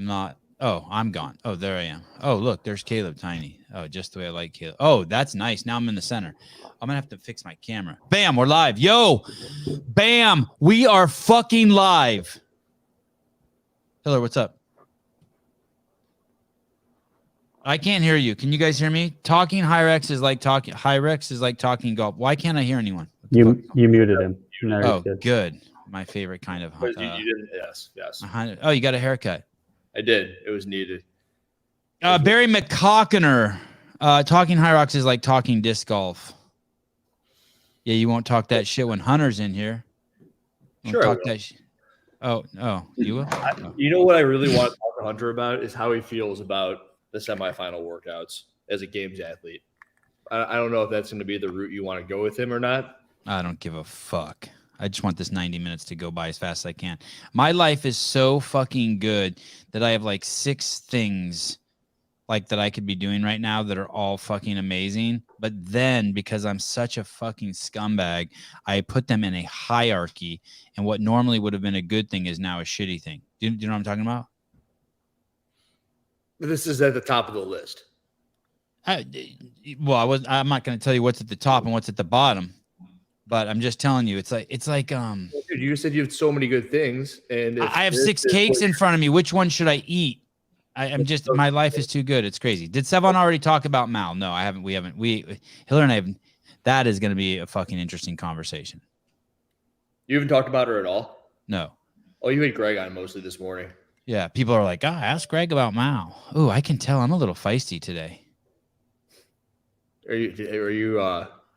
I'm not. Oh, I'm gone. Oh, there I am. Oh, look, there's Caleb Tiny. Oh, just the way I like Caleb. Oh, that's nice. Now I'm in the center. I'm going to have to fix my camera. Bam, we're live. Yo, bam, we are fucking live. Hiller, what's up? I can't hear you. Can you guys hear me? Talking HYROX is like talking golf. Why can't I hear anyone? You muted him. No, good. My favorite kind of. You didn't. Yes. Oh, you got a haircut. I did. It was needed. Barry McCockiner. Talking HYROX is like talking disc golf. Yeah, you won't talk that shit when Hunter's in here. Sure. Talk that you will? You know what I really want to talk to Hunter about is how he feels about the semifinal workouts as a games athlete. I don't know if that's going to be the route you want to go with him or not. I don't give a fuck. I just want this 90 minutes to go by as fast as I can. My life is so fucking good that I have like 6 things like that I could be doing right now that are all fucking amazing. But then because I'm such a fucking scumbag, I put them in a hierarchy. And what normally would have been a good thing is now a shitty thing. Do you know what I'm talking about? This is at the top of the list. I'm not going to tell you what's at the top and what's at the bottom. But I'm just telling you, it's like dude, you said you have so many good things, and I have 6 cakes in front of me. Which one should I eat? My life is too good. It's crazy. Did Sevan already talk about Mal? No, I haven't. We haven't. Hiller and I haven't. That is going to be a fucking interesting conversation. You haven't talked about her at all? No. Oh, you had Greg on mostly this morning. Yeah, people are like, ask Greg about Mal. Ooh, I can tell I'm a little feisty today. Are you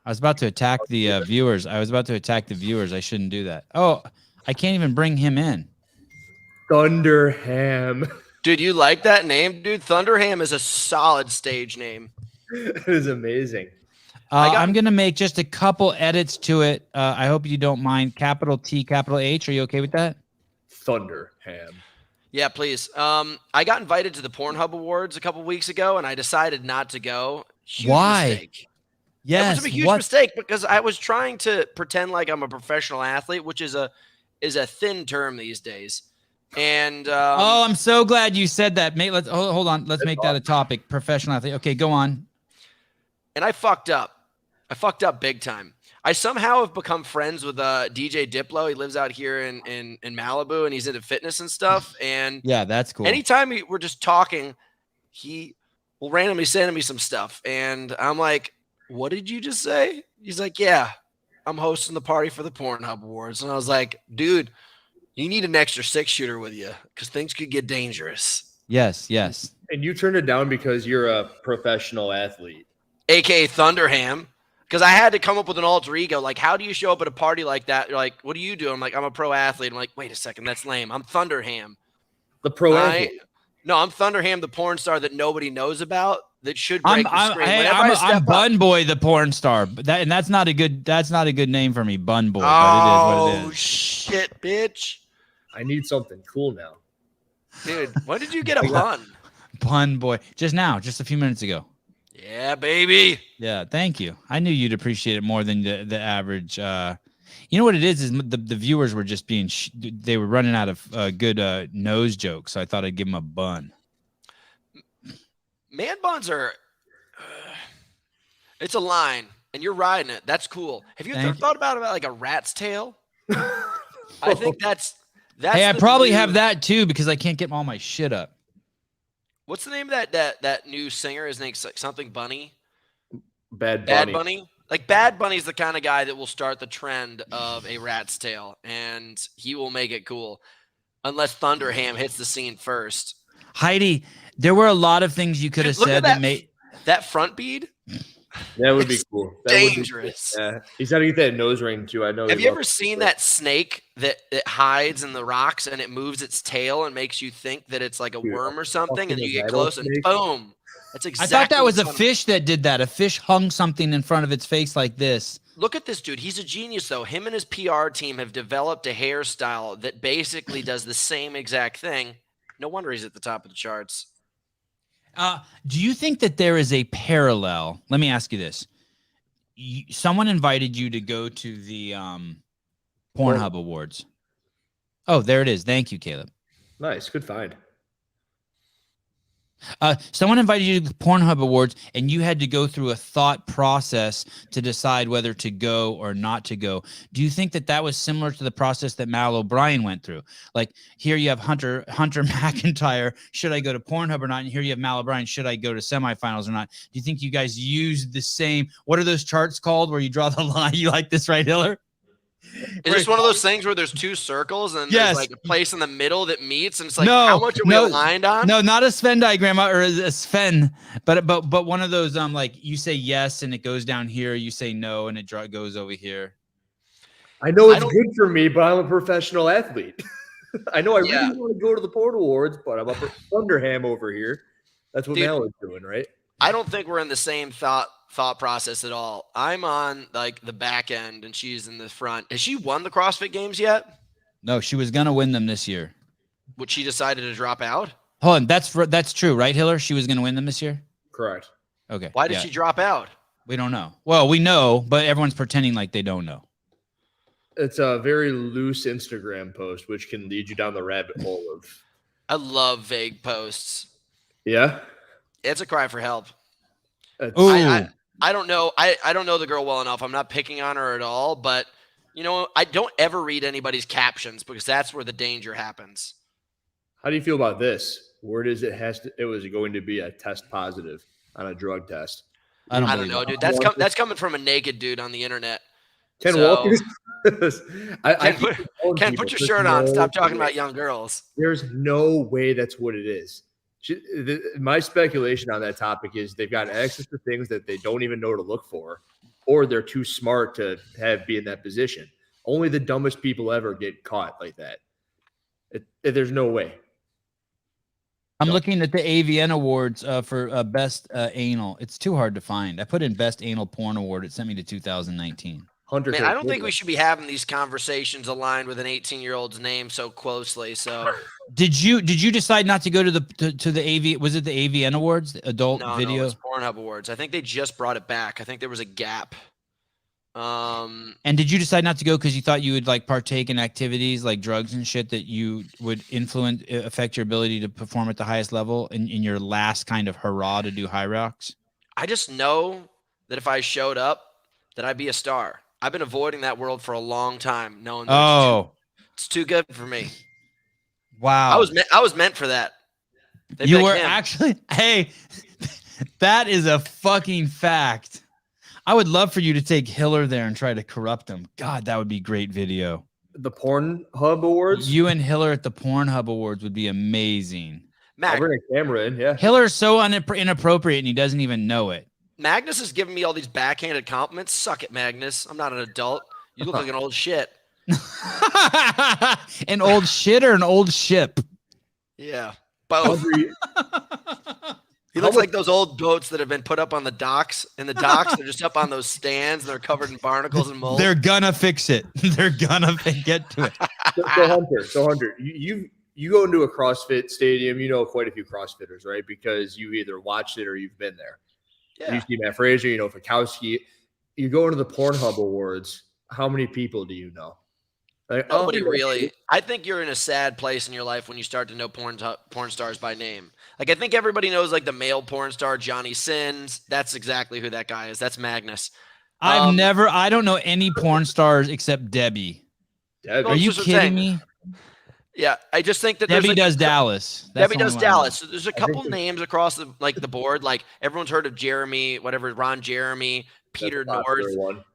I was about to attack the viewers. I shouldn't do that. Oh, I can't even bring him in. Thunderham. Dude, you like that name, dude? Thunderham is a solid stage name. It is amazing. I'm going to make just a couple edits to it. I hope you don't mind. Capital T, capital H. Are you okay with that? Thunderham. Yeah, please. I got invited to the Pornhub Awards a couple weeks ago, and I decided not to go. Huge Why? Mistake. Yes. It was a huge mistake because I was trying to pretend like I'm a professional athlete, which is a thin term these days. And I'm so glad you said that, mate. Let's hold on. Let's make that a topic. Professional athlete. Okay, go on. And I fucked up. I fucked up big time. I somehow have become friends with DJ Diplo. He lives out here in Malibu, and he's into fitness and stuff. And yeah, that's cool. Anytime we're just talking, he will randomly send me some stuff, and I'm like, "What did you just say?" He's like, "Yeah, I'm hosting the party for the Pornhub Awards." And I was like, "Dude, you need an extra 6-shooter with you because things could get dangerous." Yes. And you turned it down because you're a professional athlete, aka Thunderham. Because I had to come up with an alter ego. Like, how do you show up at a party like that? You're like, what do you do? I'm like, I'm a pro athlete. I'm like, wait a second, that's lame. I'm Thunderham. The pro athlete. No, I'm Thunderham, the porn star that nobody knows about. That should break the screen. I'm Bun Boy, the porn star. That's not a good name for me, Bun Boy. Oh, but it is what it is. Shit, bitch! I need something cool now, dude. When did you get a bun? Bun Boy, just a few minutes ago. Yeah, baby. Yeah, thank you. I knew you'd appreciate it more than the average. You know what it is the viewers were just being they were running out of good nose jokes, so I thought I'd give them a bun. Man buns are it's a line, and you're riding it. That's cool. Have you ever thought about like a rat's tail? I think that's hey, I probably have that too because I can't get all my shit up. What's the name of that new singer? His name's like something Bunny. Bad Bunny. Like Bad Bunny's the kind of guy that will start the trend of a rat's tail, and he will make it cool, unless Thunderham hits the scene first. Heidi, there were a lot of things you could have said that made that front bead. That would be cool. That dangerous. Yeah, he's got to get that nose ring too. I know. Have you ever seen that snake that hides in the rocks and it moves its tail and makes you think that it's like a worm or something, and you get close and boom? That's exactly. I thought that was a fish that did that. A fish hung something in front of its face like this. Look at this dude. He's a genius, though. Him and his PR team have developed a hairstyle that basically does the same exact thing. No wonder he's at the top of the charts. Do you think that there is a parallel? Let me ask you this. Someone invited you to go to the Pornhub Awards. Oh, there it is. Thank you, Caleb. Nice. Good find. Someone invited you to the Pornhub Awards, and you had to go through a thought process to decide whether to go or not to go. Do you think that was similar to the process that Mal O'Brien went through? Like, here you have Hunter McIntyre. Should I go to Pornhub or not? And here you have Mal O'Brien. Should I go to semifinals or not? Do you think you guys used the same? What are those charts called where you draw the line? You like this, right, Hiller? Is this one of those things where there's two circles and there's like a place in the middle that meets, and it's like, no, how much are we aligned on? No, not a Sven diagram or a Sven, but one of those like you say yes and it goes down here, you say no and it goes over here. I know it's good for me, but I'm a professional athlete. I know I really want to go to the Porn Awards, but I'm up at Thunderham over here. That's what Mal is doing, right? I don't think we're in the same thought process at all. I'm on like the back end and she's in the front. Has she won the CrossFit Games yet? No, she was gonna win them this year. But she decided to drop out? Hold on, that's true, right, Hiller? She was gonna win them this year? Correct. Okay. Why did she drop out? We don't know. Well, we know, but everyone's pretending like they don't know. It's a very loose Instagram post, which can lead you down the rabbit hole of. I love vague posts. Yeah. It's a cry for help. I don't know. I don't know the girl well enough. I'm not picking on her at all, but I don't ever read anybody's captions because that's where the danger happens. How do you feel about this? Word is it was going to be a test positive on a drug test. I don't know, dude. That's coming from a naked dude on the internet. Ken Walker's. Ken, put your shirt on. Stop talking about young girls. There's no way that's what it is. My speculation on that topic is they've got access to things that they don't even know to look for, or they're too smart to be in that position. Only the dumbest people ever get caught like that. There's no way. I'm looking at the AVN awards for best anal. It's too hard to find. I put in best anal porn award. It sent me to 2019. Man, I don't think we should be having these conversations aligned with an 18-year-old's name so closely. So, did you decide not to go to the AV? Was it the AVN awards, the adult video? No, it's Pornhub Awards. I think they just brought it back. I think there was a gap. And did you decide not to go because you thought you would like partake in activities like drugs and shit that you would affect your ability to perform at the highest level in your last kind of hurrah to do HYROX? I just know that if I showed up, that I'd be a star. I've been avoiding that world for a long time, knowing that it's too good for me. Wow. I was meant for that. You were actually, hey, that is a fucking fact. I would love for you to take Hiller there and try to corrupt him. God, that would be great video. The Pornhub Awards? You and Hiller at the Pornhub Awards would be amazing. I'll bring a camera in, yeah. Hiller's so inappropriate and he doesn't even know it. Magnus is giving me all these backhanded compliments. Suck it, Magnus. I'm not an adult. You look like an old shit. An old shit or an old ship? Yeah, both. He looks like those old boats that have been put up on the docks. In the docks, they're just up on those stands and they're covered in barnacles and mold. They're gonna fix it. They're gonna get to it. So Hunter, you go into a CrossFit stadium, you know quite a few CrossFitters, right? Because you either watched it or you've been there. Yeah. You see Matt Fraser, you know Fikowski. You go into the Pornhub Awards. How many people do you know? Like, nobody really. I think you're in a sad place in your life when you start to know porn stars by name. Like I think everybody knows like the male porn star Johnny Sins. That's exactly who that guy is. That's Magnus. I don't know any porn stars except Debbie. Are you kidding me? Yeah, I just think that Debbie does Dallas. Debbie does Dallas. So there's a couple names across the board. Like everyone's heard of Jeremy, Ron Jeremy, Peter North,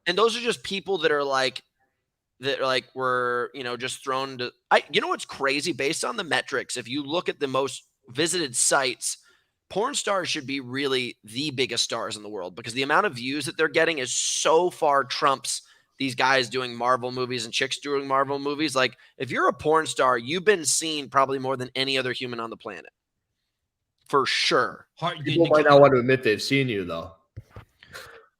and those are just people that are like were just thrown to. You know what's crazy? Based on the metrics, if you look at the most visited sites, porn stars should be really the biggest stars in the world because the amount of views that they're getting is so far trumps these guys doing Marvel movies and chicks doing Marvel movies. Like, if you're a porn star, you've been seen probably more than any other human on the planet. For sure. People might not want to admit they've seen you, though.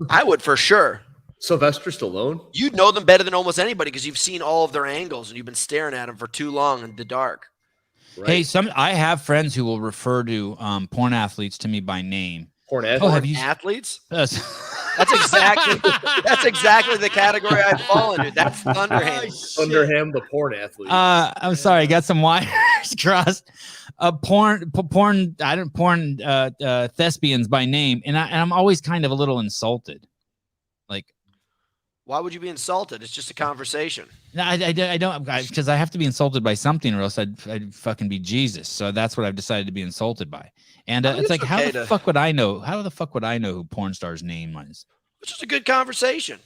I would for sure. Sylvester Stallone? You'd know them better than almost anybody because you've seen all of their angles and you've been staring at them for too long in the dark. Right? Hey, I have friends who will refer to porn athletes to me by name. Porn athletes? Athletes? That's exactly the category I'd fall into. That's Thunderham. Thunderham, the porn athlete. I'm sorry, I got some wine. crossed porn thespians by name, and I'm always kind of a little insulted. Like, why would you be insulted? It's just a conversation. No, I don't, because I have to be insulted by something, or else I'd fucking be Jesus. So that's what I've decided to be insulted by. And it's like, how the fuck would I know? How the fuck would I know who porn star's name was? It's just a good conversation.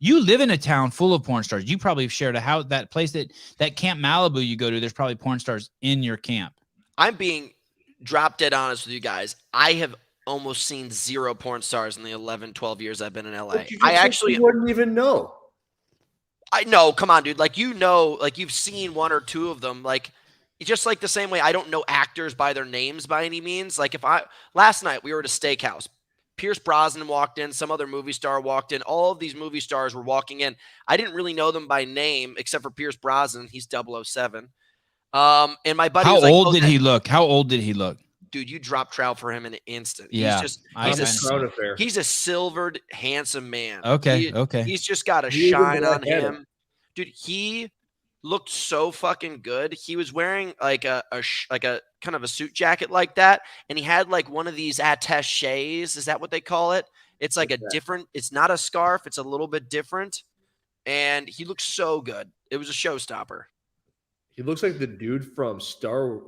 You live in a town full of porn stars. You probably have shared a house, that place that Camp Malibu you go to. There's probably porn stars in your camp. I'm being drop dead honest with you guys. I have almost seen 0 porn stars in the 11, 12 years I've been in LA. I actually wouldn't even know. I know. Come on, dude. Like, you know, like you've seen 1 or 2 of them. Like, just like the same way I don't know actors by their names by any means. Like, last night we were at a steakhouse. Pierce Brosnan walked in, some other movie star walked in. All of these movie stars were walking in. I didn't really know them by name except for Pierce Brosnan. He's 007. And my buddy was like, how old did he look? How old did he look? Dude, you drop trout for him in an instant. Yeah, he's a silvered, handsome man. Okay. He's just got a shine on him. Dude, he looked so fucking good. He was wearing like a kind of a suit jacket like that, and he had like one of these attachés. Is that what they call it? It's like it's not a scarf. It's a little bit different, and he looked so good. It was a showstopper. He looks like the dude from Star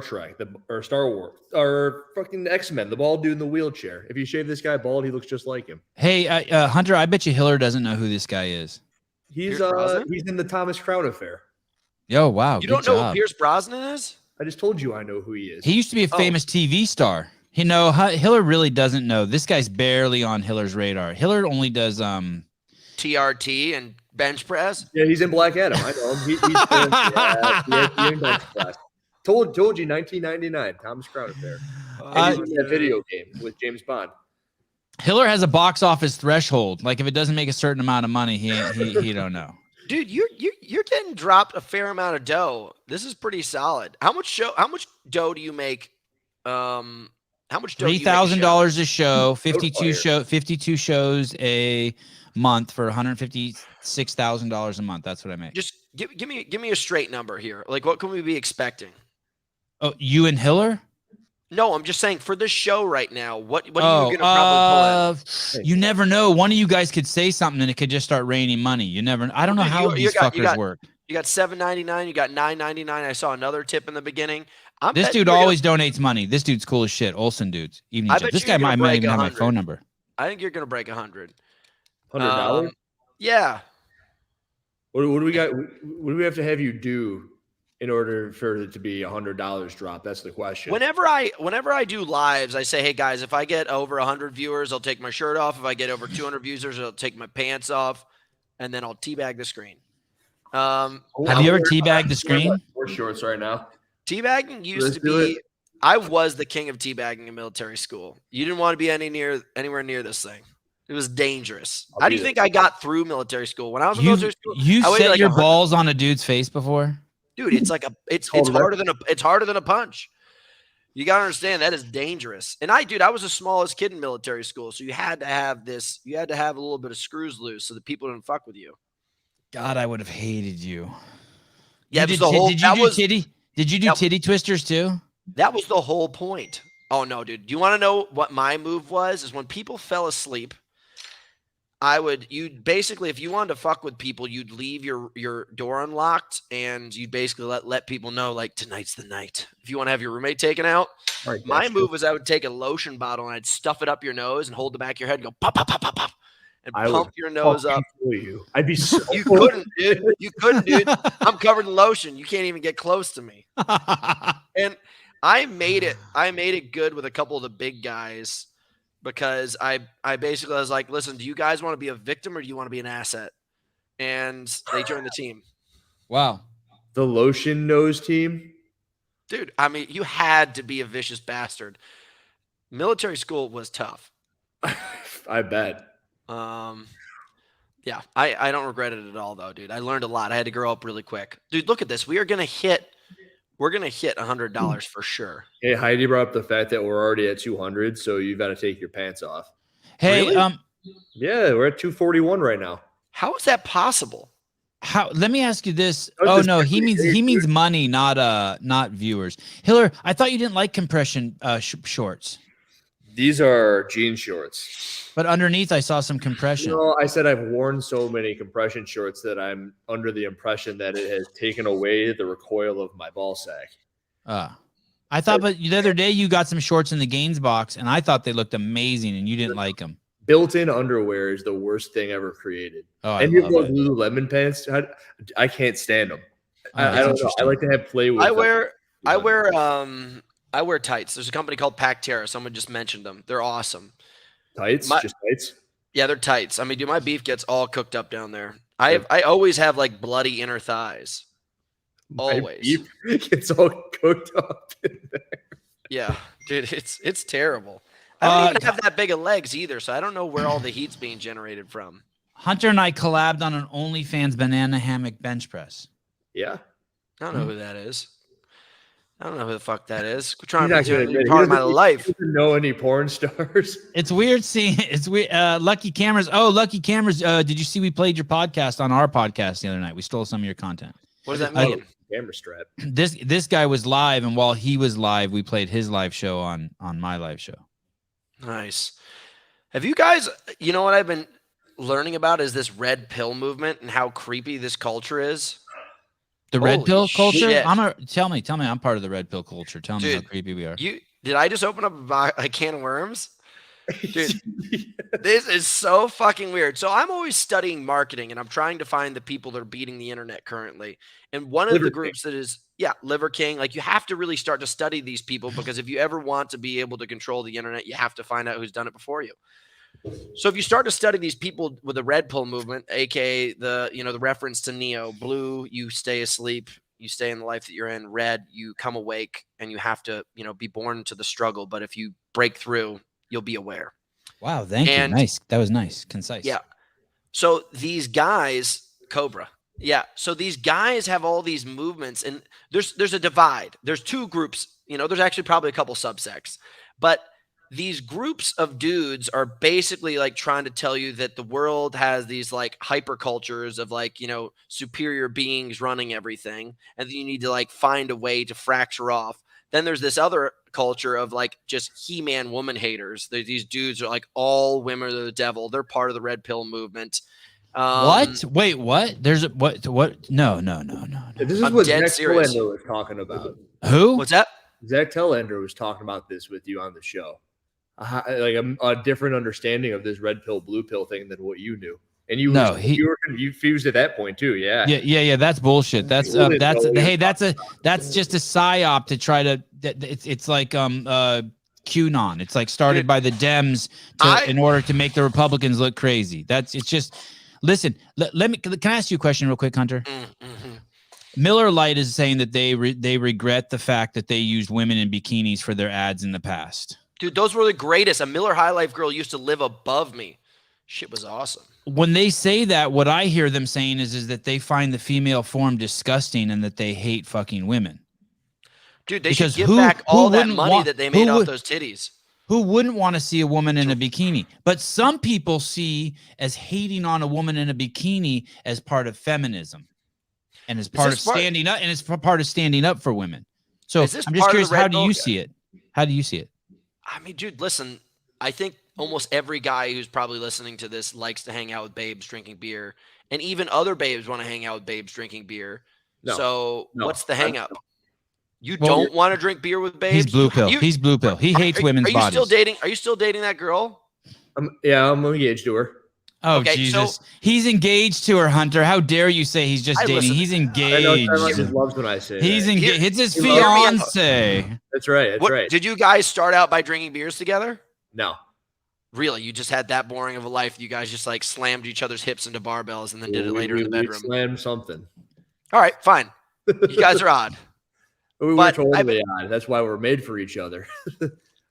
Trek, or Star Wars, or fucking X-Men, the bald dude in the wheelchair. If you shave this guy bald, he looks just like him. Hey, Hunter, I bet you Hiller doesn't know who this guy is. He's in the Thomas Crown Affair. Yo, wow. You don't know who Pierce Brosnan is? I just told you I know who he is. He used to be a famous TV star. You know, Hiller really doesn't know. This guy's barely on Hiller's radar. Hiller only does TRT and bench press. Yeah, he's in Black Adam. I know him. He's in bench press. Told you, 1999, Thomas Crown Affair. He's in that video game with James Bond. Hiller has a box office threshold. Like, if it doesn't make a certain amount of money, he don't know. Dude, you're getting dropped a fair amount of dough. This is pretty solid. How much dough do you make? How much dough? $3,000 a show, 52 shows a month for $156,000 a month. That's what I make. Just give me a straight number here. Like, what can we be expecting? Oh, you and Hiller? No, I'm just saying for this show right now, what are you going to probably pull in? You never know. One of you guys could say something and it could just start raining money. You never. I don't know how these fuckers work. You got $7.99. You got $9.99. I saw another tip in the beginning. This dude always donates money. This dude's cool as shit. Olsen dudes. This guy might even have my phone number. I think you're going to break 100. $100? Yeah. What do we got? What do we have to have you do in order for it to be $100 drop? That's the question. Whenever I do lives, I say, hey guys, if I get over 100 viewers, I'll take my shirt off. If I get over 200 viewers, I'll take my pants off, and then I'll teabag the screen. Have you ever teabagged the screen? We're shorts right now. Teabagging used to be. I was the king of teabagging in military school. You didn't want to be anywhere near this thing. It was dangerous. How do you think I got through military school? When I was in military school, you set your balls on a dude's face before? Dude, it's like it's harder than a punch. You gotta understand that is dangerous. And I was the smallest kid in military school, so you had to have a little bit of screws loose so that people didn't fuck with you. God, I would have hated you. Yeah, did you do titty twisters too? That was the whole point. Oh no, dude. Do you want to know what my move was? Is when people fell asleep, you'd basically, if you wanted to fuck with people, you'd leave your door unlocked and you'd basically let people know, like, tonight's the night. If you want to have your roommate taken out, right, my move was I would take a lotion bottle and I'd stuff it up your nose and hold the back of your head and go pop, pop, pop, pop, pop, and pump your nose up. I'd be so You couldn't, dude. You couldn't, dude. I'm covered in lotion. You can't even get close to me. And I made it good with a couple of the big guys. Because I basically was like, listen, do you guys want to be a victim or do you want to be an asset? And they joined the team. Wow. The lotion nose team? Dude, I mean, you had to be a vicious bastard. Military school was tough. I bet. Yeah, I don't regret it at all, though, dude. I learned a lot. I had to grow up really quick. Dude, look at this. We're going to hit $100 for sure. Hey, Heidi brought up the fact that we're already at 200, so you've got to take your pants off. Hey, really? Yeah, we're at 241 right now. How is that possible? How? Let me ask you this. That was Oh just no, every day, he means dude. money, not viewers. Hiller, I thought you didn't like compression shorts, These are jean shorts. but underneath I saw some compression. No, I said I've worn so many compression shorts that I'm under the impression that it has taken away the recoil of my ball sack. I thought, but the other day you got some shorts in the Gaines box, and I thought they looked amazing, and you didn't like them. Built-in underwear is the worst thing ever created. Oh, And you have those Lululemon pants. I can't stand them. I don't know. I like to have play with. I wear tights. There's a company called Pactera. Someone just mentioned them. They're awesome. Tights, just tights. Yeah, they're tights. I mean, dude, my beef gets all cooked up down there. I always have like bloody inner thighs. Always. It's all cooked up in there. Yeah, dude, it's terrible. I don't even have that big of legs either, so I don't know where all the heat's being generated from. Hunter and I collabed on an OnlyFans banana hammock bench press. Yeah. I don't know who that is. I don't know who the fuck that is. We're trying He's to not gonna be admit it. part He of my doesn't- life. He doesn't know any porn stars. It's weird seeing it's weird. Lucky Cameras. Oh, Lucky Cameras. Did you see we played your podcast on our podcast the other night? We stole some of your content. What does that Oh, mean? camera strap. This guy was live, and while he was live, we played his live show on my live show. Nice. Have you guys, you know what I've been learning about is this red pill movement and how creepy this culture is? The red Holy pill culture. shit. Tell me. I'm part of the red pill culture. Tell me how Dude, creepy we are. Did I just open up a can of worms? Dude, this is so fucking weird. So I'm always studying marketing and I'm trying to find the people that are beating the internet currently. And one of Liver the groups that is, Liver King, like you have to really start to study these people because if you ever want to be able to control the internet, you have to find out who's done it before you. So if you start to study these people with the red pill movement, aka the reference to Neo, blue, you stay asleep, you stay in the life that you're in, red, you come awake and you have to, be born into the struggle. But if you break through, you'll be aware. Wow, thank you. Nice. That was nice. Concise. Yeah. So these guys, Cobra. Yeah. So these guys have all these movements and there's a divide. There's two groups, there's actually probably a couple subsects, but these groups of dudes are basically like trying to tell you that the world has these like hyper cultures of like, superior beings running everything. And then you need to like find a way to fracture off. Then there's this other culture of like just He-Man woman haters. These dudes are like all women are the devil. They're part of the red pill movement. What? Wait, what? There's a what? No. This is I'm what dead Zach serious. Telander was talking about. Who? What's that? Zach Telander was talking about this with you on the show. Like a different understanding of this red pill, blue pill thing than what you knew. And you were confused at that point too. Yeah. Yeah. That's bullshit. That's just a psyop to try to. It's like QAnon. It's like started by the Dems in order to make the Republicans look crazy. It's just. Listen, can I ask you a question real quick, Hunter? Mm-hmm. Miller Lite is saying that they regret the fact that they used women in bikinis for their ads in the past. Dude, those were the greatest. A Miller High Life girl used to live above me. Shit was awesome. When they say that, what I hear them saying is that they find the female form disgusting and that they hate fucking women. Dude, they should give back all that money that they made off those titties. Who wouldn't want to see a woman in a bikini? But some people see as hating on a woman in a bikini as part of feminism and as part of standing up, and it's part of standing up for women. So I'm just curious, how do you see it? How do you see it? I mean, dude, listen, I think almost every guy who's probably listening to this likes to hang out with babes drinking beer. And even other babes want to hang out with babes drinking beer. No, what's the hang up? You don't want to drink beer with babes? He's blue pill. He's blue pill. He hates women's bodies. Are you still dating that girl? Yeah, I'm engaged to her. Oh, okay, Jesus. So, he's engaged to her, Hunter. How dare you say he's just dating? He's engaged. I know just loves when I say he's engaged. It's his fiance. That's right. That's right. Did you guys start out by drinking beers together? No. Really? You just had that boring of a life? You guys just like slammed each other's hips into barbells and then did it later in the bedroom? Slammed something. All right, fine. You guys are odd. We were totally odd. That's why we're made for each other.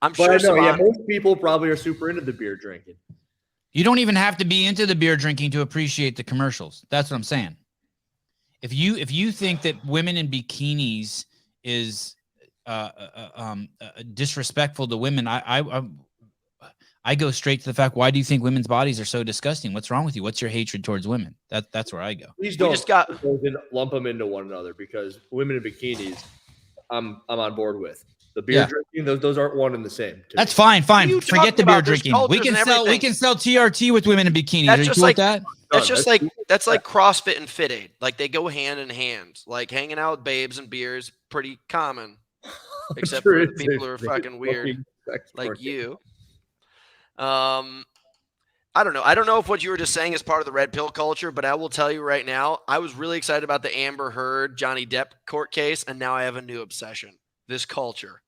I'm sure. Most people probably are super into the beer drinking. You don't even have to be into the beer drinking to appreciate the commercials. That's what I'm saying. If you think that women in bikinis is disrespectful to women, I go straight to the fact. Why do you think women's bodies are so disgusting? What's wrong with you? What's your hatred towards women? That's where I go. Please don't lump them into one another, because women in bikinis, I'm on board with. The beer drinking, those aren't one and the same. That's fine. Forget the beer drinking. We can sell TRT with women in bikinis. That's Are you just cool like with that? That's like CrossFit and Fit Aid. Like they go hand in hand. Like hanging out with babes and beers, pretty common. Except for the people who are fucking weird, like you. I don't know. I don't know if what you were just saying is part of the red pill culture, but I will tell you right now, I was really excited about the Amber Heard, Johnny Depp court case, and now I have a new obsession. This culture.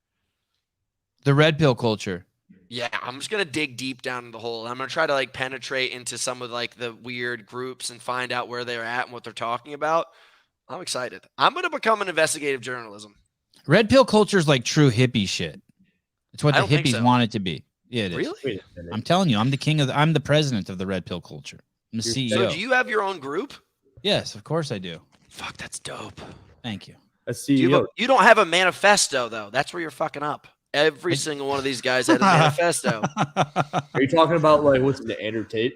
The red pill culture. Yeah, I'm just going to dig deep down in the hole. I'm going to try to like penetrate into some of like the weird groups and find out where they're at and what they're talking about. I'm excited. I'm going to become an investigative journalism. Red pill culture is like true hippie shit. It's what the hippies want it to be. Yeah, it is. Really? I'm telling you, I'm the president of the red pill culture. I'm the CEO. So do you have your own group? Yes, of course I do. Fuck, that's dope. Thank you. A CEO. You don't have a manifesto, though. That's where you're fucking up. Every single one of these guys had a manifesto. Are you talking about like what's the Andrew Tate?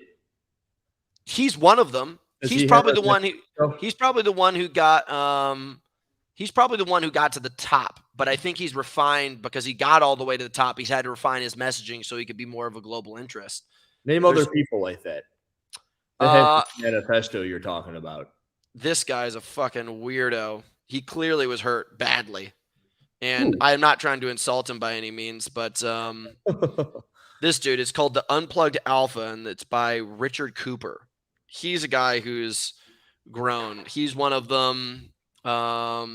He's one of them. He's probably the one who got he's probably the one who got to the top, but I think he's refined because he got all the way to the top. He's had to refine his messaging so he could be more of a global interest. Name other people like that. That manifesto you're talking about. This guy's a fucking weirdo. He clearly was hurt badly. And I'm not trying to insult him by any means, but this dude is called the Unplugged Alpha, and it's by Richard Cooper. He's a guy who's grown. He's one of them. I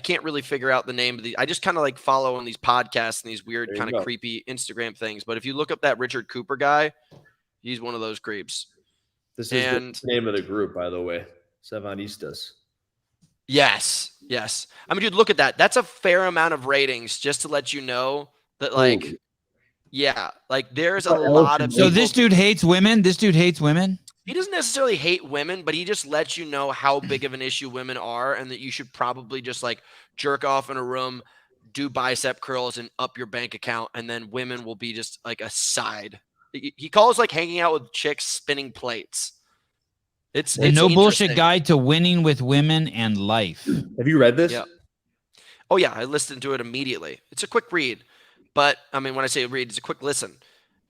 can't really figure out the name of the. I just kind of like follow on these podcasts and these weird kind of creepy Instagram things. But if you look up that Richard Cooper guy, he's one of those creeps. This is the name of the group, by the way. Sevanistas. Yes. I mean, dude, look at that. That's a fair amount of ratings just to let you know that, like, like there's a lot of. So this dude hates women. He doesn't necessarily hate women, but he just lets you know how big of an issue women are, and that you should probably just like jerk off in a room, do bicep curls, and up your bank account, and then women will be just like a side. He calls like hanging out with chicks spinning plates. It's no bullshit guide to winning with women and life. Have you read this? Yeah. Oh yeah, I listened to it immediately. It's a quick read, but I mean, when I say read, it's a quick listen.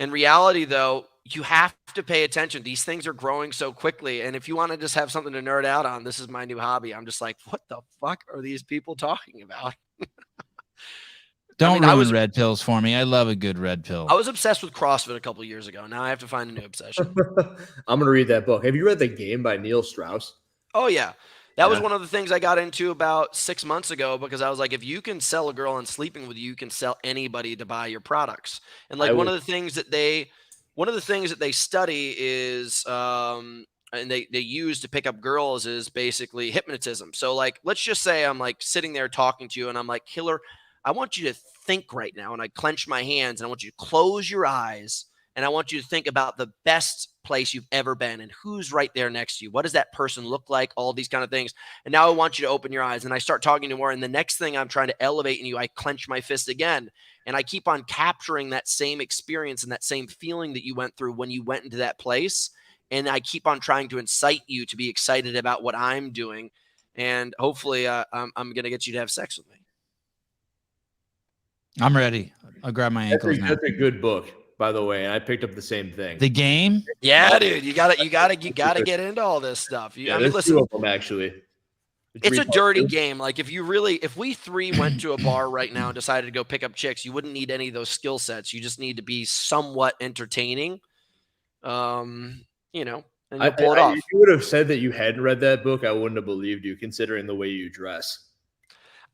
In reality, though, you have to pay attention. These things are growing so quickly, and if you want to just have something to nerd out on, this is my new hobby. I'm just like, what the fuck are these people talking about? Don't ruin red pills for me. I love a good red pill. I was obsessed with CrossFit a couple of years ago. Now I have to find a new obsession. I'm going to read that book. Have you read The Game by Neil Strauss? Oh, yeah. That was one of the things I got into about 6 months ago, because I was like, if you can sell a girl on sleeping with you, you can sell anybody to buy your products. And like one of the things that they study is and they use to pick up girls is basically hypnotism. So like, let's just say I'm like sitting there talking to you and I'm like, Killer, I want you to think right now. And I clench my hands and I want you to close your eyes. And I want you to think about the best place you've ever been and who's right there next to you. What does that person look like? All these kind of things. And now I want you to open your eyes. And I start talking to more. And the next thing I'm trying to elevate in you, I clench my fist again. And I keep on capturing that same experience and that same feeling that you went through when you went into that place. And I keep on trying to incite you to be excited about what I'm doing. And hopefully I'm going to get you to have sex with me. I'm ready. I'll grab my ankles now. That's a good book, by the way. I picked up the same thing. The Game? Yeah, dude. You gotta get into all this stuff. I mean, listen. Two of them, actually. It's a dirty game. Like if we three went to a bar right now and decided to go pick up chicks, you wouldn't need any of those skill sets. You just need to be somewhat entertaining. And you'll pull it off. If you would have said that you hadn't read that book, I wouldn't have believed you, considering the way you dress.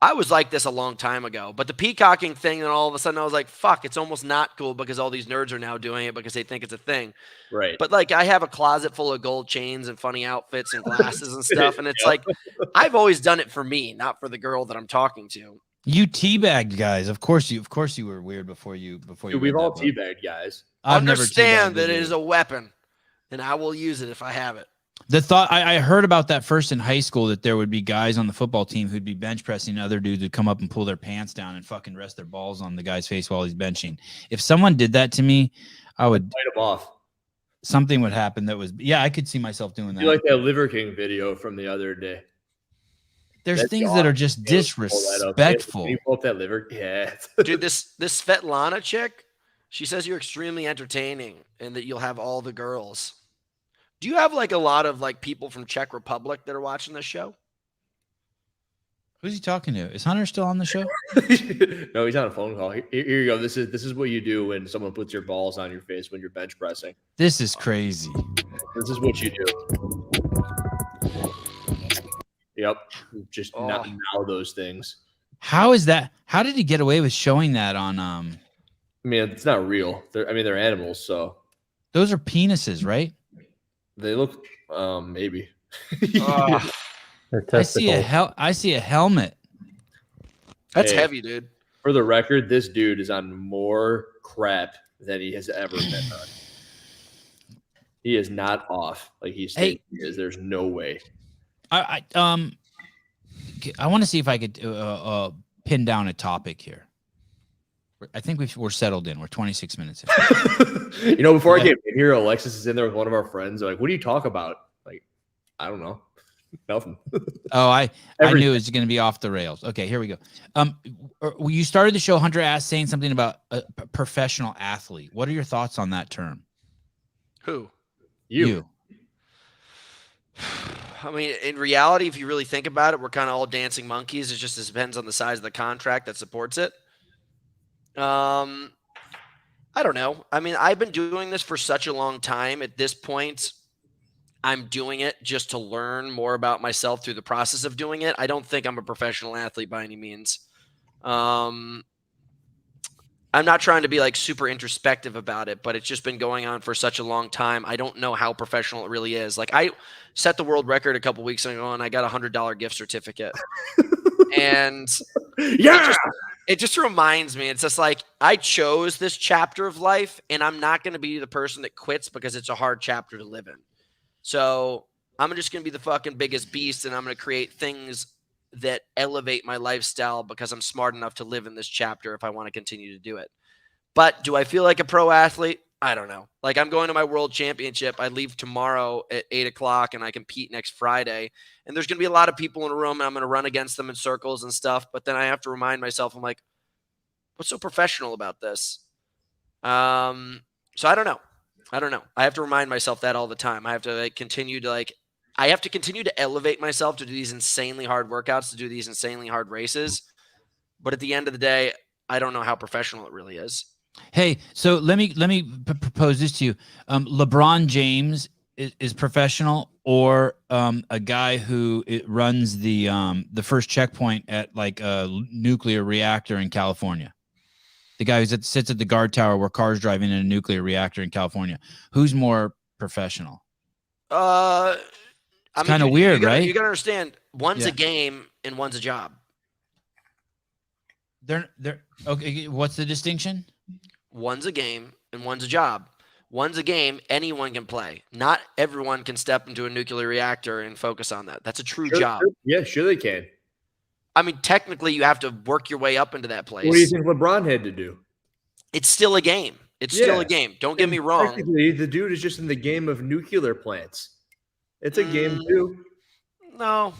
I was like this a long time ago, but the peacocking thing, and all of a sudden I was like, fuck, it's almost not cool because all these nerds are now doing it because they think it's a thing. Right. But like, I have a closet full of gold chains and funny outfits and glasses and stuff. And it's like, I've always done it for me, not for the girl that I'm talking to. You teabagged guys. Of course you were weird before you. Dude, we've all teabagged guys. Understand that it is a weapon and I will use it if I have it. The thought I heard about that first in high school, that there would be guys on the football team who'd be bench pressing, other dudes would come up and pull their pants down and fucking rest their balls on the guy's face while he's benching. If someone did that to me, I would Fight him off. Something would happen that was, I could see myself doing that. You like that Liver King video from the other day? There's things that are just disrespectful. Can you pull up that liver? Yeah. Dude, this Svetlana chick, she says you're extremely entertaining and that you'll have all the girls. Do you have like a lot of like people from Czech Republic that are watching this show? Who's he talking to? Is Hunter still on the show? No, he's on a phone call. Here you go. This is what you do when someone puts your balls on your face when you're bench pressing. This is crazy. This is what you do. Yep. Just not now those things. How is that? How did he get away with showing that on I mean, it's not real. They're animals, so those are penises, right? They look maybe. I see a helmet. That's heavy, dude. For the record, this dude is on more crap than he has ever been on. He is not off like he is. There's no way. I want to see if I could pin down a topic here. I think we're settled in. We're 26 minutes in. Before I came in here, Alexis is in there with one of our friends. They're like, what do you talk about? Like, I don't know. Nothing. I knew it was going to be off the rails. Okay, here we go. You started the show, Hunter asked, saying something about a professional athlete. What are your thoughts on that term? Who? You. I mean, in reality, if you really think about it, we're kind of all dancing monkeys. It just depends on the size of the contract that supports it. I don't know. I mean, I've been doing this for such a long time. At this point, I'm doing it just to learn more about myself through the process of doing it. I don't think I'm a professional athlete by any means. I'm not trying to be like super introspective about it, but it's just been going on for such a long time. I don't know how professional it really is. Like, I set the world record a couple weeks ago and I got $100 gift certificate. And it just reminds me, it's just like, I chose this chapter of life and I'm not going to be the person that quits because it's a hard chapter to live in. So I'm just going to be the fucking biggest beast and I'm going to create things that elevate my lifestyle because I'm smart enough to live in this chapter if I want to continue to do it. But do I feel like a pro athlete? I don't know. Like, I'm going to my world championship. I leave tomorrow at 8:00 and I compete next Friday. And there's going to be a lot of people in a room and I'm going to run against them in circles and stuff. But then I have to remind myself, I'm like, what's so professional about this? So I don't know. I have to remind myself that all the time. I have to continue to elevate myself to do these insanely hard workouts, to do these insanely hard races. But at the end of the day, I don't know how professional it really is. Hey, so let me propose this to you. LeBron James is professional, or a guy who runs the first checkpoint at like a nuclear reactor in California. The guy who sits at the guard tower where cars drive in a nuclear reactor in California. Who's more professional? It's kind of weird, right? You got to understand, one's a game and one's a job. They're okay. What's the distinction? One's a game and one's a job. One's a game anyone can play. Not everyone can step into a nuclear reactor and focus on that. That's a true job. Sure they can. I mean, technically, you have to work your way up into that place. What do you think LeBron had to do? It's still a game. It's still a game. Don't get me wrong. Technically, the dude is just in the game of nuclear plants. It's a game too. No.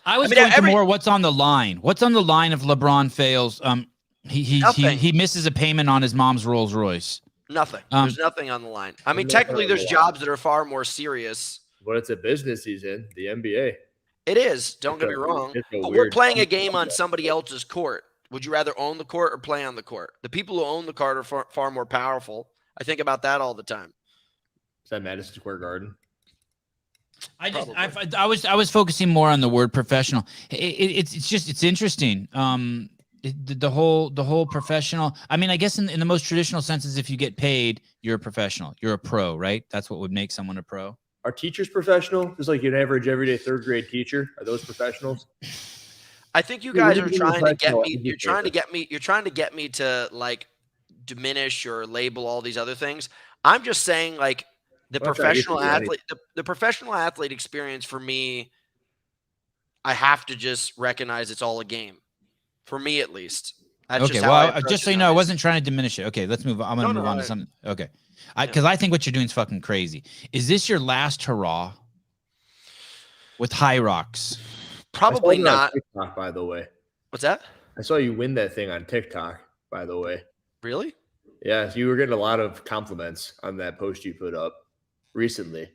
I was going to more what's on the line. What's on the line if LeBron fails? He misses a payment on his mom's Rolls Royce. Nothing. There's nothing on the line. I mean, technically, there's jobs that are far more serious. But it's a business he's in, the NBA. It is. Don't get me wrong. But we're playing a game on somebody else's court. Would you rather own the court or play on the court? The people who own the court are far more powerful. I think about that all the time. Is that Madison Square Garden? I was focusing more on the word professional. It's interesting. The whole professional. I mean, I guess in the most traditional senses, if you get paid, you're a professional. You're a pro, right? That's what would make someone a pro. Are teachers professional? Just like an average everyday third grade teacher? Are those professionals? I think you guys are trying to get me. You're trying to get me to like diminish or label all these other things. I'm just saying, like, The Well, professional athlete, the professional athlete experience for me, I have to just recognize it's all a game. For me, at least. That's Okay, just how I well, just so you know, I wasn't trying to diminish it. Okay, let's move on. I'm going to move on to something. Okay. Because I think what you're doing is fucking crazy. Is this your last hurrah with HYROX? Probably not. TikTok, by the way. What's that? I saw you win that thing on TikTok, by the way. Really? Yeah, so you were getting a lot of compliments on that post you put up recently.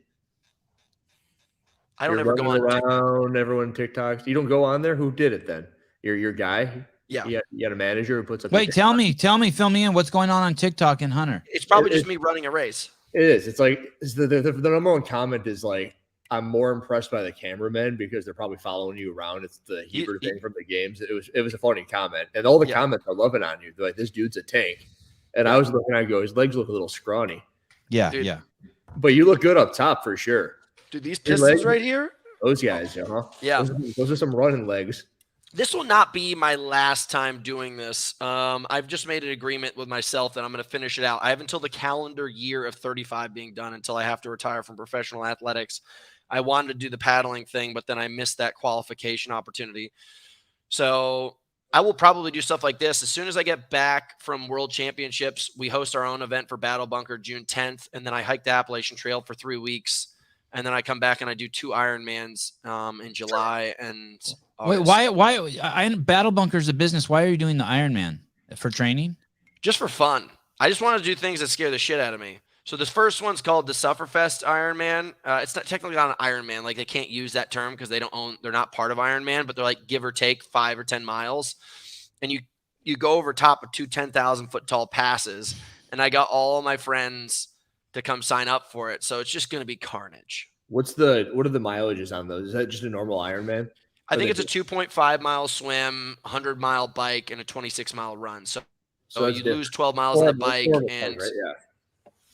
I don't ever go on around everyone TikToks. You don't go on there? Who did it then? Your guy? Yeah. You got a manager who puts up. Wait, tell me, fill me in. What's going on TikTok and Hunter? It's probably just me running a race. It is. It's like the number one comment is like, I'm more impressed by the cameramen because they're probably following you around. It's the Hebrew thing from the games. It was a funny comment, and all the comments are loving on you. They're like, this dude's a tank. And I was looking, I go, his legs look a little scrawny. Yeah, dude, yeah. But you look good up top for sure. Dude, these pistons right here? Those guys, yeah. Those are some running legs. This will not be my last time doing this. I've just made an agreement with myself that I'm going to finish it out. I have until the calendar year of 35 being done until I have to retire from professional athletics. I wanted to do the paddling thing, but then I missed that qualification opportunity. So I will probably do stuff like this. As soon as I get back from World Championships, we host our own event for Battle Bunker June 10th, and then I hike the Appalachian Trail for 3 weeks. And then I come back and I do 2 Ironmans in July and August. Wait, why Battle Bunker's a business. Why are you doing the Ironman? For training? Just for fun. I just want to do things that scare the shit out of me. So this first one's called the Sufferfest Ironman. It's not technically not an Ironman. Like they can't use that term because they're not part of Ironman, but they're like give or take 5 or 10 miles. And you go over top of 2 10,000-foot tall passes. And I got all of my friends to come sign up for it. So it's just going to be carnage. What are the mileages on those? Is that just a normal Ironman? I think it's a 2.5 mile swim, 100-mile bike, and a 26-mile run. So you lose 12 miles on the bike, and right? Yeah.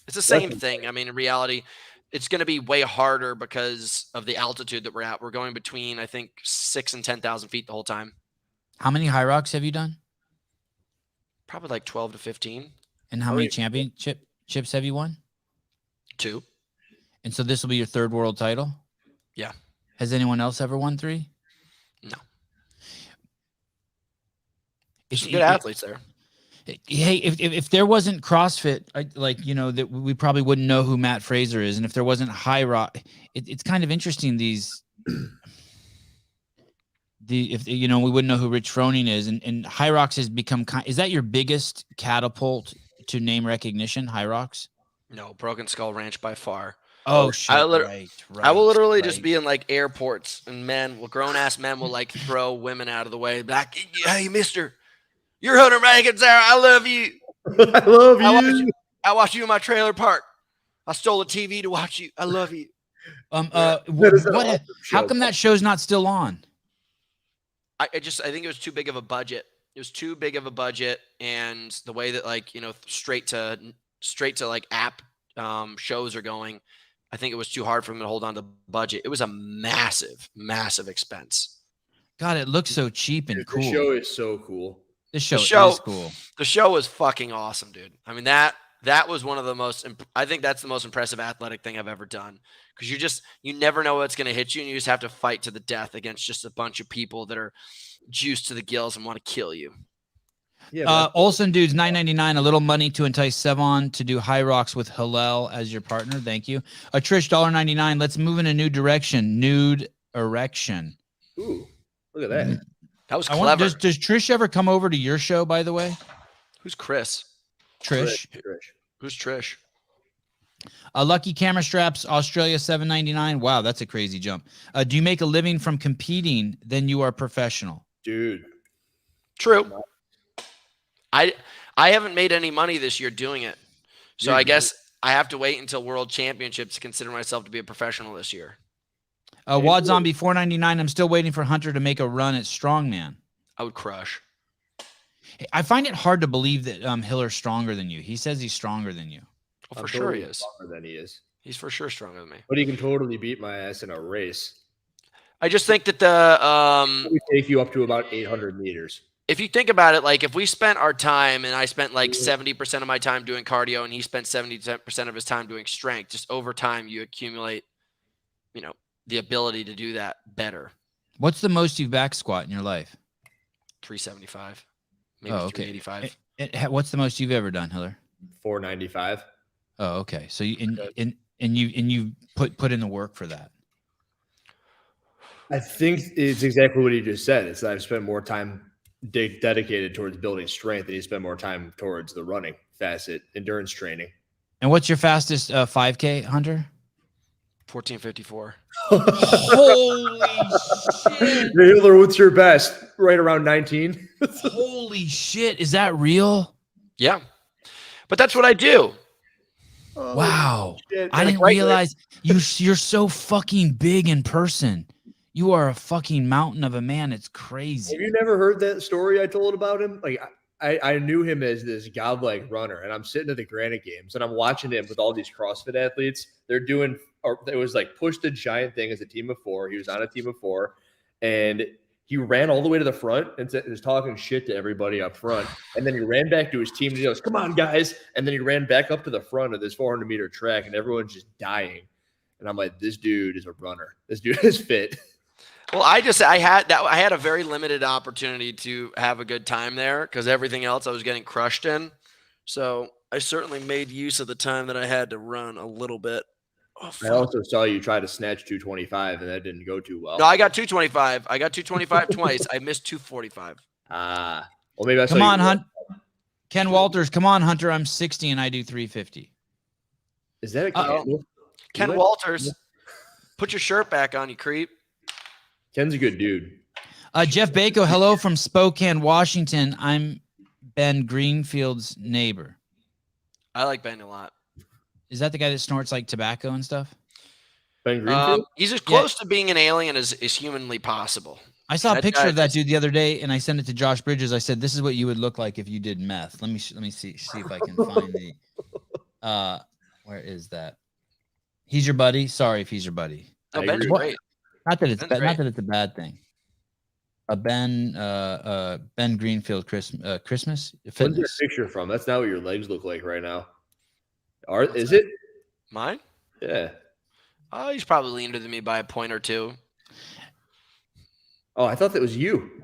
It's the same thing. I mean, in reality, it's going to be way harder because of the altitude that we're at. We're going between, I think, 6,000 and 10,000 feet the whole time. How many HYROX have you done? Probably like 12 to 15. And how many championships have you won? 2. And so this will be your 3rd world title? Yeah. Has anyone else ever won 3? No. Some good athletes there. Hey, if there wasn't CrossFit, that we probably wouldn't know who Matt Fraser is, and if there wasn't HYROX, it's kind of interesting. We wouldn't know who Rich Froning is, and HYROX has become. Is that your biggest catapult to name recognition, HYROX? No, Broken Skull Ranch by far. Oh shit! I will literally just be in like airports, and grown ass men will like throw women out of the way. Like, hey, mister. You're Hunter McIntyre. I love you. I love you. I watched you in my trailer park. I stole a TV to watch you. I love you. How come that show's not still on? I think it was too big of a budget. It was too big of a budget, and the way that straight to like app shows are going, I think it was too hard for them to hold on to budget. It was a massive, massive expense. God, it looks so cheap and cool. The show is so cool. The show is cool. The show was fucking awesome, dude. I mean, that was one of the most, I think that's the most impressive athletic thing I've ever done. Because you never know what's going to hit you, and you just have to fight to the death against just a bunch of people that are juiced to the gills and want to kill you. Yeah. Olsen dudes, $9.99, a little money to entice Sevan to do HYROX with Hillel as your partner. Thank you. Trish, $1.99. Let's move in a new direction. Nude erection. Ooh, look at that. That was clever. Does Trish ever come over to your show, by the way? Who's Chris? Trish. Who's Trish? Lucky Camera Straps, Australia, $7.99. Wow, that's a crazy jump. Do you make a living from competing? Then you are professional. Dude. True. I haven't made any money this year doing it. So I guess I have to wait until World Championships to consider myself to be a professional this year. Wad Zombie, $4.99. I'm still waiting for Hunter to make a run at Strongman. I would crush. I find it hard to believe that Hiller's stronger than you. He says he's stronger than you. Well, for sure he is. Stronger than he is. He's for sure stronger than me. But he can totally beat my ass in a race. I just think that We take you up to about 800 meters. if you think about it, like if we spent our time and I spent like 70% of my time doing cardio and he spent 70% of his time doing strength, just over time you accumulate, the ability to do that better. What's the most you've back squat in your life? 375, maybe 385. What's the most you've ever done, Hiller? 495. Oh, okay. So you put in the work for that. I think it's exactly what he just said. It's that I've spent more time dedicated towards building strength, and he spent more time towards the running facet, endurance training. And what's your fastest 5K, Hunter? 1454. Holy shit! Hiller, what's your best? Right around 19. Holy shit! Is that real? Yeah, but that's what I do. Wow! Shit. I didn't realize you're so fucking big in person. You are a fucking mountain of a man. It's crazy. Have you never heard that story I told about him? Like I knew him as this godlike runner, and I'm sitting at the Granite Games and I'm watching him with all these CrossFit athletes. They're doing, or it was like push the giant thing as a team of 4. He was on a team of 4, and he ran all the way to the front and was talking shit to everybody up front. And then he ran back to his team and he goes, "Come on, guys!" And then he ran back up to the front of this 400-meter track, and everyone's just dying. And I'm like, this dude is a runner. This dude is fit. Well, I had a very limited opportunity to have a good time there because everything else I was getting crushed in. So I certainly made use of the time that I had to run a little bit. Oh, I also saw you try to snatch 225, and that didn't go too well. No, I got 225. I got 225 twice. I missed 245. Well, maybe I saw Come on, you. Hunt. Ken Walters, come on, Hunter. I'm 60 and I do 350. Is that a candle? Ken Walters, put your shirt back on, you creep. Ken's a good dude. Jeff Bako, hello from Spokane, Washington. I'm Ben Greenfield's neighbor. I like Ben a lot. Is that the guy that snorts like tobacco and stuff? Ben Greenfield? He's as close to being an alien as humanly possible. I saw a picture of that dude the other day, and I sent it to Josh Bridges. I said, "This is what you would look like if you did meth." Let me see if I can find the. Where is that? He's your buddy. Sorry if he's your buddy. No, Ben's great. Not that it's a bad thing. Ben Greenfield Christmas Where's fitness. your picture from? That's not what your legs look like right now. Is it? Mine? Yeah. Oh, he's probably leaner than me by a point or two. Oh, I thought that was you.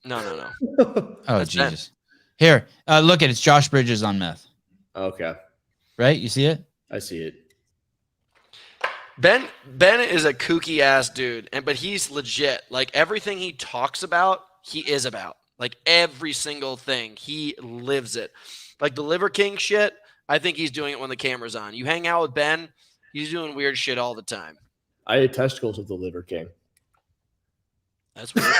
No. Oh, That's Jesus. Here, look at it. It's Josh Bridges on meth. Okay. Right? You see it? I see it. Ben is a kooky ass dude, but he's legit. Like everything he talks about, he is about. Like every single thing, he lives it. Like the Liver King shit, I think he's doing it when the camera's on. You hang out with Ben, he's doing weird shit all the time. I had testicles of the Liver King. That's weird.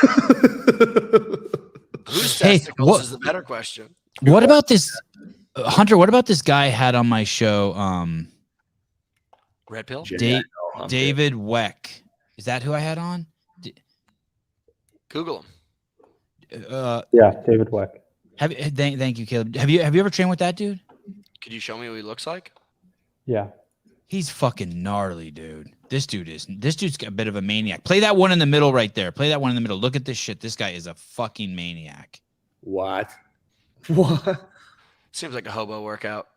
Whose testicles is the better question. What about this, Hunter? What about this guy I had on my show? Red Pill? David Weck. Is that who I had on? Google him. Yeah, David Weck. Thank you, Caleb. Have you ever trained with that dude? Could you show me what he looks like? Yeah. He's fucking gnarly, dude. This dude's a bit of a maniac. Play that one in the middle right there. Play that one in the middle. Look at this shit. This guy is a fucking maniac. What? Seems like a hobo workout.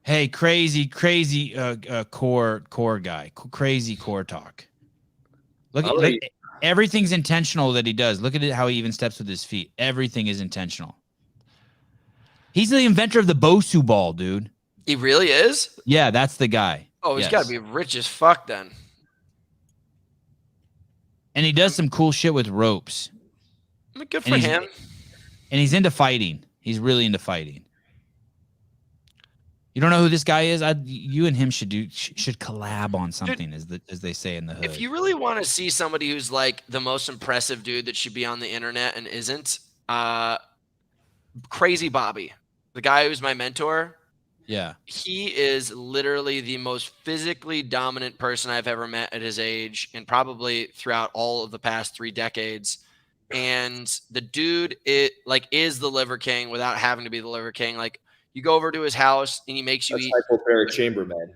Hey, crazy core guy. Crazy core talk. Look, everything's intentional that he does. Look at it, how he even steps with his feet. Everything is intentional. He's the inventor of the Bosu ball, dude. He really is? Yeah, that's the guy. Oh, he's got to be rich as fuck then. And he does some cool shit with ropes. I mean, good for him. And he's into fighting. He's really into fighting. You don't know who this guy is? You and him should collab on something, dude, as they say in the hood. If you really want to see somebody who's like the most impressive dude that should be on the internet and isn't, Crazy Bobby, the guy who's my mentor. Yeah. He is literally the most physically dominant person I've ever met at his age and probably throughout all of the past 3 decades. And the dude is the Liver King without having to be the Liver King. Like, you go over to his house and he makes you eat. Hypobaric chamberman.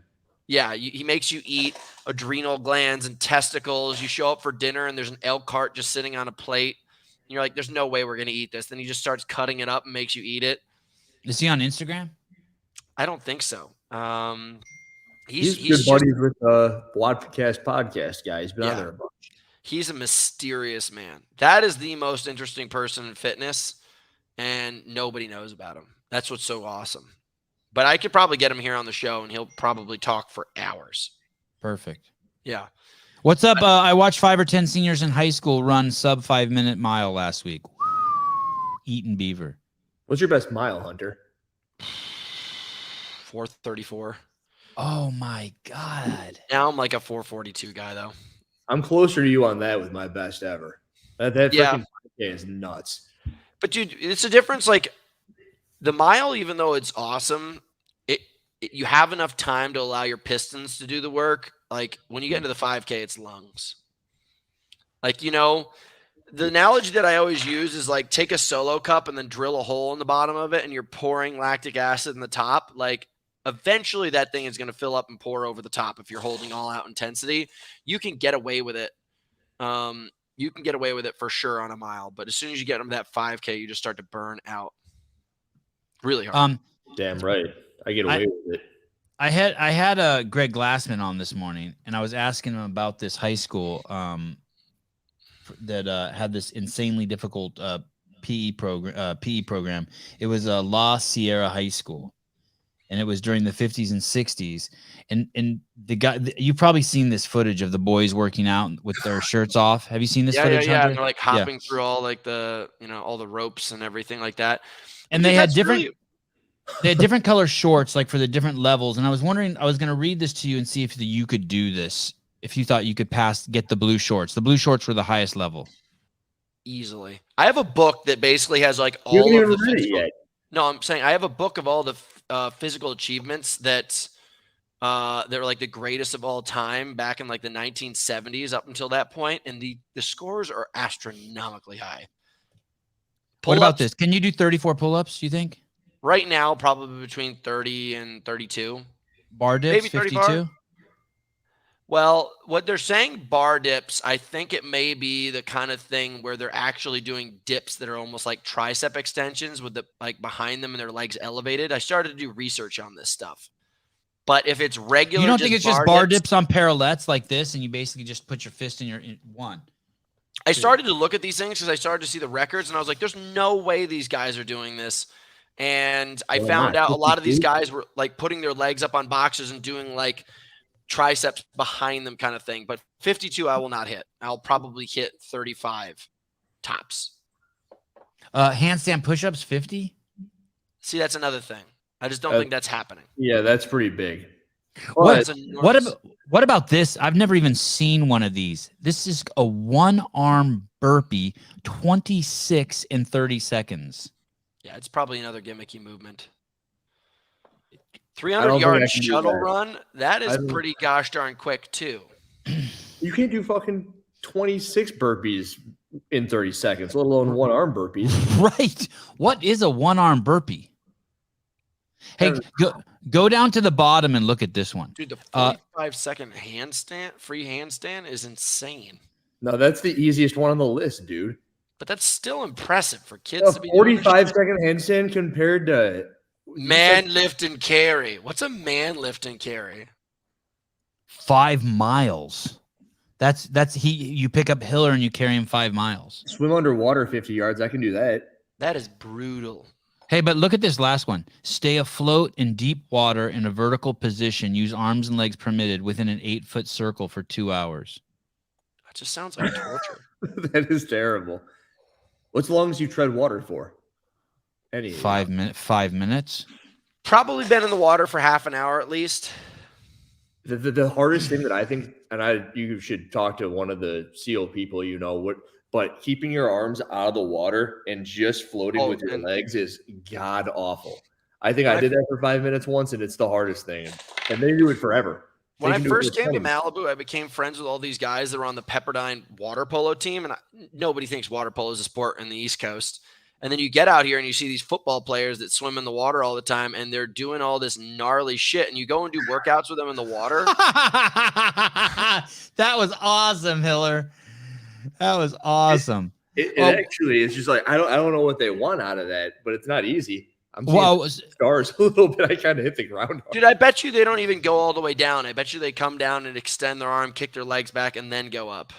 Yeah, he makes you eat adrenal glands and testicles. You show up for dinner and there's an elk cart just sitting on a plate. you're like, there's no way we're going to eat this. Then he just starts cutting it up and makes you eat it. Is he on Instagram? I don't think so. He's good buddies with podcast guy. He's been on there a bunch. He's a mysterious man. That is the most interesting person in fitness, and nobody knows about him. That's what's so awesome. But I could probably get him here on the show, and he'll probably talk for hours. Perfect. Yeah. What's up? I watched 5 or 10 seniors in high school run sub 5-minute mile last week. Eaton Beaver. What's your best mile, Hunter? 4:34. Oh my God. Now I'm like a 4:42 guy though. I'm closer to you on that with my best ever. That freaking 5K is nuts. But dude, it's a difference. Like the mile, even though it's awesome, you have enough time to allow your pistons to do the work. Like when you get into the 5K, it's lungs. Like, you know, the analogy that I always use is like take a Solo cup and then drill a hole in the bottom of it and you're pouring lactic acid in the top. Like eventually that thing is going to fill up and pour over the top if you're holding all out intensity. You can get away with it. You can get away with it for sure on a mile. But as soon as you get into that 5K, you just start to burn out really hard. Damn right. I get away with it. I had Greg Glassman on this morning, and I was asking him about this high school that had this insanely difficult PE program. It was La Sierra High School, and it was during the 50s and 60s. And the guy, you've probably seen this footage of the boys working out with their shirts off. Have you seen this footage? Yeah. And they're like hopping through all like the, you know, all the ropes and everything like that. And they had different. They had different color shorts, like for the different levels. And I was wondering, I was going to read this to you and see if you could do this. If you thought you could get the blue shorts. The blue shorts were the highest level. Easily. I have a book that basically has like all of the physical. No, I'm saying I have a book of all the physical achievements that they're like the greatest of all time back in like the 1970s up until that point. And the scores are astronomically high. What about this? Can you do 34 pull-ups, do you think? Right now, probably between 30 and 32. Bar dips, maybe 52? Well, what they're saying, bar dips, I think it may be the kind of thing where they're actually doing dips that are almost like tricep extensions with the like behind them and their legs elevated. I started to do research on this stuff. But if it's regular, you don't think it's just bar dips on parallettes like this, and you basically just put your fist in one? I started to look at these things because I started to see the records, and I was like, there's no way these guys are doing this. And I found out a lot of these guys were like putting their legs up on boxes and doing like triceps behind them kind of thing. But 52, I will not hit. I'll probably hit 35 tops. Handstand push-ups, 50? See, that's another thing. I just don't think that's happening. Yeah, that's pretty big. What about this? I've never even seen one of these. This is a one-arm burpee, 26 in 30 seconds. Yeah, it's probably another gimmicky movement. 300-yard shuttle run, that is pretty gosh darn quick, too. You can't do fucking 26 burpees in 30 seconds, let alone one-arm burpees. Right. What is a one-arm burpee? Hey, go down to the bottom and look at this one. Dude, the 45-second free handstand is insane. No, that's the easiest one on the list, dude. But that's still impressive for kids to be 45-second handstand compared to man lift and carry. What's a man lift and carry? 5 miles. You pick up Hiller and you carry him 5 miles. Swim underwater 50 yards. I can do that. That is brutal. Hey, but look at this last one. Stay afloat in deep water in a vertical position. Use arms and legs permitted within an 8-foot circle for 2 hours. That just sounds like torture. That is terrible. What's the longest you tread water for? 5 minutes. Probably been in the water for half an hour at least. The hardest thing that I think, and you should talk to one of the SEAL people, but keeping your arms out of the water and just floating with your legs is god awful. I think I did that for 5 minutes once, and it's the hardest thing. And they do it forever. When I first came to Malibu, I became friends with all these guys that were on the Pepperdine water polo team. And nobody thinks water polo is a sport in the East Coast. And then you get out here and you see these football players that swim in the water all the time, and they're doing all this gnarly shit. And you go and do workouts with them in the water. That was awesome, Hiller. That was awesome. It actually is just like I don't know what they want out of that, but it's not easy. I'm seeing stars a little bit. I kind of hit the ground. Dude, I bet you they don't even go all the way down. I bet you they come down and extend their arm, kick their legs back, and then go up.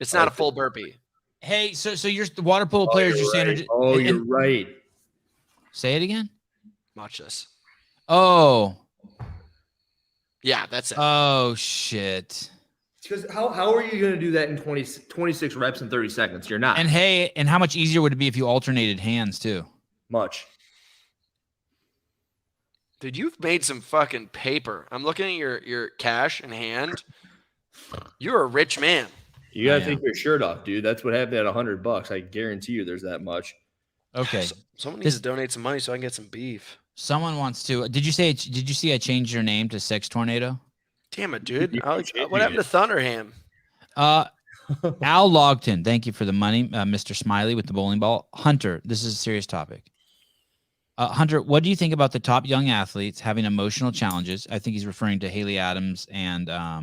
It's not a full burpee. Hey, so you're the water polo players. You're saying, you're right. Say it again. Watch this. Oh, yeah, that's it. Oh shit. Because how are you going to do that in 26 reps in 30 seconds? You're not. And hey, and how much easier would it be if you alternated hands too? Much. Dude, you've made some fucking paper. I'm looking at your cash in hand. You're a rich man. You got to take your shirt off, dude. That's what happened at $100. I guarantee you there's that much. Okay. Someone needs to donate some money so I can get some beef. Someone wants to. Did you see I changed your name to Sex Tornado? Damn it, dude. What happened to Thunderham? Al Logton, thank you for the money. Mr. Smiley with the bowling ball. Hunter, this is a serious topic. Hunter, what do you think about the top young athletes having emotional challenges? I think he's referring to Haley Adams and I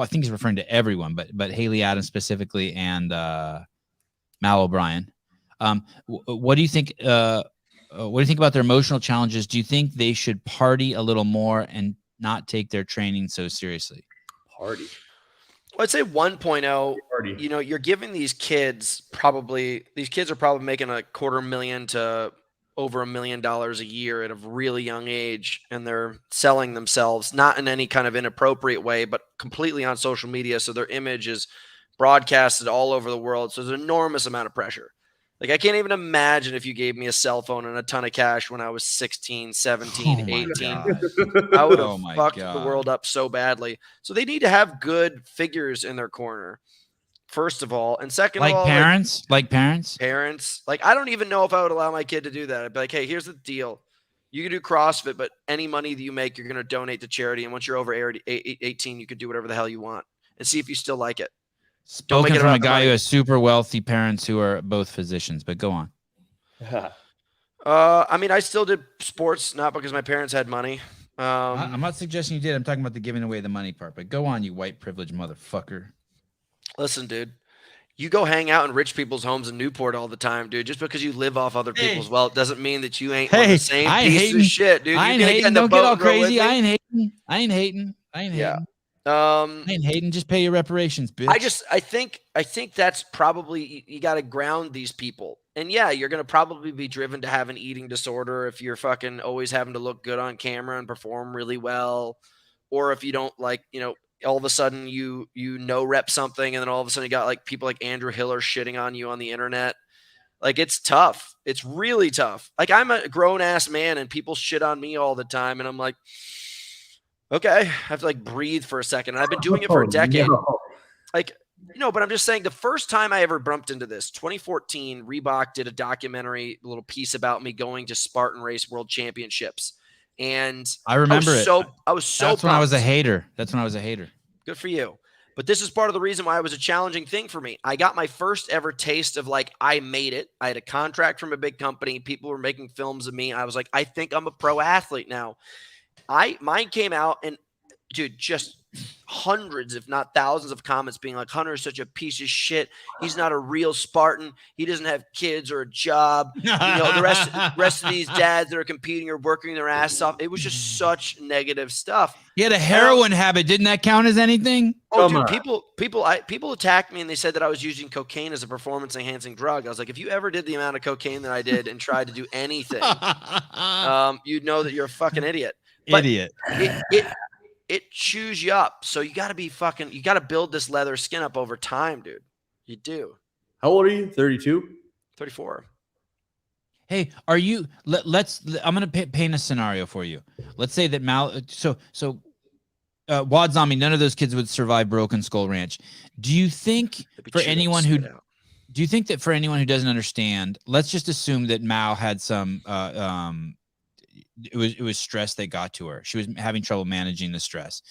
think he's referring to everyone, but Haley Adams specifically and Mal O'Brien. What do you think? What do you think about their emotional challenges? Do you think they should party a little more and not take their training so seriously? Party. Well, I'd say 1.0. You know, you're giving these kids are probably making $250,000 to over $1 million a year at a really young age, and they're selling themselves not in any kind of inappropriate way, but completely on social media. So their image is broadcasted all over the world. So there's an enormous amount of pressure. Like, I can't even imagine if you gave me a cell phone and a ton of cash when I was 16, 17, 18. I would have fucked the world up so badly. So they need to have good figures in their corner, first of all. And second of all, parents. Like, I don't even know if I would allow my kid to do that. I'd be like, hey, here's the deal. You can do CrossFit, but any money that you make, you're going to donate to charity. And once you're over 18, you can do whatever the hell you want and see if you still like it. Spoken from a guy who has super wealthy parents who are both physicians, but go on. I mean, I still did sports, not because my parents had money. I'm not suggesting you did. I'm talking about the giving away the money part, but go on, you white privileged motherfucker. Listen, dude, you go hang out in rich people's homes in Newport all the time, dude. Just because you live off other people's wealth doesn't mean that you ain't on the same piece of shit, dude. I ain't hating. Don't get all crazy. I ain't hating. Yeah. I ain't hating. Just pay your reparations, bitch. I think that's probably, you got to ground these people. And yeah, you're going to probably be driven to have an eating disorder if you're fucking always having to look good on camera and perform really well. Or if you don't all of a sudden you rep something, and then all of a sudden you got like people like Andrew Hiller shitting on you on the internet. Like, it's tough. It's really tough. Like, I'm a grown ass man and people shit on me all the time. And I'm like, okay, I have to like breathe for a second. And I've been doing it for a decade. But I'm just saying, the first time I ever bumped into this, 2014, Reebok did a documentary, a little piece about me going to Spartan Race World Championships. And I remember I was so That's when I was a hater. Good for you. But this is part of the reason why it was a challenging thing for me. I got my first ever taste of like, I made it. I had a contract from a big company. People were making films of me. I was like, I think I'm a pro athlete now. Mine came out, and dude, just hundreds, if not thousands of comments being like, Hunter is such a piece of shit. He's not a real Spartan. He doesn't have kids or a job. The rest of these dads that are competing are working their ass off. It was just such negative stuff. He had a heroin habit. Didn't that count as anything? Oh, dude, people attacked me and they said that I was using cocaine as a performance enhancing drug. I was like, if you ever did the amount of cocaine that I did and tried to do anything, you'd know that you're a fucking idiot. Idiot. It chews you up. So you got to build this leather skin up over time, dude. You do. How old are you? 32? 34. Hey, are you, I'm going to paint a scenario for you. Let's say that Wad Zombie, none of those kids would survive Broken Skull Ranch. Do you think for anyone who doesn't understand, let's just assume that Mal had some, it was stress that got to her. She was having trouble managing the stress.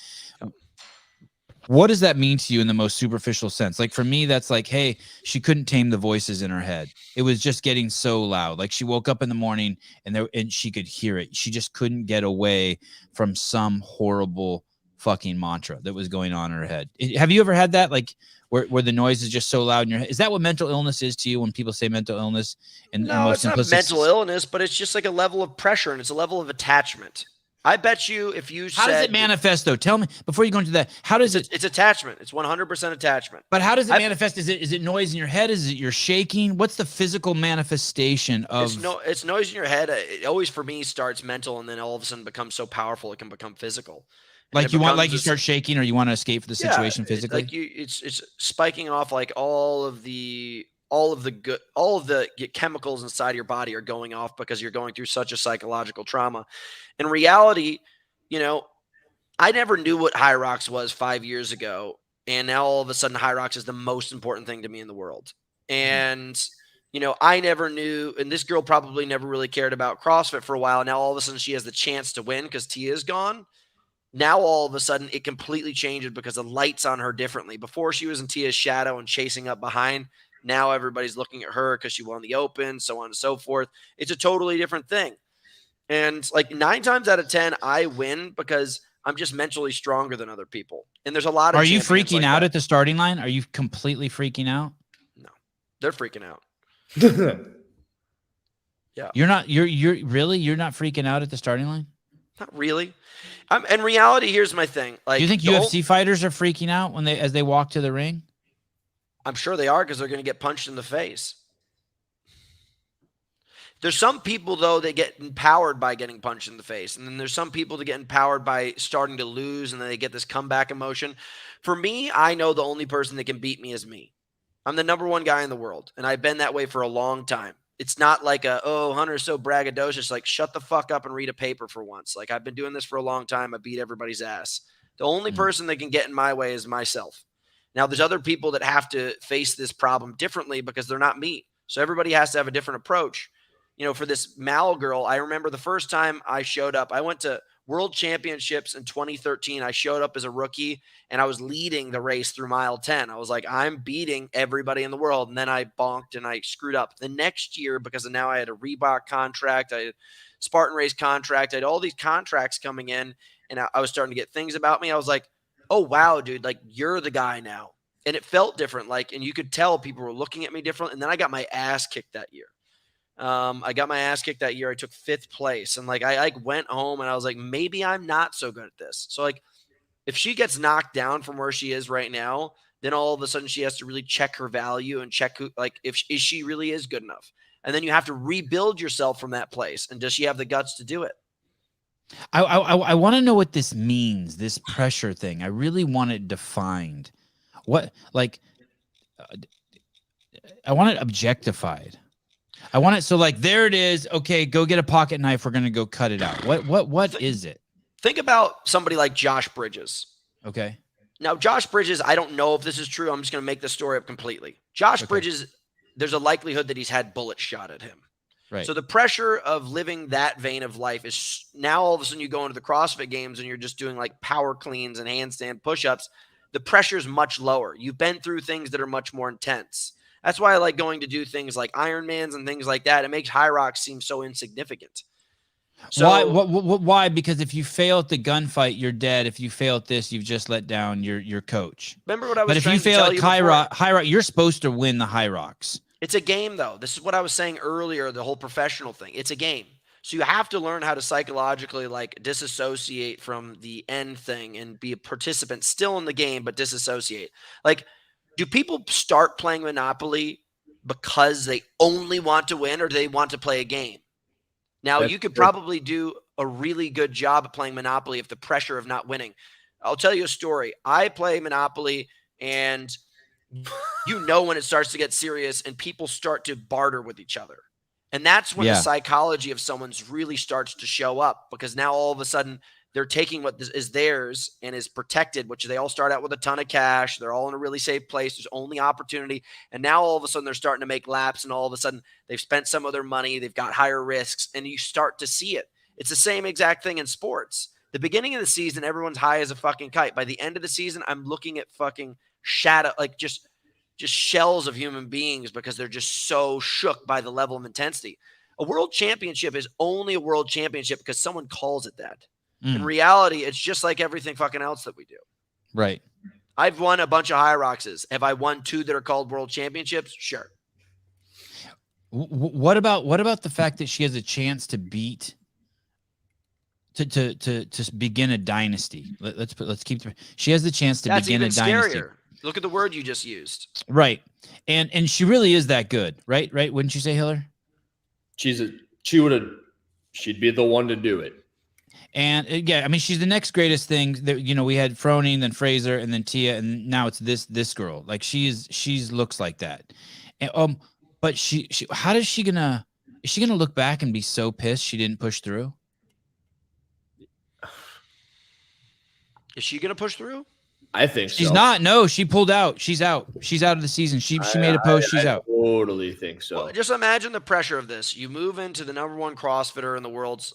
What does that mean to you in the most superficial sense? Like, for me, that's like, hey, she couldn't tame the voices in her head. It was just getting so loud. Like, she woke up in the morning and she could hear it. She just couldn't get away from some horrible fucking mantra that was going on in her head. Have you ever had that, like where the noise is just so loud in your head? Is that what mental illness is to you when people say mental illness? No, it's not mental illness, but it's just like a level of pressure and it's a level of attachment. I bet you if you How does it manifest, though? Tell me, before you go into that, how does it... It's attachment. It's 100% attachment. But how does it manifest? Is it noise in your head? Is it you're shaking? What's the physical manifestation of... It's noise in your head. It always, for me, starts mental and then all of a sudden becomes so powerful it can become physical. Like you start shaking or you want to escape the situation physically? It's spiking off like all of the chemicals inside your body are going off because you're going through such a psychological trauma. In reality, I never knew what HYROX was 5 years ago. And now all of a sudden HYROX is the most important thing to me in the world. And, I never knew, and this girl probably never really cared about CrossFit for a while. Now all of a sudden she has the chance to win because Tia's gone. Now all of a sudden it completely changes because the light's on her differently. Before she was in Tia's shadow and chasing up behind. Now everybody's looking at her because she won the Open, so on and so forth. It's a totally different thing. And like 9 times out of 10, I win because I'm just mentally stronger than other people. And there's a lot of... Are you freaking out at the starting line? Are you completely freaking out? No, they're freaking out. Yeah. You're not freaking out at the starting line? Not really. In reality, here's my thing. Like, do you think UFC fighters are freaking out as they walk to the ring? I'm sure they are because they're going to get punched in the face. There's some people, though, that get empowered by getting punched in the face. And then there's some people that get empowered by starting to lose and then they get this comeback emotion. For me, I know the only person that can beat me is me. I'm the #1 guy in the world. And I've been that way for a long time. It's not like Hunter's so braggadocious. Like, shut the fuck up and read a paper for once. Like, I've been doing this for a long time. I beat everybody's ass. The only person that can get in my way is myself. Now, there's other people that have to face this problem differently because they're not me. So everybody has to have a different approach. For this Mal girl, I remember the first time I showed up, I went to World Championships in 2013. I showed up as a rookie, and I was leading the race through mile 10. I was like, I'm beating everybody in the world. And then I bonked and I screwed up. The next year, because now I had a Reebok contract, I had Spartan Race contract, I had all these contracts coming in, and I was starting to get things about me. I was like, oh, wow, dude, like, you're the guy now. And it felt different. Like, and you could tell people were looking at me different. And then I got my ass kicked that year. I got my ass kicked that year. I took 5th place. And like, I went home and I was like, maybe I'm not so good at this. So like, if she gets knocked down from where she is right now, then all of a sudden she has to really check her value and check if she really is good enough. And then you have to rebuild yourself from that place. And does she have the guts to do it? I want to know what this means, this pressure thing. I really want it defined. What, like, I want it objectified. I want it so like, there it is. Okay, go get a pocket knife. We're gonna go cut it out. What is it? Think about somebody like Josh Bridges. Okay. Now, Josh Bridges, I don't know if this is true. I'm just gonna make the story up completely. Josh Bridges, there's a likelihood that he's had bullets shot at him. Right. So the pressure of living that vein of life is now all of a sudden you go into the CrossFit games and you're just doing like power cleans and handstand push-ups. The pressure is much lower. You've been through things that are much more intense. That's why I like going to do things like Ironmans and things like that. It makes HYROX seem so insignificant. So why? Because if you fail at the gunfight, you're dead. If you fail at this, you've just let down your coach. Remember what I was But if trying you fail to tell at you HYROX, you're supposed to win the HYROX. It's a game, though. This is what I was saying earlier, the whole professional thing. It's a game. So you have to learn how to psychologically like disassociate from the end thing and be a participant still in the game, but disassociate. Like, do people start playing Monopoly because they only want to win, or do they want to play a game? Now, you could probably do a really good job at playing Monopoly if the pressure of not winning. I'll tell you a story. I play Monopoly, and when it starts to get serious and people start to barter with each other. And that's when the psychology of someone's really starts to show up, because now all of a sudden they're taking what is theirs and is protected, which they all start out with a ton of cash. They're all in a really safe place. There's only opportunity. And now all of a sudden they're starting to make laps, and all of a sudden they've spent some of their money. They've got higher risks, and you start to see it. It's the same exact thing in sports. The beginning of the season, everyone's high as a fucking kite. By the end of the season, I'm looking at fucking shadow, like just shells of human beings, because they're just so shook by the level of intensity. A world championship is only a world championship because someone calls it that. In reality, it's just like everything fucking else that we do. Right. I've won a bunch of HYROXs. Have I won 2 that are called world championships? Sure. What about the fact that she has a chance to beat to begin a dynasty? Let's keep. She has the chance to begin a dynasty. Scarier. Look at the word you just used. Right, and she really is that good, right? Right? Wouldn't you say, Hiller? She'd be the one to do it. And yeah, I mean, she's the next greatest thing. That we had Froning, then Fraser, and then Tia, and now it's this girl. Like she's looks like that. And, but she how is she gonna look back and be so pissed she didn't push through? Is she gonna push through? I think she's so. not. No, she pulled out. She's out. She's out of the season. She made a post. She's out. Totally think so. Well, just imagine the pressure of this. You move into the #1 CrossFitter in the world's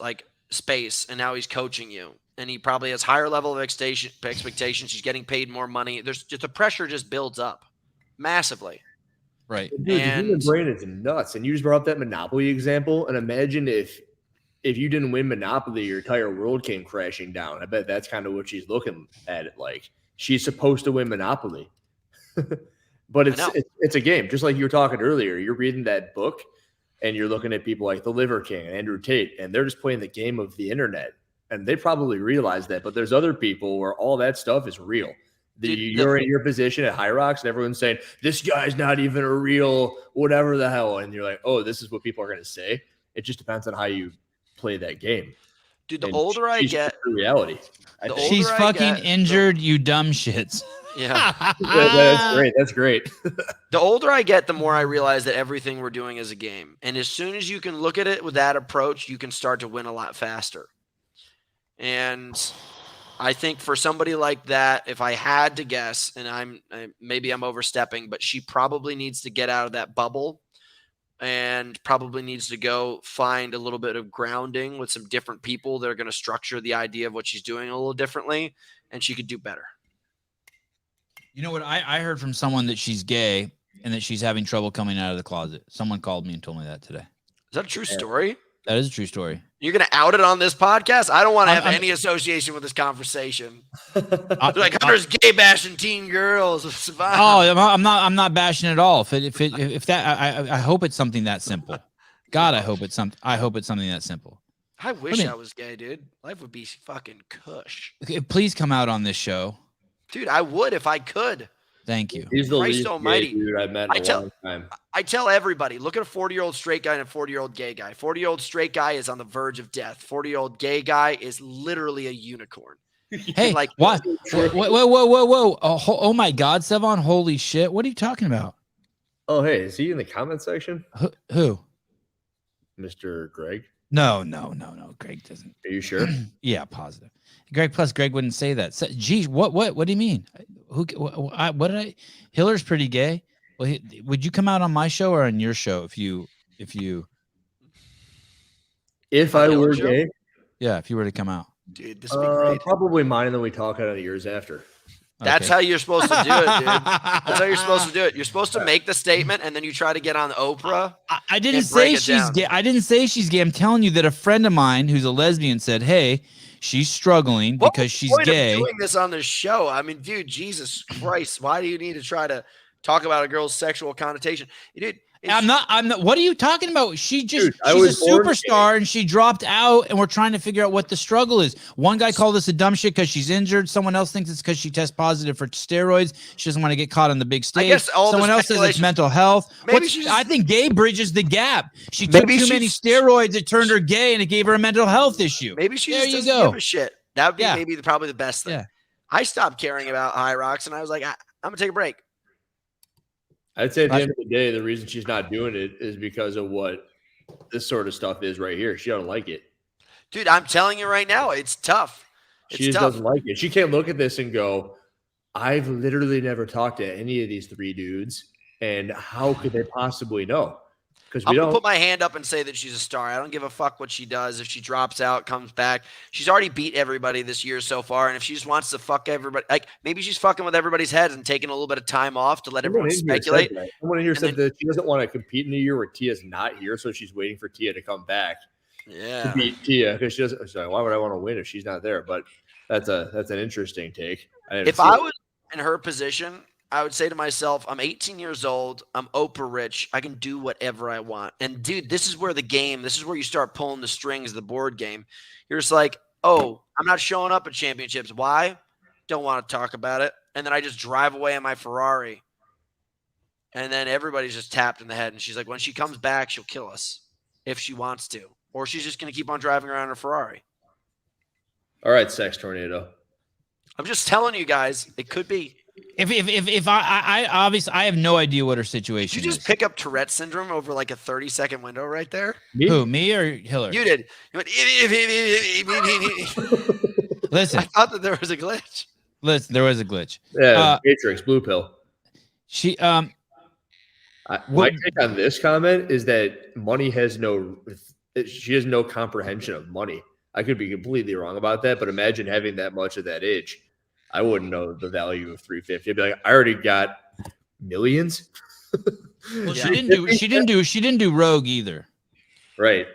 space, and now he's coaching you, and he probably has higher level of expectations. He's getting paid more money. There's just the pressure just builds up massively. Right. Dude, the human brain is nuts. And you just brought up that Monopoly example. And imagine if you didn't win Monopoly, your entire world came crashing down. I bet that's kind of what she's looking at it like. She's supposed to win Monopoly. But it's a game. Just like you were talking earlier. You're reading that book and you're looking at people like the Liver King and Andrew Tate, and they're just playing the game of the internet. And they probably realize that. But there's other people where all that stuff is real. You're in your position at HYROX and everyone's saying, this guy's not even a real whatever the hell. And you're like, oh, this is what people are going to say. It just depends on how you play that game. Dude, the older I get, reality. She's fucking injured, you dumb shits. Yeah. That's great. That's great. The older I get, the more I realize that everything we're doing is a game. And as soon as you can look at it with that approach, you can start to win a lot faster. And I think for somebody like that, if I had to guess, and maybe I'm overstepping, but she probably needs to get out of that bubble and probably needs to go find a little bit of grounding with some different people that are going to structure the idea of what she's doing a little differently, and she could do better. You know what? I heard from someone that she's gay and that she's having trouble coming out of the closet. Someone called me and told me that today. Is that a true story? That is a true story. You're going to out it on this podcast? I don't want to have any association with this conversation. Like Hunter's gay bashing teen girls. Oh, I'm not bashing at all. If that, I hope it's something that simple. God, I hope it's something that simple. I wish I was gay, dude. Life would be fucking cush. Okay, please come out on this show. Dude, I would if I could. Thank you. He's the Christ least almighty. gay dude I've met in a long time. I tell everybody, look at a 40-year-old straight guy and a 40-year-old gay guy. 40-year-old straight guy is on the verge of death. 40-year-old gay guy is literally a unicorn. Hey, what? Whoa. Oh my God, Sevan. Holy shit. What are you talking about? Oh, hey, is he in the comment section? Who? Mr. Greg? No. Greg doesn't. Are you sure? Yeah, positive. Greg wouldn't say that. Geez, what do you mean? What did I? Hiller's pretty gay. Well, would you come out on my show or on your show if I were gay? Yeah, if you were to come out. Dude, this would be great. Probably mine, and then we talk out of the years after. That's how you're supposed to do it, dude. That's how you're supposed to do it. You're supposed to make the statement, and then you try to get on Oprah. I didn't say she's gay. I didn't say she's gay. I'm telling you that a friend of mine who's a lesbian said, "Hey, she's struggling because she's gay." Doing this on this show. I mean, dude, Jesus Christ, why do you need to try to talk about a girl's sexual connotation, dude? I'm not. What are you talking about? She's a superstar and she dropped out, and we're trying to figure out what the struggle is. One guy called us a dumb shit because she's injured. Someone else thinks it's because she tests positive for steroids. She doesn't want to get caught on the big stage. I guess someone else says it's mental health. I think gay bridges the gap. She took too many steroids. It turned her gay, and it gave her a mental health issue. Maybe she just doesn't give a shit. That would be probably the best thing. Yeah. I stopped caring about HYROX, and I was like, I'm gonna take a break. I'd say at the end of the day, the reason she's not doing it is because of what this sort of stuff is right here. She don't like it. Dude, I'm telling you right now, it's tough. She just doesn't like it. She can't look at this and go, I've literally never talked to any of these 3 dudes, and how could they possibly know? Because I'm going to put my hand up and say that she's a star. I don't give a fuck what she does. If she drops out, comes back. She's already beat everybody this year so far. And if she just wants to fuck everybody, like maybe she's fucking with everybody's heads and taking a little bit of time off to let everyone speculate. Someone in here said that she doesn't want to compete in a year where Tia's not here. So she's waiting for Tia to come back. Yeah. beat Tia because she doesn't. Sorry, why would I want to win if she's not there? But that's an interesting take. If I was in her position, I would say to myself, I'm 18 years old. I'm Oprah rich. I can do whatever I want. And dude, this is where you start pulling the strings of the board game. You're just like, oh, I'm not showing up at championships. Why? Don't want to talk about it. And then I just drive away in my Ferrari. And then everybody's just tapped in the head. And she's like, when she comes back, she'll kill us if she wants to. Or she's just going to keep on driving around in her Ferrari. All right, sex tornado. I'm just telling you guys, it could be. If I obviously I have no idea what her situation Did you just is. pick up Tourette syndrome over like a 30-second window right there? Who, me or Hillary? You did. You went, Listen, I thought that there was a glitch. listen, there was a glitch. Yeah, Matrix, blue pill. She My take on this comment is that money has she has no comprehension of money. I could be completely wrong about that, but imagine having that much at that age. I wouldn't know the value of 350. I'd be like, I already got millions. well, she didn't do Rogue either. Right.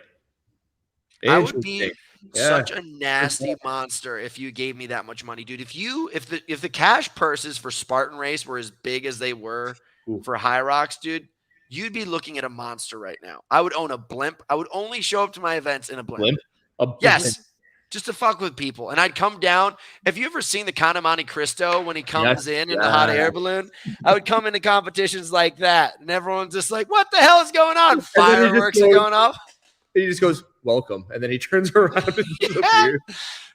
I would be such a nasty monster if you gave me that much money, dude. If the cash purses for Spartan Race were as big as they were for HYROX, dude, you'd be looking at a monster right now. I would own a blimp. I would only show up to my events in a blimp. Yes. Just to fuck with people. And I'd come down. Have you ever seen the Count of Monte Cristo when he comes in the hot air balloon? I would come into competitions like that. And everyone's just like, what the hell is going on? Fireworks are going off. He just goes, welcome. And then he turns around and disappears.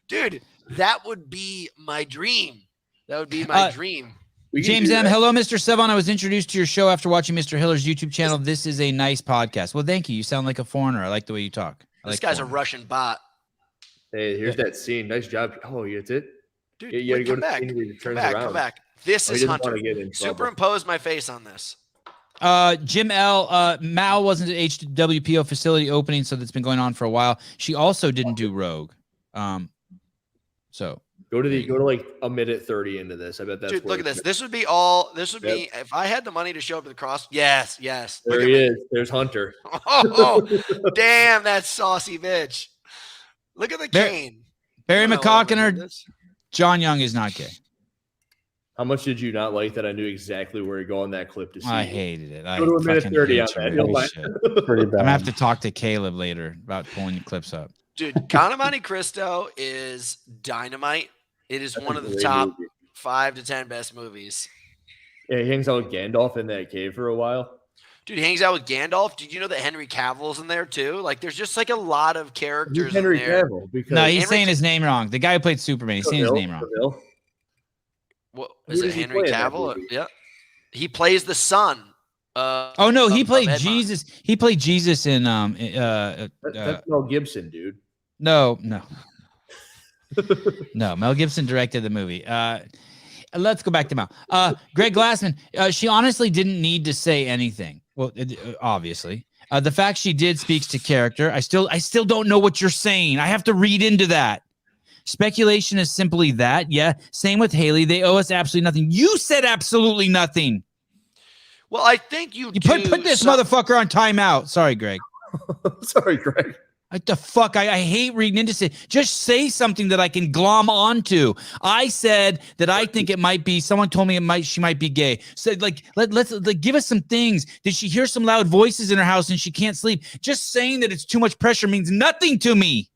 Dude, that would be my dream. That would be my dream. James M. Hello, Mr. Sevan. I was introduced to your show after watching Mr. Hiller's YouTube channel. This is a nice podcast. Well, thank you. You sound like a foreigner. I like the way you talk. This guy's a Russian bot. Hey, here's that scene. Nice job. Oh, that's it? Dude, you gotta go come back. to the scene where he turns Come around. back. This is Hunter. Superimpose my face on this. Jim L. Mal wasn't at HWPO facility opening, so that's been going on for a while. She also didn't do Rogue. So go to like a minute 30 into this. I bet that's dude. Look at this. This would be be if I had the money to show up to the cross. Yes. There he is. There's Hunter. Oh, damn, that saucy bitch. Look at the cane. Barry McCockiner. John Young is not gay. How much did you not like that I knew exactly where to go on that clip to see? I hated it. Go to a minute 30 on that. Pretty bad. I'm gonna have to talk to Caleb later about pulling the clips up. Dude, Count of Monte Cristo is dynamite. It is one of the top 5 to 10 best movies. Yeah, he hangs out with Gandalf in that cave for a while. Dude, he hangs out with Gandalf. Did you know that Henry Cavill's in there too? Like, there's just like a lot of characters Henry in there. Cavill, because No, he's saying his name wrong. The guy who played Superman, he's saying his name wrong. What is it, Henry Cavill? Yeah, he plays the son. Oh no, he played Jesus. He played Jesus in that's Mel Gibson, dude. No. No, Mel Gibson directed the movie. Let's go back to Mel. Greg Glassman. She honestly didn't need to say anything. Well, obviously, the fact she did speaks to character. I still don't know what you're saying. I have to read into that. Speculation is simply that. Yeah. Same with Haley. They owe us absolutely nothing. You said absolutely nothing. Well, I think you put this motherfucker on timeout. Sorry, Greg. Sorry, Greg. What the fuck? I hate reading into it. Just say something that I can glom onto. I said that I think it might be. Someone told me she might be gay. Said let's give us some things. Did she hear some loud voices in her house and she can't sleep? Just saying that it's too much pressure means nothing to me.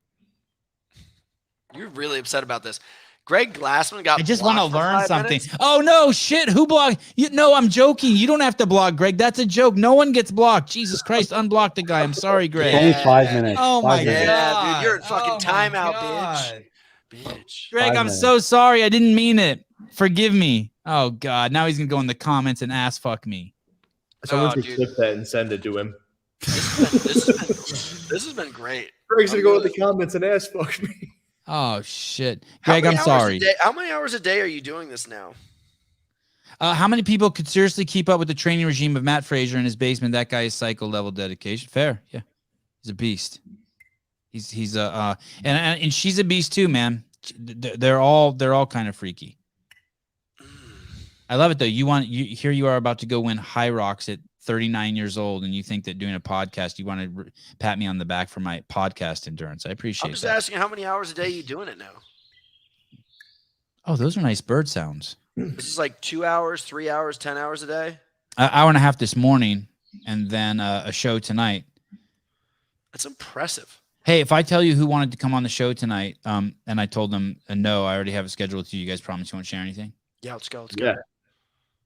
You're really upset about this. Greg Glassman got. I just want to learn something. Minutes. Oh no, shit! Who blocked? No, I'm joking. You don't have to block Greg. That's a joke. No one gets blocked. Jesus Christ, unblock the guy. I'm sorry, Greg. Only 5 minutes. Oh my god, yeah, dude, you're in fucking timeout, bitch. Greg, I'm so sorry. I didn't mean it. Forgive me. Oh god, now he's gonna go in the comments and ass fuck me. Someone should clip that and send it to him. This has been great. Greg's gonna go in the comments and ass fuck me. Oh shit, Greg, I'm sorry. How many hours a day are you doing this now? How many people could seriously keep up with the training regime of Matt Frazier in his basement? That guy is psycho level dedication. Fair, yeah, he's a beast. He's and she's a beast too, man. They're all kind of freaky. I love it though. Here you are about to go win HYROX at 39 years old and you think that doing a podcast, you want to pat me on the back for my podcast endurance. I appreciate I'm just that. asking how many hours a day you doing it now? Oh, those are nice bird sounds. This is like 2 hours, 3 hours, 10 hours a day. An hour and a half this morning, and then a show tonight. That's impressive. Hey, if I tell you who wanted to come on the show tonight, and I told them no, I already have it scheduled with you. You guys promise you won't share anything? Yeah, let's go. Let's go. Yeah.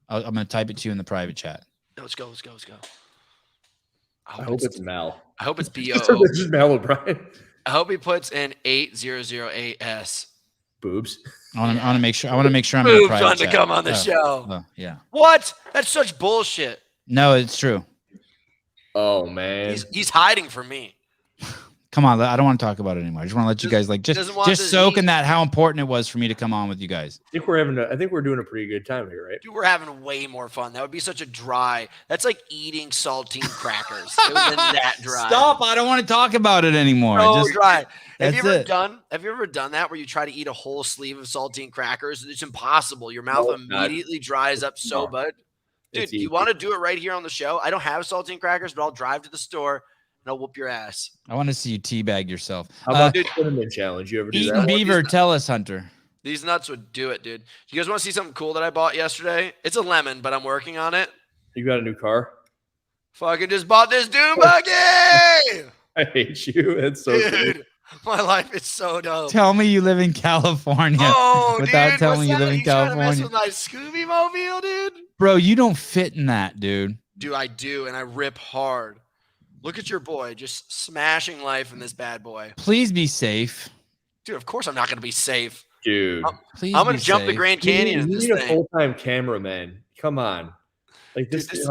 I'm going to type it to you in the private chat. Yeah, let's go. Let's go. Let's go. I hope it's Mel. I hope it's This BO. is Mel O'Brien. I hope he puts in 8008S. Boobs. I want to make sure. I want to make sure I'm in the Boobs private wanted to chat. come on the show. Oh, yeah. What? That's such bullshit. No, it's true. Oh man. He's hiding from me. Come on, I don't want to talk about it anymore. I just want to let you guys doesn't want just to soak in eat. that how important it was for me to come on with you guys. I think we're doing a pretty good time here, right? Dude, we're having way more fun. That would be such a dry. That's like eating saltine crackers. It was that dry. Stop! I don't want to talk about it anymore. So Just- dry. Have that's you ever it. done that where you try to eat a whole sleeve of saltine crackers? It's impossible. Your mouth No, it's not. immediately dries up so No. bad. Dude, It's you easy. want to do it right here on the show? I don't have saltine crackers, but I'll drive to the store and I'll whoop your ass. I want to see you teabag yourself. How about the cinnamon challenge? You ever do Eating that? beaver? Tell us, Hunter. These nuts would do it, dude. You guys want to see something cool that I bought yesterday? It's a lemon, but I'm working on it. You got a new car? Fucking just bought this dune buggy! I hate you. That's so funny. Dude, my life is so dope. Tell me you live in California. Oh, without dude, telling what's me you that? live in Trying to mess California. with my Scooby Mobile, dude? Bro, you don't fit in that, dude. Dude, I do, and I rip hard. Look at your boy, just smashing life in this bad boy. Please be safe. Dude, of course I'm not going to be safe. Dude. Please I'm going be to jump the safe. Grand Canyon in You this need a thing. full-time cameraman. Come on. Like this. Dude, this-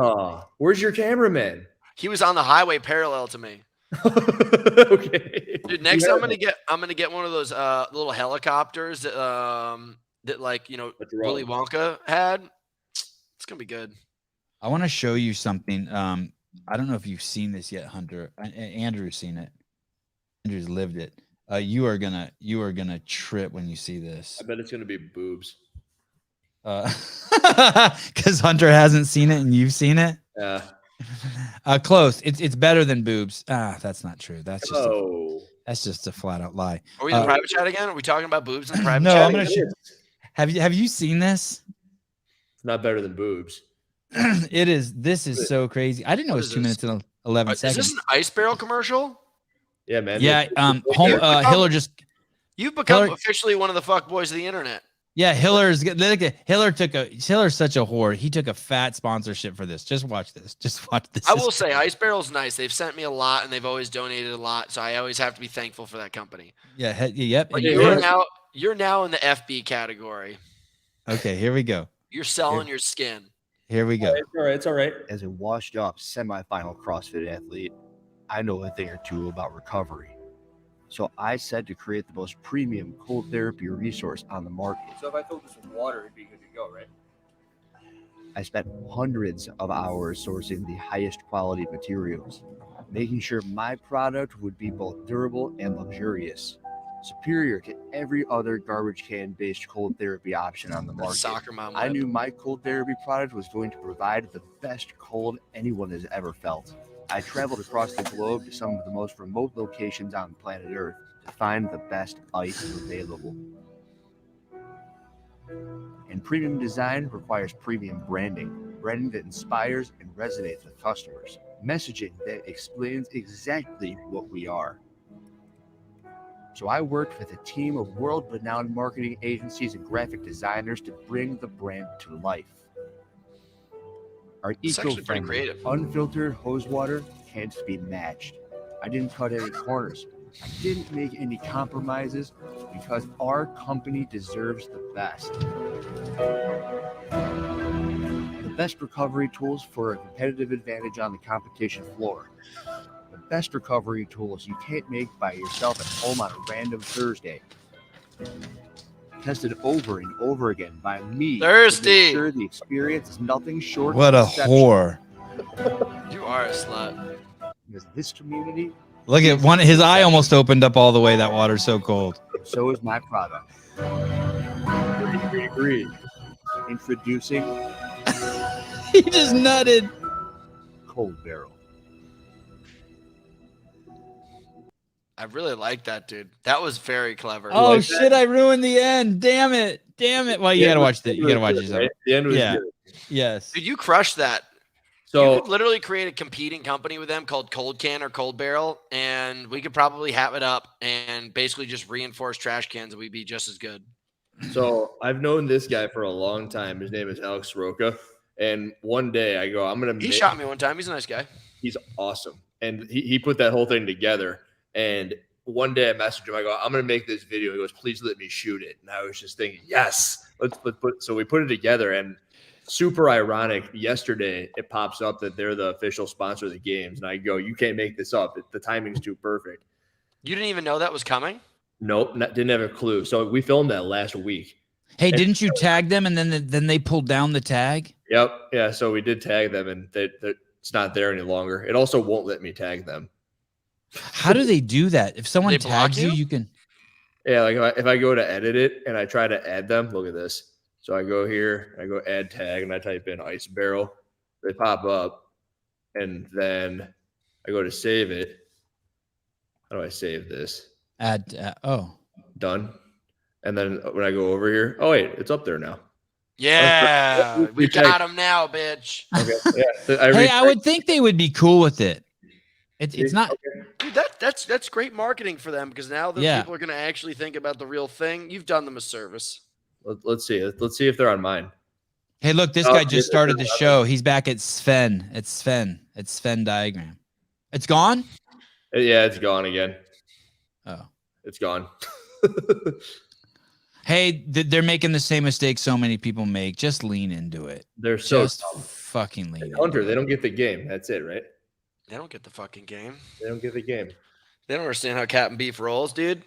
Where's your cameraman? He was on the highway parallel to me. Okay. Dude, next You I'm have gonna get one of those little helicopters that like, you know, What's Willy wrong? Wonka had. It's gonna be good. I want to show you something. I don't know if you've seen this yet, Hunter. Andrew's seen it. Andrew's lived it. You are gonna trip when you see this. I bet it's gonna be boobs. Because Hunter hasn't seen it and you've seen it. Yeah. Close. It's better than boobs. That's not true. That's just a flat out lie. Are we in the private chat again? Are we talking about boobs in the private No, chat? I'm gonna have you seen this? It's not better than boobs. It is. This is so crazy. I didn't know it What was is 2 this? minutes and 11 Is seconds. this an ice barrel commercial? Yeah, man. Yeah. Hiller just. You've become Hiller- officially one of the fuck boys of the internet. Yeah, Hiller's such a whore. He took a fat sponsorship for this. Just watch this. Just watch this. I will say Ice Barrel's nice. They've sent me a lot and they've always donated a lot. So I always have to be thankful for that company. Yeah. Yep. But and you're now in the FB category. Okay. Here we go. You're selling your skin. Here we go. It's all right. It's all right. As a washed up semifinal CrossFit athlete, I know a thing or two about recovery. So I said to create the most premium cold therapy resource on the market. So if I filled this with water, it'd be good to go, right? I spent hundreds of hours sourcing the highest quality materials, making sure my product would be both durable and luxurious, superior to every other garbage can based cold therapy option on the market. Soccer mom. I whip. knew my cold therapy product was going to provide the best cold anyone has ever felt. I traveled across the globe to some of the most remote locations on planet Earth to find the best ice available. And premium design requires premium branding that inspires and resonates with customers, messaging that explains exactly what we are. So I worked with a team of world-renowned marketing agencies and graphic designers to bring the brand to life. Our It's actually pretty eco-friendly, creative. unfiltered hose water can't be matched. I didn't cut any corners. I didn't make any compromises because our company deserves the best. The best recovery tools for a competitive advantage on the competition floor. The best recovery tools you can't make by yourself at home on a random Thursday. Tested over and over again by me. to Thirsty. make sure the experience is nothing short What of a exceptional. whore. You are a slut. Because this community, Look at one. His eye almost opened up all the way. That water's so cold. so is my product. Agreed. Introducing He just nutted. cold barrel. I really like that, dude. That was very clever. Oh like shit! I ruined the end. Damn it! Damn it! Well, you gotta watch the. You gotta watch yourself. Right? The end was Yeah. good. Yes. Dude, you crushed that. You So could literally create a competing company with them called Cold Can or Cold Barrel, and we could probably have it up and basically just reinforce trash cans, and we'd be just as good. So I've known this guy for a long time. His name is Alex Roca. And one day I go, I'm going to He shot me one time. He's a nice guy. He's awesome. And he put that whole thing together. And one day I messaged him. I go, I'm going to make this video. He goes, please let me shoot it. And I was just thinking, yes, let's put. So we put it together. And super ironic. Yesterday it pops up that they're the official sponsor of the games. And I go, you can't make this up. The timing's too perfect. You didn't even know that was coming? Nope, didn't have a clue. So we filmed that last week. Hey, didn't you tag them and then they pulled down the tag? Yep. Yeah. So we did tag them, and it's not there any longer. It also won't let me tag them. How do they do that? If someone They block tags you, you? you can. Yeah. Like if I go to edit it and I try to add them, look at this. So I go here, I go add tag, and I type in ice barrel. They pop up, and then I go to save it. How do I save this? Add. Oh. Done. And then when I go over here, oh wait, it's up there now. Yeah. We Recheck. got him now, bitch. Okay. Yeah. Hey, I would think they would be cool with it. It's not. Dude, that's great marketing for them because now the Yeah. people are going to actually think about the real thing. You've done them a service. Let's see. Let's see if they're on mine. Hey, look, this Oh, guy yeah, just started the show. He's back at Sven. It's Sven. It's Sven diagram. It's gone? Yeah, it's gone again. Oh. It's gone. Hey, they're making the same mistake so many people make. Just lean into it. They're so Just fucking lean into Hunter, it. they don't get the game. That's it, right? They don't get the fucking game. They don't get the game. They don't understand how Captain Beef rolls, dude.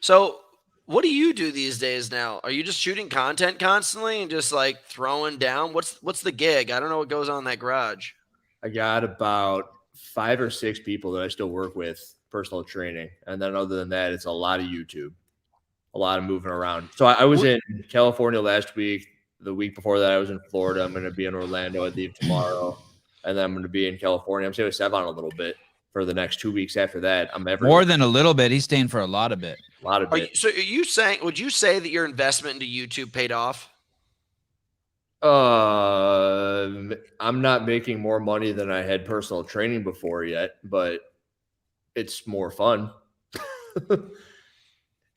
So what do you do these days now? Are you just shooting content constantly and just like throwing down? What's the gig? I don't know what goes on in that garage. I got about 5 or 6 people that I still work with, personal training. And then other than that, it's a lot of YouTube, a lot of moving around. So I was in California last week. The week before that, I was in Florida. I'm going to be in Orlando. I leave tomorrow. And then I'm going to be in California. I'm staying with Sevan a little bit for the next 2 weeks after that. I'm everywhere. More than a little bit. He's staying for a lot of bit. A lot of it. Would you say that your investment into YouTube paid off? I'm not making more money than I had personal training before yet, but it's more fun.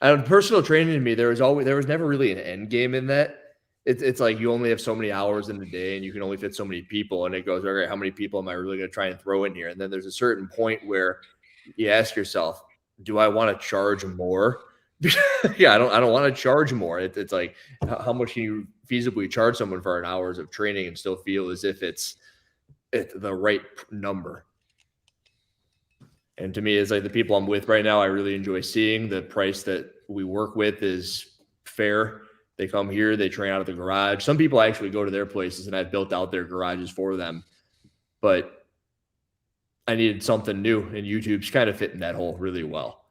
And personal training to me, there was never really an end game in that. It's like you only have so many hours in the day and you can only fit so many people. And it goes, okay, how many people am I really going to try and throw in here? And then there's a certain point where you ask yourself, do I want to charge more? Yeah, I don't want to charge more. It's like, how much can you feasibly charge someone for an hours of training and still feel as if it's the right number? And to me, it's like the people I'm with right now, I really enjoy seeing. The price that we work with is fair. They come here, they train out of the garage. Some people actually go to their places, and I've built out their garages for them. But I needed something new, and YouTube's kind of fitting that hole really well.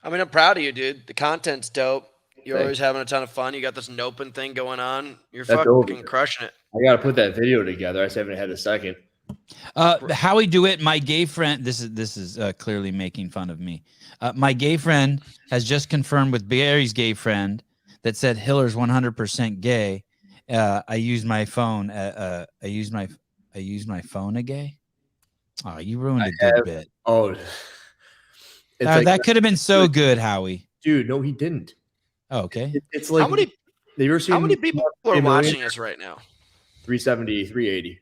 I mean, I'm proud of you, dude. The content's dope. You're Thanks. always having a ton of fun. You got this Nopin thing going on. You're That's fucking over. crushing it. I got to put that video together. I just haven't had a second. How we do it, my gay friend, this is clearly making fun of me. My gay friend has just confirmed with Barry's gay friend that said Hiller's 100% gay. I used my phone. I used my phone a gay. Oh, you ruined a good bit. Oh, it's like, that could have been so good, Howie. dude, no, he didn't. Oh, okay. It's like, How many how many people are watching us right now? 370, 380.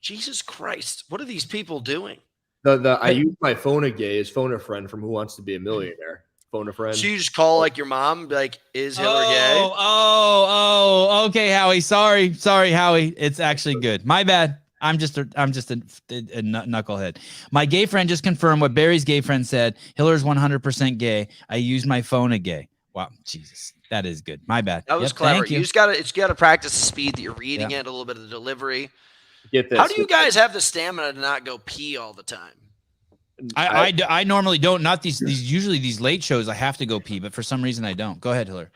Jesus Christ. What are these people doing? I use my phone a gay is phone a friend from Who Wants to Be a Millionaire. Phone a friend. So you just call like your mom, be like, is Hiller gay? Oh, okay, Howie. Sorry, Howie. It's actually good. My bad. I'm just a knucklehead. My gay friend just confirmed what Barry's gay friend said. Hiller's 100% gay. I use my phone a gay. Wow, Jesus, that is good. My bad. That was Yep, clever. thank You just gotta practice the speed that you're reading it, a little bit of the delivery. Get this. How do you guys have the stamina to not go pee all the time? I normally don't. Not these usually these late shows. I have to go pee, but for some reason I don't. Go ahead, Hiller.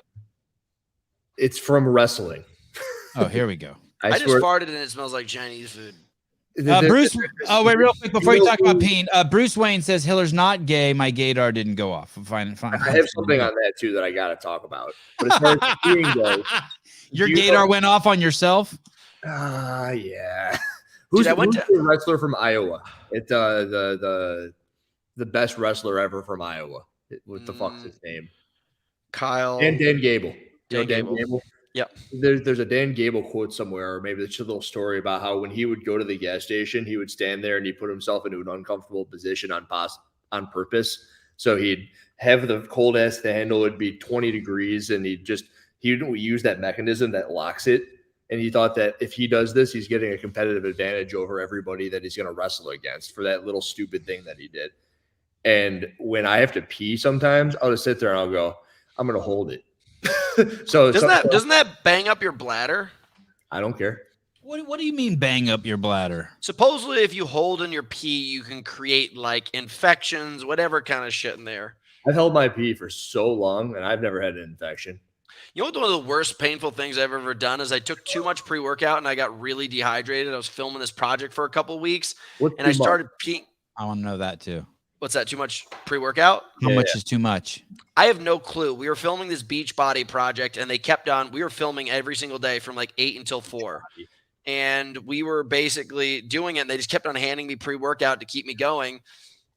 It's from wrestling. Oh, here we go. I just farted and it smells like Chinese food. Bruce. Oh, wait, real quick before you talk about peeing. Bruce Wayne says Hiller's not gay. My gaydar didn't go off. Fine. I have something on that too that I got to talk about. But as far as peeing goes, your gaydar went off on yourself. Yeah. Who's the wrestler from Iowa? It's the best wrestler ever from Iowa. What the fuck's his name? Kyle and Dan Gable. Dan Gable. Yep. There's a Dan Gable quote somewhere, or maybe it's a little story about how when he would go to the gas station, he would stand there and he put himself into an uncomfortable position on purpose. So he'd have the cold ass handle would be 20 degrees, and he would use that mechanism that locks it. And he thought that if he does this, he's getting a competitive advantage over everybody that he's going to wrestle against for that little stupid thing that he did. And when I have to pee sometimes, I'll just sit there and I'll go, I'm going to hold it. So doesn't that bang up your bladder? I don't care. What do you mean bang up your bladder? Supposedly, if you hold in your pee, you can create like infections, whatever kind of shit in there. I've held my pee for so long, and I've never had an infection. You know what one of the worst painful things I've ever done is I took too much pre-workout and I got really dehydrated. I was filming this project for a couple of weeks, and I started peeing. I want to know that too. What's that? Too much pre-workout? How much is too much? I have no clue. We were filming this beach body project, and they kept on. We were filming every single day from like 8 until 4. And we were basically doing it, and they just kept on handing me pre-workout to keep me going.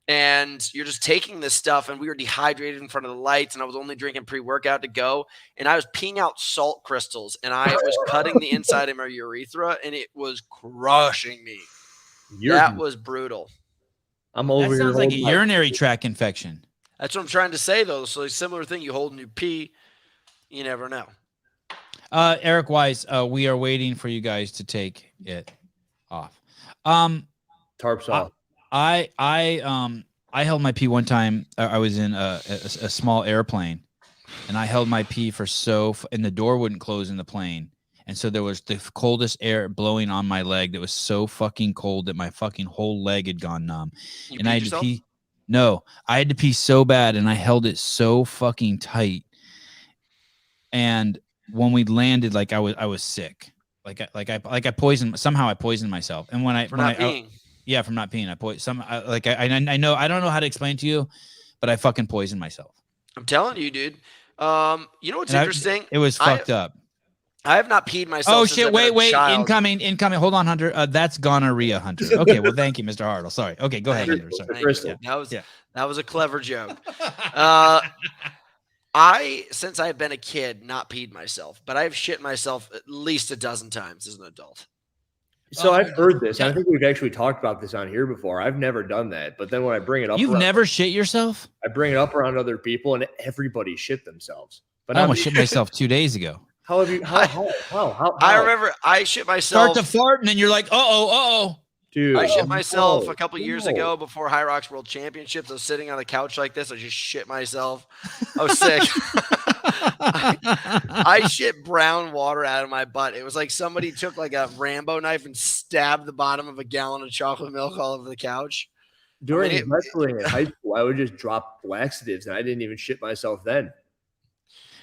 And you're just taking this stuff, and we were dehydrated in front of the lights, and I was only drinking pre-workout to go. And I was peeing out salt crystals, and I was cutting the inside of my urethra, and it was crushing me. That was brutal. I'm over here. That sounds like a urinary tract infection. That's what I'm trying to say, though. So a similar thing, you hold in your pee, you never know. Eric Weiss, we are waiting for you guys to take it off. Tarps off. I held my pee one time. I was in a small airplane, and I held my pee and the door wouldn't close in the plane. And so there was the coldest air blowing on my leg that was so fucking cold that my fucking whole leg had gone numb. And I had to pee. No, I had to pee so bad, and I held it so fucking tight. And when we landed, like I was sick. I poisoned. Somehow I poisoned myself. And from not peeing. I know I don't know how to explain it to you, but I fucking poisoned myself. I'm telling you, dude. You know what's interesting? It was fucked up. I have not peed myself. Oh shit! Wait! Incoming! Hold on, Hunter. That's gonorrhea, Hunter. Okay, well, thank you, Mr. Hartle. Sorry. Okay, go ahead, Hunter. Sorry. That was a clever joke. Since I've been a kid, not peed myself, but I've shit myself at least a dozen times as an adult. So I've heard this. I think we've actually talked about this on here before. I've never done that, but then when I bring it up, you've never shit yourself? I bring it up around other people, and everybody shit themselves. But I almost shit myself 2 days ago. How have you? How? I remember I shit myself. Start to fart, and then you're like, uh-oh. Dude, I shit myself a couple years ago before HYROX World Championships. I was sitting on the couch like this. I just shit myself. I was sick. I shit brown water out of my butt. It was like somebody took like a Rambo knife and stabbed the bottom of a gallon of chocolate milk all over the couch. During wrestling in high school, I would just drop laxatives, and I didn't even shit myself then.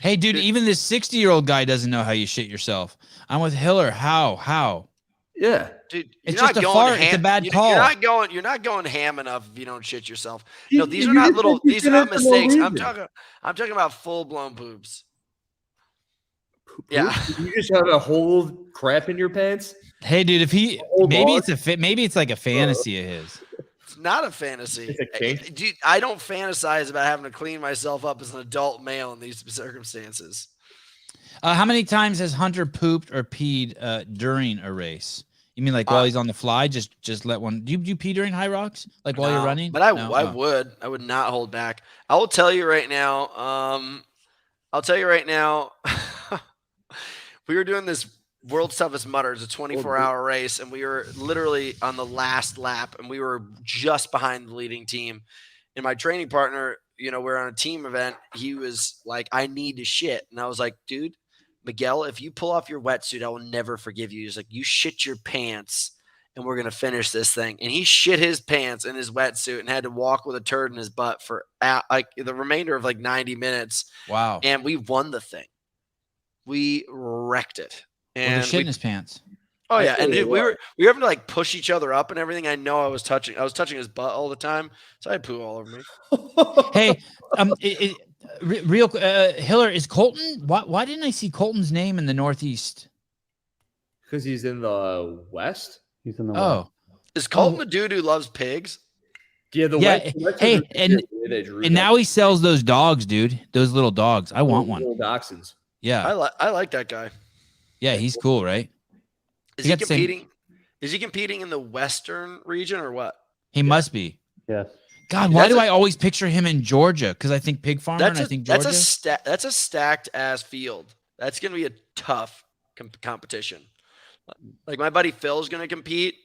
Hey, dude, even this 60-year-old guy doesn't know how you shit yourself. I'm with Hiller. How? Yeah. Dude, it's just a fart. It's a bad call. You're not going ham enough if you don't shit yourself. No, these are not little. These are not mistakes. I'm talking about full blown poops. Yeah. You just have a whole crap in your pants. Hey, dude, maybe it's like a fantasy of his. It's not a fantasy. Dude, I don't fantasize about having to clean myself up as an adult male in these circumstances. How many times has Hunter pooped or peed during a race? You mean like while he's on the fly? Just let one. Do you pee during HYROX? Like while you're running? But I would not hold back. I will tell you right now. We were doing this World's Toughest Mudder. It's a 24-hour race, and we were literally on the last lap, and we were just behind the leading team. And my training partner, we're on a team event. He was like, "I need to shit," and I was like, "Dude, Miguel, if you pull off your wetsuit, I will never forgive you." He's like, "You shit your pants, and we're gonna finish this thing." And he shit his pants in his wetsuit and had to walk with a turd in his butt for like the remainder of like 90 minutes. Wow! And we won the thing. We wrecked it. And shit in his pants. Oh yeah, and Absolutely dude, we was. were having to like push each other up and everything. I know I was touching his butt all the time, so I had poo all over me. Hey, real Hiller, is Colton? Why didn't I see Colton's name in the Northeast? Because he's in the West. He's in the Oh, Is Colton the dude who loves pigs? Yeah, the yeah. West. the West Hey, is they drew and that. now he sells those dogs, dude. Those little dogs. I want one. Little dachshunds. Yeah, I like that guy. yeah, he's cool, right? Is He he got the same- competing? Is he competing in the Western region or what? He must be. Yes. God, why That's do a- I always picture him in Georgia? Because I think pig farmer and I think Georgia. That's a stacked ass field. That's gonna be a tough competition. Like my buddy Phil's gonna compete.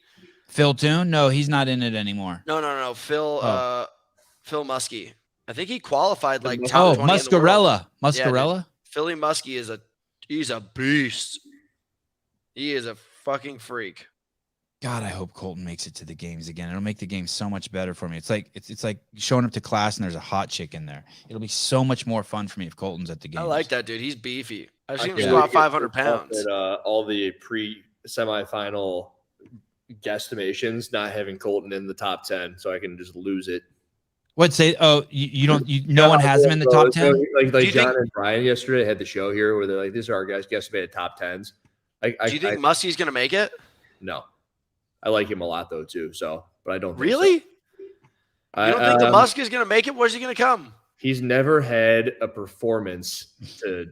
Phil Toon? No, he's not in it anymore. No. Phil Oh. Phil Muskie. I think he qualified like Oh, top 20 in the world. Muscarella. Yeah, Muscarella? Philly Muskie he's a beast. He is a fucking freak. God, I hope Colton makes it to the games again. It'll make the game so much better for me. It's like it's like showing up to class and there's a hot chick in there. It'll be so much more fun for me if Colton's at the games. I like that dude. He's beefy. I've seen him Yeah. squat 500 pounds. At, all the pre-semifinal guesstimations, not having Colton in the top 10, so I can just lose it. What say? Oh, you don't. No one has him in the top 10. Like Do you John think- and Brian yesterday had the show here where they're like, "These are our guys guesstimated top 10s." Do you think Muskie's gonna make it? No, I like him a lot though too. So, but I don't think Really? So. You don't think the Musk is gonna make it? Where's he gonna come? He's never had a performance to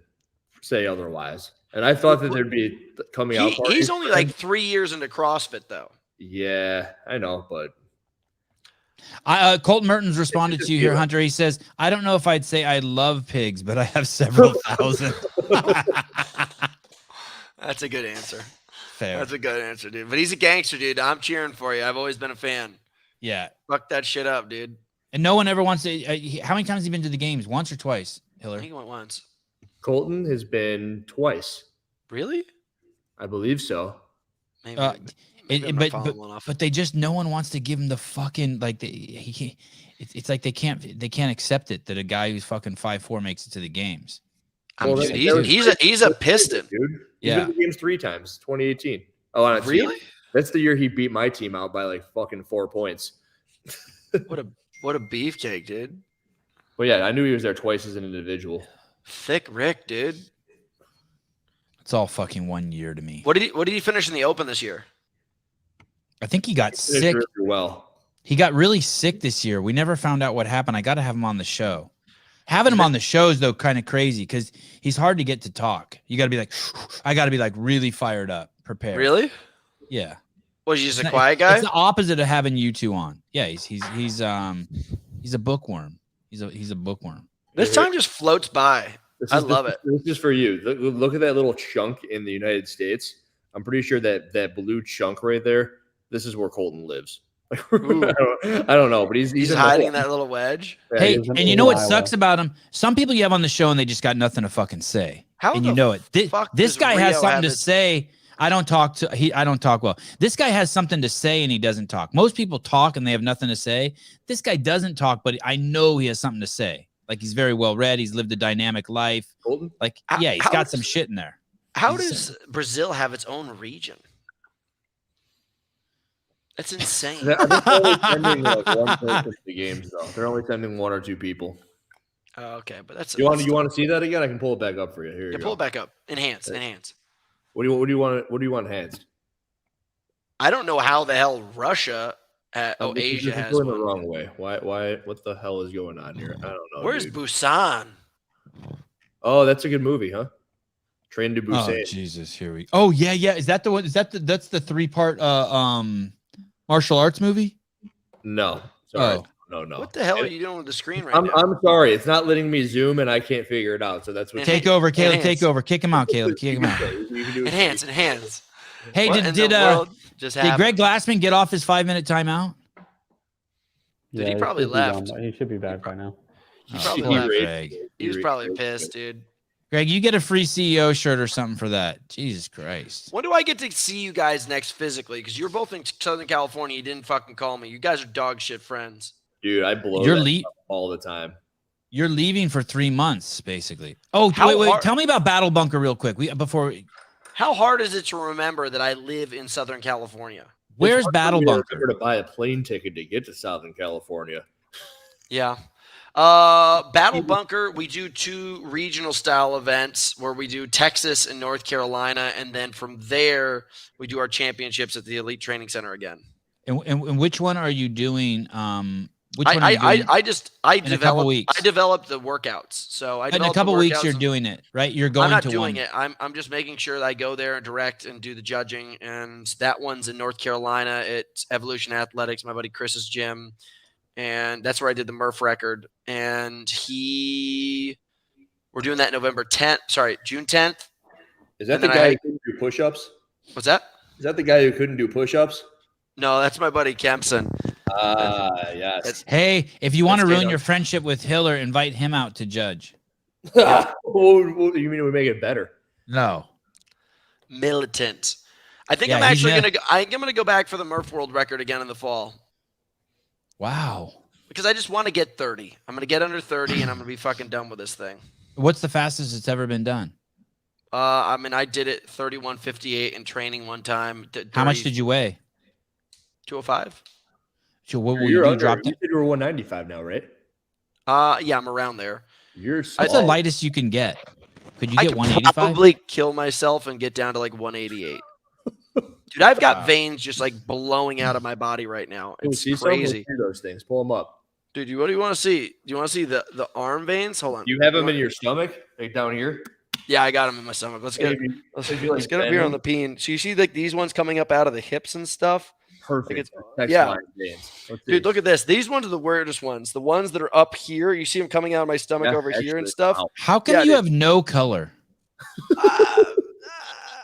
say otherwise, and I thought that there'd be coming out. He's parties only for him. like 3 years into CrossFit though. Yeah, I know, but Colton Mertens responded to you here, Hunter. He says, "I don't know if I'd say I love pigs, but I have several thousand." That's a good answer. Fair. That's a good answer, dude. But he's a gangster, dude. I'm cheering for you. I've always been a fan. Yeah. Fuck that shit up, dude. And no one ever wants to. How many times has he been to the games? Once or twice, I Hiller? think he went once. Colton has been twice. Really? I believe so. Maybe. Uh, maybe I'm not following well enough. But they just no one wants to give him the fucking like it's like they can't accept it that a guy who's fucking 5'4" makes it to the games. Well, Well, dude, he's a piston. Dude. He's Yeah. been to the games 3 times, 2018. Oh, on a team. Really? That's the year he beat my team out by like fucking 4 points. What a beefcake, dude. But yeah, I knew he was there twice as an individual. Thick Rick, dude. It's all fucking 1 year to me. What did he finish in the Open this year? I think he got Finished sick. really well. He got really sick this year. We never found out what happened. I got to have him on the show. Having him on the show is though kind of crazy because he's hard to get to talk. You got to be like, I got to be like really fired up, prepared. Really? Yeah. Was he just a It's quiet guy? It's the opposite of having you two on. Yeah, he's a bookworm. He's a bookworm. This time just floats by. I love it. This is for you. Look at that little chunk in the United States. I'm pretty sure that blue chunk right there, this is where Colton lives. I don't know, but he's He's in the hiding in hole. that little wedge. Yeah, Hey, he's in and you the know hole. what sucks about him? Some people you have on the show and they just got nothing to fucking say. How And the you know it. fuck This does guy has Rio something have to his- say. I don't talk well. This guy has something to say and he doesn't talk. Most people talk and they have nothing to say. This guy doesn't talk, but I know he has something to say. Like he's very well read. He's lived a dynamic life. Colton? Like, How- yeah, he's how got is- some shit in there. How He's- does Brazil have its own region? That's insane. I think they're only sending like one person to the games though. They're only sending 1 or 2 people. Oh, okay, but that's You want to see that again? I can pull it back up for you. Here you Yeah, go. pull it back up. Enhance. What do you want enhanced? I don't know how the hell Russia. This is Asia has going the one. wrong way. Why? What the hell is going on here? I don't know. Where's dude. Busan? Oh, that's a good movie, huh? Train to Oh Busan. Jesus, here we. Oh yeah. Is that the one? That's the 3-part martial arts movie? No, sorry, Oh. no. What the hell are you doing with the screen right I'm now? sorry. It's not letting me zoom, and I can't figure it out. So that's what. Take over, Caleb. Enhance. Take over. Kick him out, Caleb. Kick him out. You can do it. Enhance. Hey, What in did the world just did happened? Greg Glassman get off his 5-minute timeout? Dude, he probably should be done left. by- He should be back by now. He probably poor left. Greg. He was probably pissed, dude. Greg, you get a free CEO shirt or something for that. Jesus Christ. When do I get to see you guys next physically? Because you're both in Southern California. You didn't fucking call me. You guys are dog shit friends. Dude, I blow You're that up all the time. You're leaving for 3 months, basically. Oh, How wait. hard- Tell me about Battle Bunker real quick. How hard is it to remember that I live in Southern California? Where's It's Battle hard for me Bunker? to remember to buy a plane ticket to get to Southern California. Yeah. Battle Bunker, we do 2 regional style events where we do Texas and North Carolina, and then from there we do our championships at the Elite Training Center again. And which one are you doing? Which one are you doing? I in a couple weeks? I developed the workouts. So in a couple weeks you're doing it, right? You're going I'm not to doing one. it. I'm just making sure that I go there and direct and do the judging. And that one's in North Carolina. It's Evolution Athletics, my buddy Chris's gym. And that's where I did the Murph record. And we're doing that June 10th. Is that the guy who couldn't do push-ups? What's that? Is that the guy who couldn't do push-ups? No, that's my buddy Kempson. Yes. Hey, if you want to That's ruin Gato. your friendship with Hiller, invite him out to judge. Oh, you mean we make it better? No. Militant. I think Yeah, I'm actually he's going to go. I'm going to go back for the Murph World record again in the fall. Wow. Because I just want to get 30. I'm going to get under 30 and I'm going to be fucking done with this thing. What's the fastest it's ever been done? I mean, I did it 31:58 in training one time. How much did you weigh? 205. So what You're you under. dropped You it? said you were 195 now, right? Yeah, I'm around there. You're That's the lightest you can get. Could you I get could 185? probably kill myself and get down to like 188. Dude, I've got veins just like blowing out of my body right now. It's see crazy. those things. Pull them up. Dude, what do you want to see? Do you want to see the arm veins? Hold on. You have them in your stomach, like down here. Yeah, I got them in my stomach. Let's get up here on the peen. So you see like these ones coming up out of the hips and stuff? Perfect. Yeah. Dude, Dude, look at this. These ones are the weirdest ones. The ones that are up here. You see them coming out of my stomach over here and stuff. Wow. How come Yeah, you dude. have no color?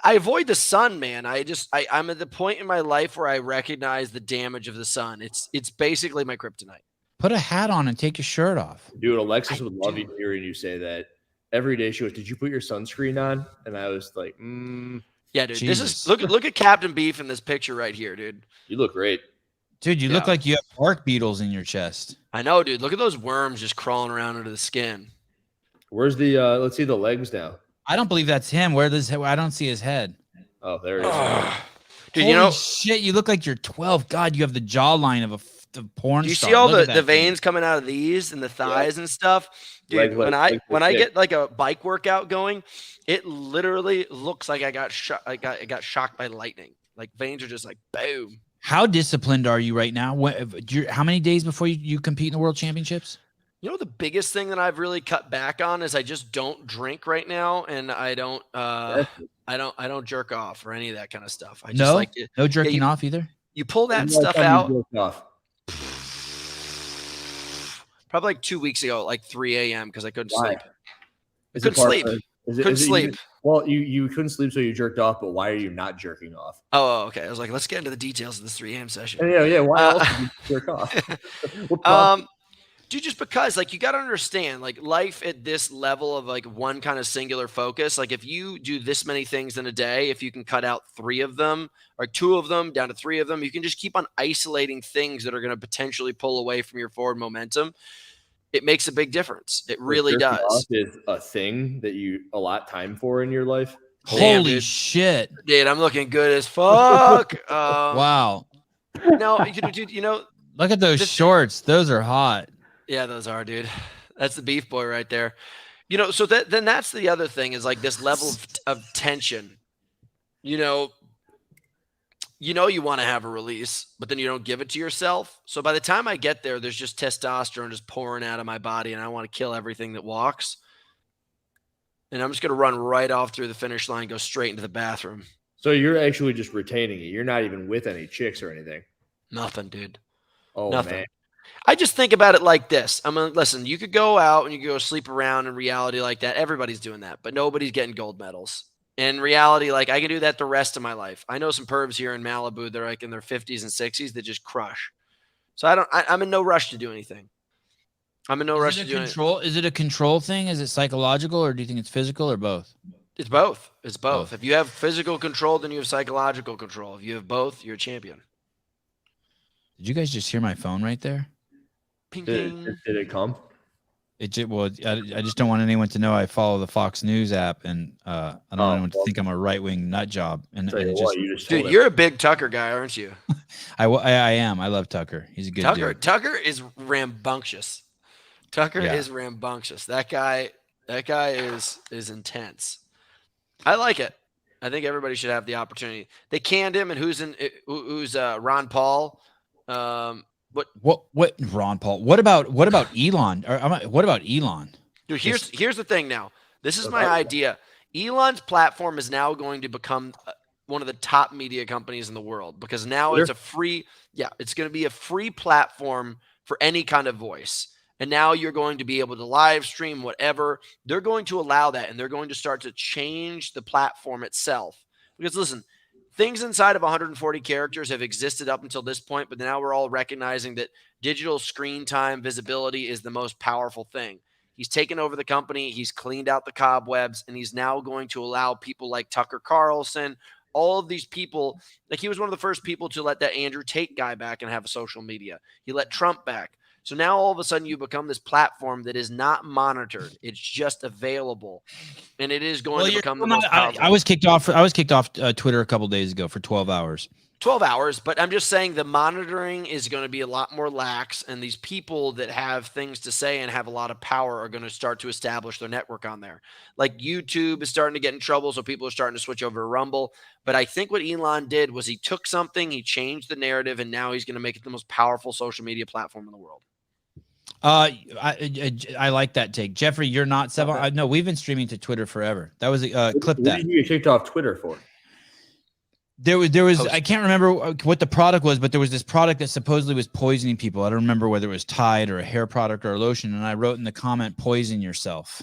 I avoid the sun, man. I'm at the point in my life where I recognize the damage of the sun. It's basically my kryptonite. Put a hat on and take your shirt off. Dude, Alexis would love you hearing you say that. Every day she goes, "Did you put your sunscreen on?" And I was like, Yeah, dude. Jesus. This is look at Captain Beef in this picture right here, dude. "You look great." Dude, you look Yeah. like you have bark beetles in your chest. I know, dude. Look at those worms just crawling around under the skin. Where's the? Let's see the legs now. I don't believe that's him. Where does I don't see his head. Oh, there it is. Dude, Holy you know, shit, you look like you're 12. God, you have the jawline of a porn do you star. see all Look at the that veins coming out of these and the thighs and stuff? Dude, Legs when I thick. get like a bike workout going, it literally looks like I got shot. I got shocked by lightning. Like veins are just like boom. How disciplined are you right now? How many days before you compete in the World Championships? You know, the biggest thing that I've really cut back on is I just don't drink right now, and I don't jerk off or any of that kind of stuff. I just No? like it. No jerking off either? You pull that When's the last stuff time you out. jerked off? Probably like 2 weeks ago, at like 3 a.m. because I couldn't Why? sleep. Is Couldn't it part sleep. of- is Couldn't is you- sleep. well, you couldn't sleep, so you jerked off. But why are you not jerking off? Oh, okay. I was like, let's get into the details of this 3 a.m. session. Yeah. Why else did you jerk off? What prompted- Dude, just because like you got to understand like life at this level of like one kind of singular focus, like if you do this many things in a day, if you can cut out 3 of them or 2 of them down to 3 of them, you can just keep on isolating things that are going to potentially pull away from your forward momentum. It makes a big difference. It really jerking does. off is a thing that you allot time for in your life. Damn, Holy dude. shit. Dude, I'm looking good as fuck. Wow. No, dude, you know, Look at those shorts. Those are hot. yeah, those are, dude. That's the beef boy right there. You know, so then that's the other thing is like this level of tension. You know you want to have a release, but then you don't give it to yourself. So by the time I get there, there's just testosterone just pouring out of my body, and I want to kill everything that walks. And I'm just going to run right off through the finish line, go straight into the bathroom. So you're actually just retaining it. You're not even with any chicks or anything. Nothing, dude. Oh Nothing. man. I just think about it like this. I mean, listen, you could go out and you could go sleep around in reality like that. Everybody's doing that, but nobody's getting gold medals. In reality, like I can do that the rest of my life. I know some pervs here in Malibu that are like in their 50s and 60s that just crush. So I'm in no rush to do anything. I'm in no rush to do anything. Is it a control thing? Is it psychological, or do you think it's physical, or both? It's both. It's both. Both. If you have physical control, then you have psychological control. If you have both, you're a champion. Did you guys just hear my phone right there? Ping, Did ping. it come? I just don't want anyone to know I follow the Fox News app, and I don't want anyone to think I'm a right-wing nut job. And you just told Dude, you're a big Tucker guy, aren't you? I am. I love Tucker. He's a good dude. Tucker is rambunctious. Is rambunctious. That guy is intense. I like it. I think everybody should have the opportunity. They canned him, and who's Ron Paul? What Ron Paul? What about Elon? What about Elon? Dude, here's the thing now. This is my idea. Elon's platform is now going to become one of the top media companies in the world because now it's it's going to be a free platform for any kind of voice. And now you're going to be able to live stream whatever. They're going to allow that, and they're going to start to change the platform itself. Because listen, things inside of 140 characters have existed up until this point, but now we're all recognizing that digital screen time visibility is the most powerful thing. He's taken over the company. He's cleaned out the cobwebs, and he's now going to allow people like Tucker Carlson, all of these people. Like, he was one of the first people to let that Andrew Tate guy back and have a social media. He let Trump back. So now all of a sudden you become this platform that is not monitored. It's just available, and it is going to become the most powerful. I was kicked off Twitter a couple days ago for 12 hours. 12 hours, but I'm just saying the monitoring is going to be a lot more lax, and these people that have things to say and have a lot of power are going to start to establish their network on there. Like YouTube is starting to get in trouble, so people are starting to switch over to Rumble. But I think what Elon did was he took something, he changed the narrative, and now he's going to make it the most powerful social media platform in the world. I like that take, Jeffrey. You're not Sevan. No, we've been streaming to Twitter forever. That was a clip. What did you get kicked off Twitter for? There was I can't remember what the product was, but there was this product that supposedly was poisoning people. I don't remember whether it was Tide or a hair product or a lotion, and I wrote in the comment, "Poison yourself."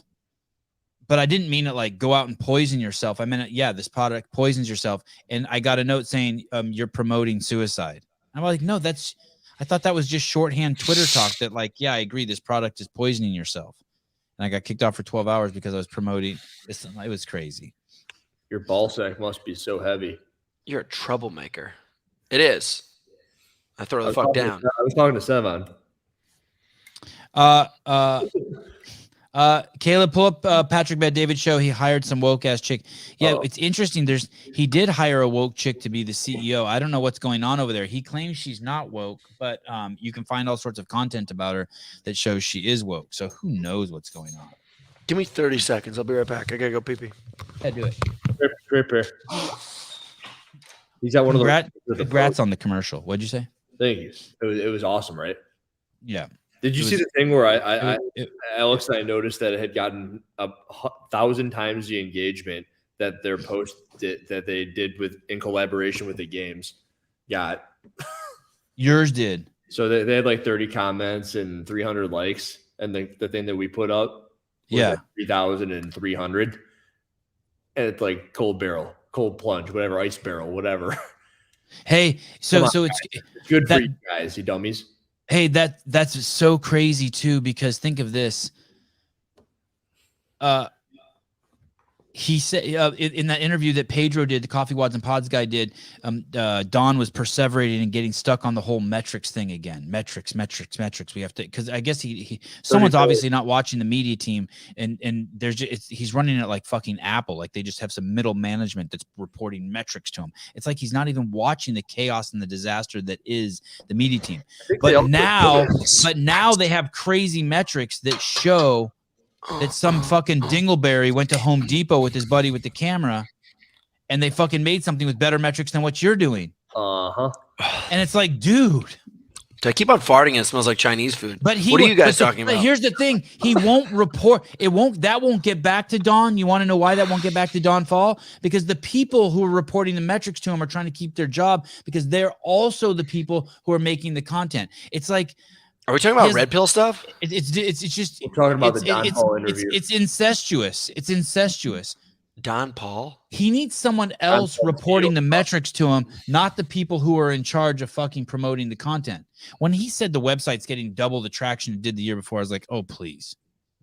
But I didn't mean it like go out and poison yourself. I meant this product poisons yourself, and I got a note saying you're promoting suicide. I'm like, no, I thought that was just shorthand Twitter talk that like, yeah, I agree. This product is poisoning yourself. And I got kicked off for 12 hours because I was promoting this. It was crazy. Your ball sack must be so heavy. You're a troublemaker. It is. I throw the fuck down. I was talking to Sevan. Caleb, pull up Patrick Bet David show. He hired some woke ass chick. Yeah, It's interesting. He did hire a woke chick to be the CEO. I don't know what's going on over there. He claims she's not woke, but you can find all sorts of content about her that shows she is woke. So who knows what's going on? Give me 30 seconds. I'll be right back. I gotta go pee pee. Yeah, do it. Prepare. He's got one of the congrats on the commercial. What'd you say? Thank you. It was awesome, right? Yeah. Did you see the thing where Alex and I noticed that it had gotten 1,000 times the engagement that their post that they did in collaboration with the games got? Yours did. So they had like 30 comments and 300 likes, and the thing that we put up was like 3,300, and it's like cold barrel, cold plunge, whatever, ice barrel, whatever. Hey, so it's good for you guys, you dummies. Hey, that's so crazy too, because think of this. He said in that interview that Pedro did, the Coffee Wads and Pods guy did, Don was perseverating and getting stuck on the whole metrics thing again. Metrics. We have to, because I guess someone's obviously not watching the media team, and he's running it like fucking Apple, like they just have some middle management that's reporting metrics to him. It's like he's not even watching the chaos and the disaster that is the media team. But now they have crazy metrics that show that some fucking dingleberry went to Home Depot with his buddy with the camera, and they fucking made something with better metrics than what you're doing. Uh-huh. And it's like, dude. I keep on farting and it smells like Chinese food. But what are you guys talking about? Here's the thing. He won't report. That won't get back to Don. You want to know why that won't get back to Don Fall? Because the people who are reporting the metrics to him are trying to keep their job, because they're also the people who are making the content. It's like, are we talking about red pill stuff? It's just we're talking about the Don Paul interview. It's incestuous. It's incestuous. Don Paul? He needs someone else reporting the metrics to him, not the people who are in charge of fucking promoting the content. When he said the website's getting double the traction it did the year before, I was like, oh, please.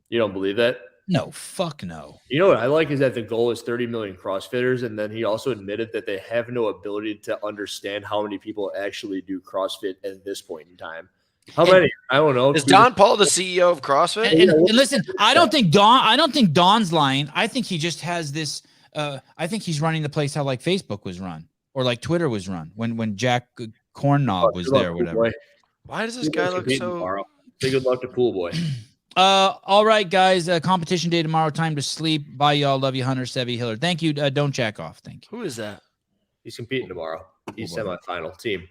You don't believe that? No, fuck no. You know what I like is that the goal is 30 million CrossFitters, and then he also admitted that they have no ability to understand how many people actually do CrossFit at this point in time. How many? I don't know. Is Don Paul the CEO of CrossFit? And listen, I don't think Don's lying. I think he just has this. I think he's running the place how like Facebook was run or like Twitter was run when Jack Cornnog was there or whatever. Boy. Why does this guy look so? Tomorrow. Say good luck to Pool Boy. All right, guys. Competition day tomorrow. Time to sleep. Bye, y'all. Love you, Hunter, Sevy, Hiller. Thank you. Don't jack off. Thank you. Who is that? He's competing tomorrow. He's semifinal team.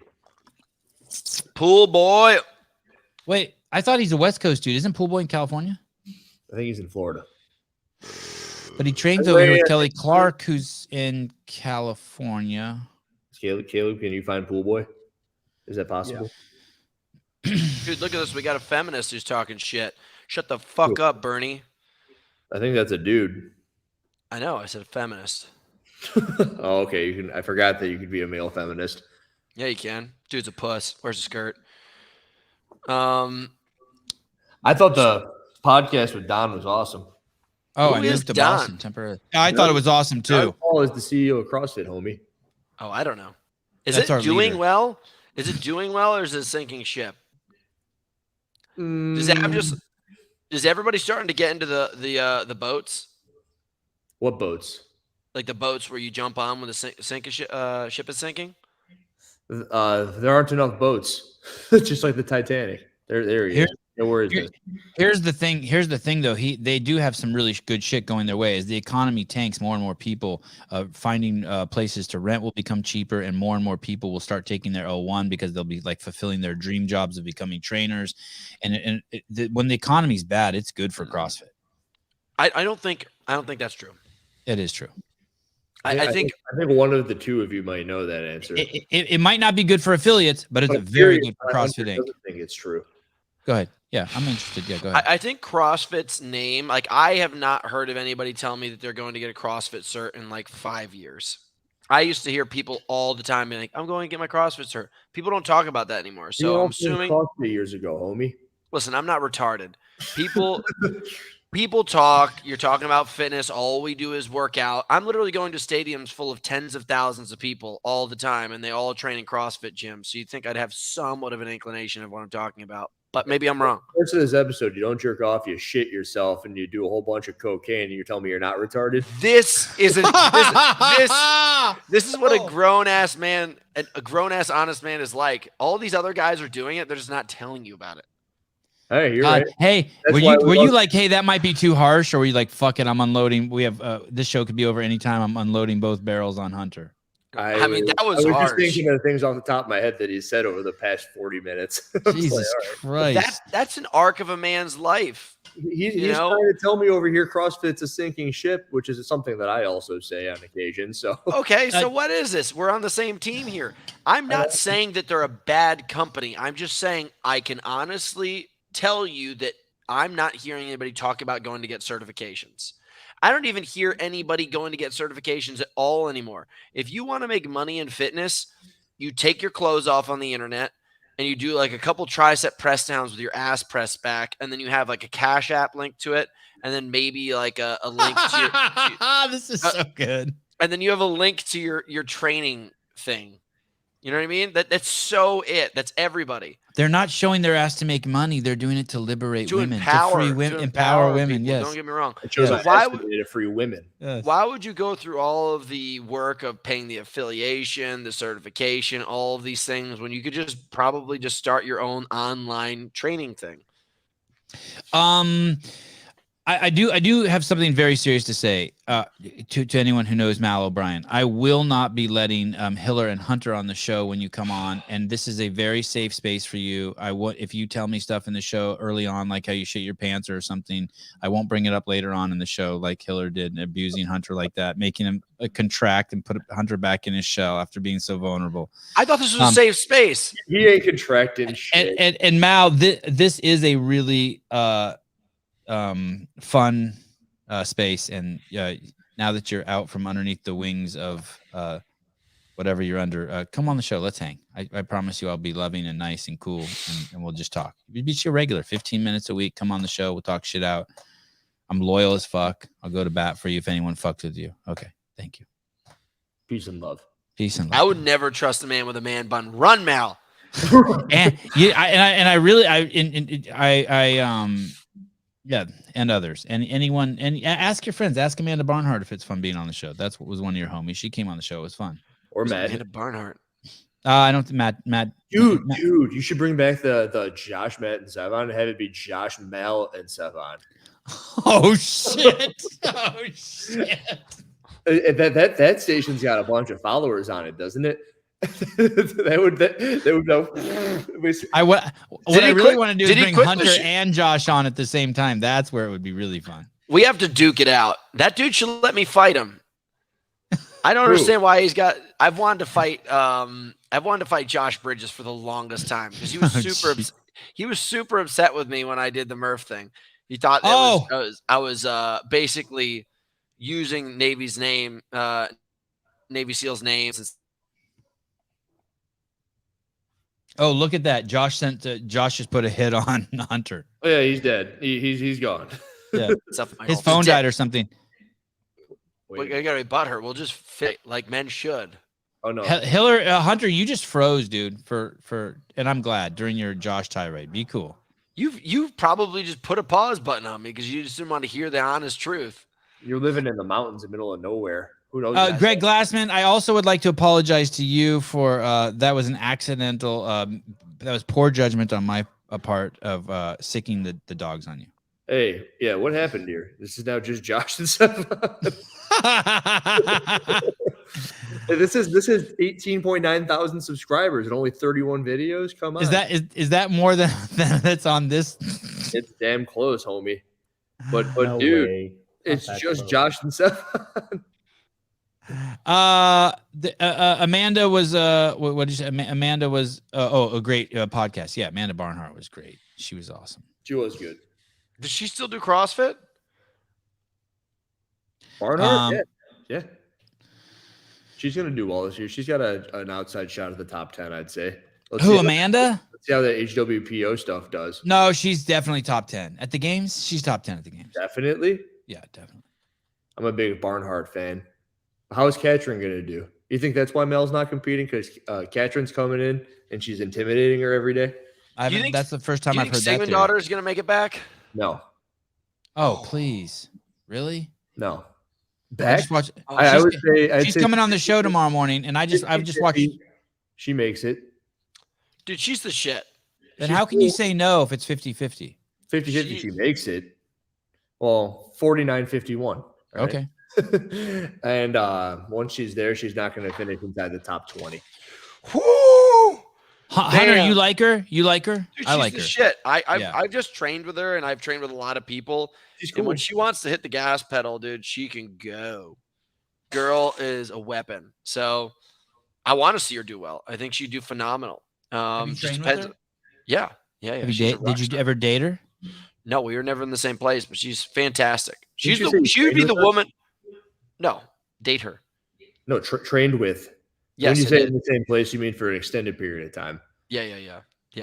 Pool Boy. Wait, I thought he's a West Coast dude. Isn't Pool Boy in California? I think he's in Florida. But he trains over here with Kelly Clark, who's in California. Caleb, can you find Pool Boy? Is that possible? Dude, look at this. We got a feminist who's talking shit. Shut the fuck up, Bernie. I think that's a dude. I know. I said feminist. Oh, okay. I forgot that you could be a male feminist. Yeah, you can. Dude's a puss. Where's the skirt? I thought the podcast with Don was awesome. Oh, Who I is moved to Don? Boston temporarily. I thought it was awesome too. Don Paul is the CEO of CrossFit, homie. Oh, I don't know. Is That's our it doing leader. well? Is it doing well or is it sinking ship? Is everybody starting to get into the boats? What boats? Like the boats where you jump on when the ship is sinking? There aren't enough boats. Just like the Titanic. There he is. No worries. Here's the thing though. They do have some really good shit going their way. As the economy tanks, more and more people finding places to rent will become cheaper, and more people will start taking their O1 because they'll be like fulfilling their dream jobs of becoming trainers. And when the economy's bad, it's good for CrossFit. I don't think that's true. It is true. I think one of the two of you might know that answer. It might not be good for affiliates, but it's very good for CrossFit Inc. I think it's true. Go ahead. Yeah, I'm interested. Yeah, go ahead. I think CrossFit's name, like I have not heard of anybody tell me that they're going to get a CrossFit cert in like 5 years. I used to hear people all the time being like, I'm going to get my CrossFit cert. People don't talk about that anymore. So I'm assuming CrossFit years ago, homie. Listen, I'm not retarded. People talk. You're talking about fitness. All we do is work out. I'm literally going to stadiums full of tens of thousands of people all the time, and they all train in CrossFit gyms. So you'd think I'd have somewhat of an inclination of what I'm talking about. But maybe I'm wrong. First of this episode, you don't jerk off, you shit yourself, and you do a whole bunch of cocaine, and you're telling me you're not retarded? This isn't. This is what a grown ass man, a grown ass honest man is like. All these other guys are doing it. They're just not telling you about it. Hey, you're right. Hey, That's were you like, hey, that might be too harsh, or were you like, fuck it, I'm unloading? We have this show could be over anytime. I'm unloading both barrels on Hunter. I mean, that was I was harsh. just thinking of things off the top of my head that he said over the past 40 minutes. Jesus Christ. That's an arc of a man's life. He's trying to tell me over here CrossFit's a sinking ship, which is something that I also say on occasion. So okay, so what is this? We're on the same team here. I'm not saying that they're a bad company. I'm just saying I can honestly tell you that I'm not hearing anybody talk about going to get certifications. I don't even hear anybody going to get certifications at all anymore. If you want to make money in fitness, you take your clothes off on the internet and you do like a couple tricep press downs with your ass pressed back, and then you have like a Cash App link to it, and then maybe like a link to this is so good. And then you have a link to your training thing. You know what I mean? That's so it. That's everybody. They're not showing their ass to make money. They're doing it to liberate women, empower, to free women, empower women. People. Yes. Don't get me wrong. it shows why to free women. Yes. Why would you go through all of the work of paying the affiliation, the certification, all of these things when you could just probably just start your own online training thing? I do have something very serious to say to anyone who knows Mal O'Brien. I will not be letting Hiller and Hunter on the show when you come on, and this is a very safe space for you. If you tell me stuff in the show early on, like how you shit your pants or something, I won't bring it up later on in the show like Hiller did, and abusing Hunter like that, making him contract and put Hunter back in his shell after being so vulnerable. I thought this was a safe space. He ain't contracting shit. And Mal, this is a really fun space, and now that you're out from underneath the wings of whatever you're under, come on the show. Let's hang. I promise you I'll be loving and nice and cool, and we'll just talk. Be your regular 15 minutes a week. Come on the show. We'll talk shit out. I'm loyal as fuck. I'll go to bat for you if anyone fucks with you. Okay, thank you. Peace and love. Peace and love. I would never trust a man with a man bun. Run, Mal. And yeah, and others, and anyone, and ask your friends, ask Amanda Barnhart if it's fun being on the show. That's what was one of your homies. She came on the show. It was fun. Or Matt. Amanda Barnhart. I don't think Matt. Dude, you should bring back the Josh, Matt, and Sevan and have it be Josh, Mel, and Sevan. Oh shit! Oh shit! That station's got a bunch of followers on it, doesn't it? They would know. What I really want to do is bring Hunter the and Josh on at the same time. That's where it would be really fun. We have to duke it out. That dude should let me fight him. I don't understand why he's got. I've wanted to fight Josh Bridges for the longest time because he was he was super upset with me when I did the Murph thing. He thought that I was basically using Navy's name, Navy SEALs names. Oh, look at that! Josh just put a hit on Hunter. Oh yeah, he's dead. He's gone. Yeah, his phone died or something. We gotta be butthurt. We'll just fit like men should. Oh no, Hunter, you just froze, dude. And I'm glad during your Josh tirade. Be cool. You've probably just put a pause button on me because you just didn't want to hear the honest truth. You're living in the mountains in the middle of nowhere. Who knows? Greg Glassman, I also would like to apologize to you for that was an accidental. That was poor judgment on my part of sicking the dogs on you. Hey, yeah, what happened here? This is now just Josh and Sevan. This is 18.9 thousand subscribers and only 31 videos. Come on, is that more than that's on this? It's damn close, homie. But No dude, way. it's Not that just close. Josh and Sevan. Amanda was what did you say? Amanda was a great podcast. Yeah, Amanda Barnhart was great. She was awesome. She was good. Does she still do CrossFit? Barnhart, yeah. She's gonna do well this year. She's got an outside shot at the top 10, I'd say. Amanda? Let's see how the HWPO stuff does. No, she's definitely top 10 at the games. She's top 10 at the games. Definitely. Yeah, definitely. I'm a big Barnhart fan. How's Katrin gonna do? You think that's why Mel's not competing because Katrin's coming in and she's intimidating her every day? That's the first time I've heard that. Sevan daughter is gonna make it back? No. Oh, please, really? No. I Back? just watch. I would say She's coming on the show tomorrow morning, and I've just watched. She makes it. Dude, she's the shit. Then how can you say no if it's 50-50? 50-50, she makes it. Well, 49-51. Right? Okay. And once she's there, she's not going to finish inside the top 20. Whoo! Hunter, you like her? You like her? Dude, I like the her. shit. I've just trained with her, and I've trained with a lot of people. She's And cool. when she wants to hit the gas pedal, dude, she can go. Girl is a weapon. So I want to see her do well. I think she'd do phenomenal. Have you Just trained with depends. her? Yeah. Did you ever date her? No, we were never in the same place, but she's fantastic. Didn't you say She would be trained the with her? woman. No, date her. No, trained with. Yes, when you I say did. in the same place, you mean for an extended period of time. Yeah.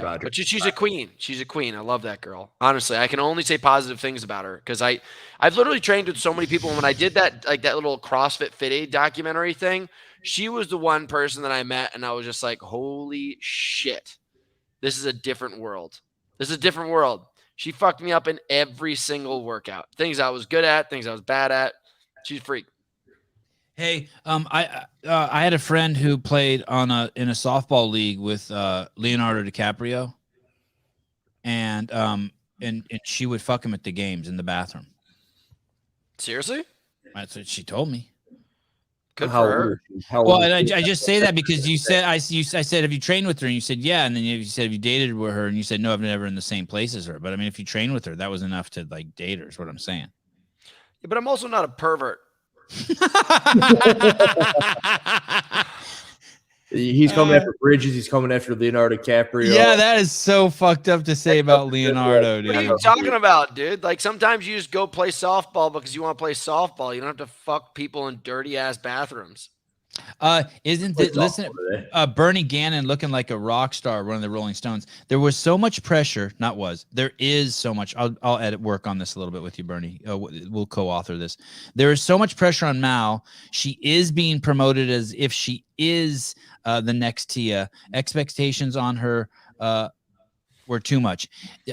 Roger. But she's a queen. She's a queen. I love that girl. Honestly, I can only say positive things about her because I've literally trained with so many people. And when I did that little CrossFit Fit Aid documentary thing, she was the one person that I met, and I was just like, holy shit, this is a different world. This is a different world. She fucked me up in every single workout. Things I was good at, things I was bad at. She's a freak. Hey, I had a friend who played in a softball league with Leonardo DiCaprio, and she would fuck him at the games in the bathroom. Seriously? That's what she told me. Good How for her. old is she? How Well, old and is she? I just say that because you said I said, have you trained with her? And you said yeah, and then you said have you dated with her? And you said no, I've never in the same place as her. But I mean, if you train with her, that was enough to like date her. Is what I'm saying. Yeah, but I'm also not a pervert. He's coming after Bridges. He's coming after Leonardo DiCaprio. Yeah, that is so fucked up to say about Leonardo, What are dude. you talking about, dude? Like sometimes you just go play softball because you want to play softball. You don't have to fuck people in dirty ass bathrooms. Isn't it? Listen, Bernie Gannon looking like a rock star, one of the Rolling Stones. There was so much pressure. Not was. There is so much. I'll edit work on this a little bit with you, Bernie. We'll co-author this. There is so much pressure on Mal. She is being promoted as if she is the next Tia. Expectations on her were too much.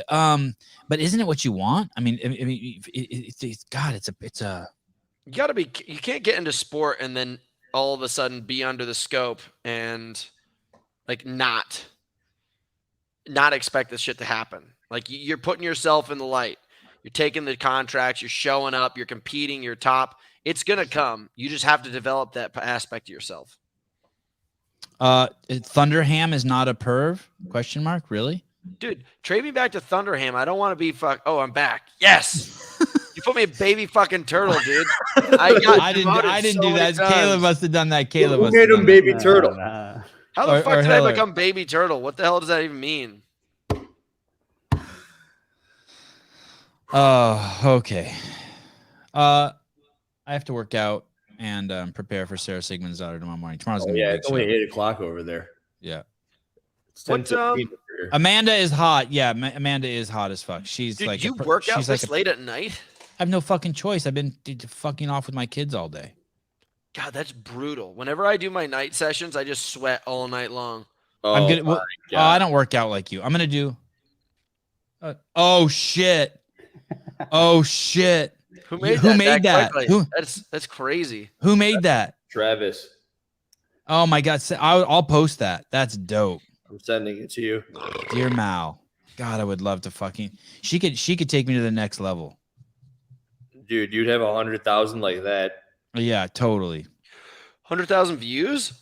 But isn't it what you want? I mean, God, it's a. You gotta be. You can't get into sport and then all of a sudden be under the scope and like not expect this shit to happen. Like you're putting yourself in the light. You're taking the contracts. You're showing up. You're competing. You're top. It's gonna come. You just have to develop that aspect of yourself. Thunderham is not a perv? Question mark? Really? Dude, trade me back to Thunderham. I don't want to be Oh, I'm back. Yes. You put me a baby fucking turtle, dude. I didn't do that. Caleb must have done that. Caleb Who made him baby turtle? How the fuck did I become baby turtle? What the hell does that even mean? Oh, okay. I have to work out and prepare for Sarah Sigmund's daughter tomorrow morning. Tomorrow's gonna be a big it's only show. 8 o'clock over there. Yeah. What, Amanda is hot. Yeah, Amanda is hot as fuck. She's dude, like you work out this like late at night? I have no fucking choice. I've been fucking off with my kids all day. God, that's brutal. Whenever I do my night sessions, I just sweat all night long. I'm gonna. I don't work out like you. I'm gonna do. Oh shit! Oh shit! Who made that? That's crazy. Who made that? Travis. Oh my god! I'll post that. That's dope. I'm sending it to you. Dear Mal, God, I would love to fucking. She could take me to the next level. Dude, you'd have 100,000 like that. Yeah, totally. 100,000 views.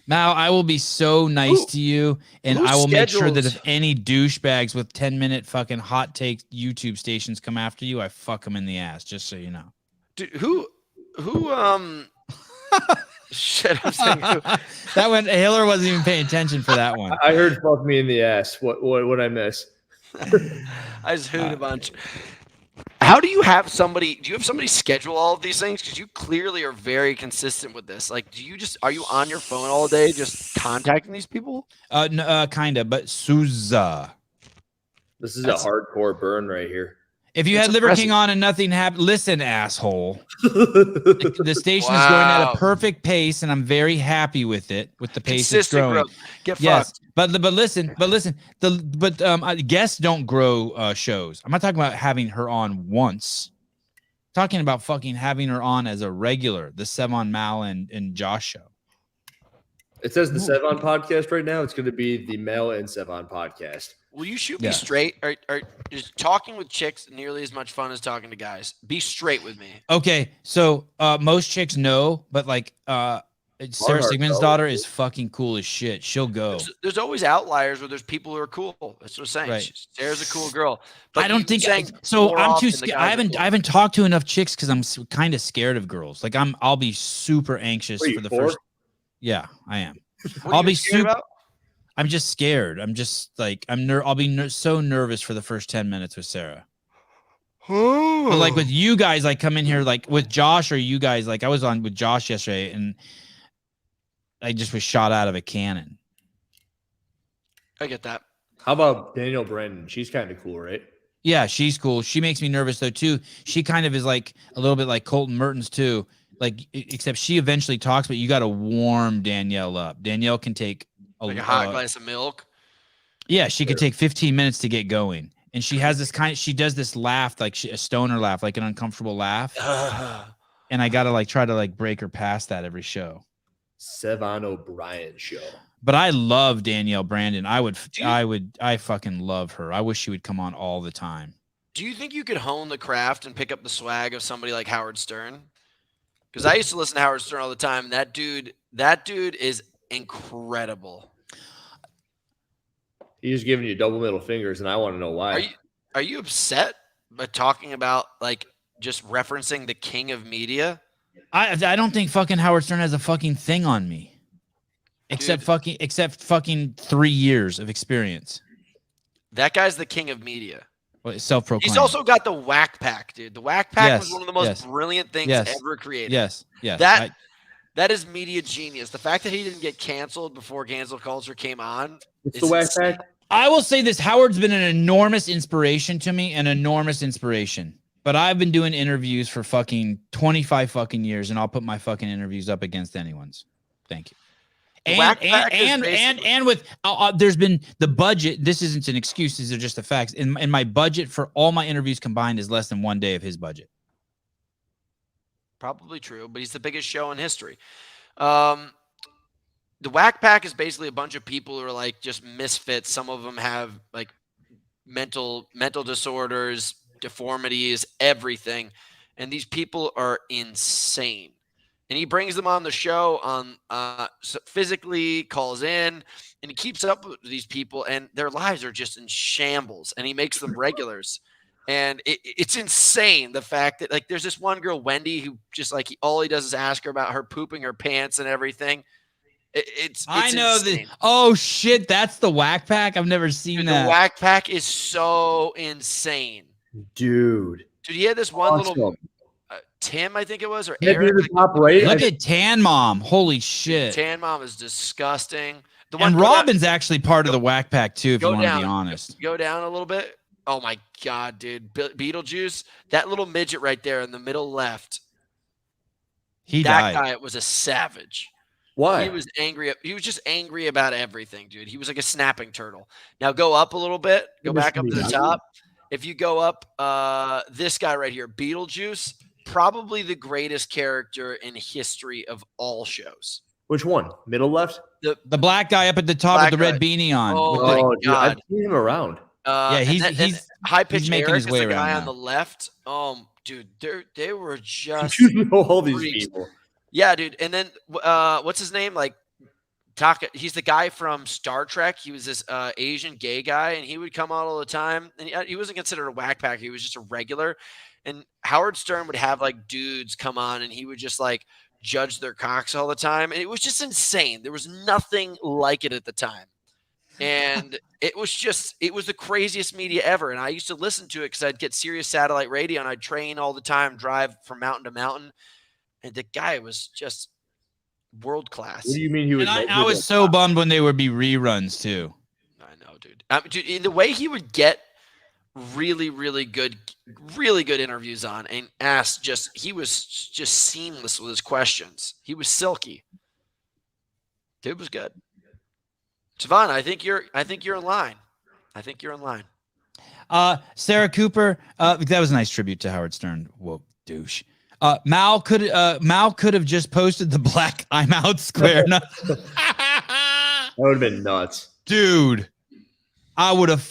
Mal, I will be so nice to you, and I will make sure that if any douchebags with 10-minute fucking hot take YouTube stations come after you, I fuck them in the ass. Just so you know. Dude, who shit, I'm saying who. That one, Hiller wasn't even paying attention for that one. I heard fuck me in the ass. What I miss? I just hooted a bunch. How do you have somebody? Do you have somebody schedule all of these things? Because you clearly are very consistent with this. Like, are you on your phone all day just contacting these people? No, kind of, but Souza. This is a hardcore burn right here. If you had Liver King on and nothing happened, listen, asshole. The station is going at a perfect pace, and I'm very happy with it. With the pace it's growing. Growth. Get fucked. But listen. Guests don't grow shows. I'm not talking about having her on once. I'm talking about fucking having her on as a regular. The Sevan, Mal, and Josh show. It says the Sevan Podcast right now. It's going to be the Mel and Sevan Podcast. Will you shoot me straight? Or is talking with chicks nearly as much fun as talking to guys? Be straight with me. Okay, so most chicks know, but like Sarah Sigmund's daughter is fucking cool as shit. She'll go. There's always outliers where there's people who are cool. That's what I'm saying. Right. Sarah's a cool girl. But I don't think so. I'm too scared. I haven't talked to enough chicks because I'm kind of scared of girls. Like I'll be super anxious for the first. Yeah, I am. I'll be super. About? I'm just scared. I'm just like I'll be so nervous for the first 10 minutes with Sarah. But like with you guys, like come in here like with Josh or you guys, like I was on with Josh yesterday and I just was shot out of a cannon. I get that. How about Danielle Brandon? She's kind of cool, right? Yeah, she's cool. She makes me nervous though too. She kind of is like a little bit like Colton Mertens too. Like except she eventually talks, but you got to warm Danielle up. Danielle can take a hot glass of milk. Yeah, she could take 15 minutes to get going. And she has this she does this laugh, like a stoner laugh, like an uncomfortable laugh. And I got to like try to like break her past that every show. Sevan O'Brien show. But I love Danielle Brandon. I fucking love her. I wish she would come on all the time. Do you think you could hone the craft and pick up the swag of somebody like Howard Stern? Because I used to listen to Howard Stern all the time. That dude is incredible. He's giving you double middle fingers, and I want to know why. Are you upset by talking about like just referencing the king of media? I don't think fucking Howard Stern has a fucking thing on me, except fucking 3 years of experience. That guy's the king of media. Well, self-proclaimed. He's also got the Whack Pack, dude. The Whack Pack was one of the most brilliant things ever created. Yes. That is media genius. The fact that he didn't get canceled before cancel culture came on. It's is the whack insane. pack. I will say this: Howard's been an enormous inspiration to me, an enormous inspiration. But I've been doing interviews for fucking 25 fucking years, and I'll put my fucking interviews up against anyone's. Thank you. And with there's been the budget. This isn't an excuse; these are just the facts. And my budget for all my interviews combined is less than 1 day of his budget. Probably true, but he's the biggest show in history. The Whack Pack is basically a bunch of people who are like just misfits. Some of them have like mental disorders, deformities, everything. And these people are insane. And he brings them on the show on physically, calls in, and he keeps up with these people, and their lives are just in shambles. And he makes them regulars. And it's insane, the fact that like there's this one girl, Wendy, who just like all he does is ask her about her pooping her pants and everything. It's I know insane. this. Oh shit, that's the Whack Pack. I've never seen Dude, that. The Whack Pack is so insane. Dude, he had this one little awesome. Tim, I think it was, or Maybe Eric. the top right. Look at Tan Mom. Holy shit. Tan Mom is disgusting. The And go Robin's down, actually part of the Whack Pack too, if you go want to down, be honest. Go down a little bit. Oh my God, dude. Beetlejuice, that little midget right there in the middle left. He That died. guy was a savage. Why? He was angry. He was just angry about everything, dude. He was like a snapping turtle. Now go up a little bit. Go back up to the top. If you go up, this guy right here, Beetlejuice, probably the greatest character in history of all shows. Which one? Middle left? The black guy up at the top Black with the red guy. beanie on. Oh, with my the- Dude, I've God. seen him around. Yeah, And he's high pitch making Eric his is way the around guy now. on the left. Dude, they were just You know all these freaks. people. Yeah, dude. And then what's his name? Like Taka. He's the guy from Star Trek. He was this Asian gay guy, and he would come out all the time. And he wasn't considered a whack pack. He was just a regular. And Howard Stern would have like dudes come on, and he would just like judge their cocks all the time. And it was just insane. There was nothing like it at the time. And it was the craziest media ever. And I used to listen to it because I'd get Sirius satellite radio, and I'd train all the time, drive from mountain to mountain. And the guy was just world class. What do you mean he was? And I was so bummed when they would be reruns too. I know, dude. Dude, in the way he would get really, really good interviews on and ask he was just seamless with his questions. He was silky. Dude was good. Sevan, I think you're in line. Sarah Cooper, that was a nice tribute to Howard Stern. Whoa, douche. Mal could have just posted the black I'm out square. That would have been nuts. Dude, I'd have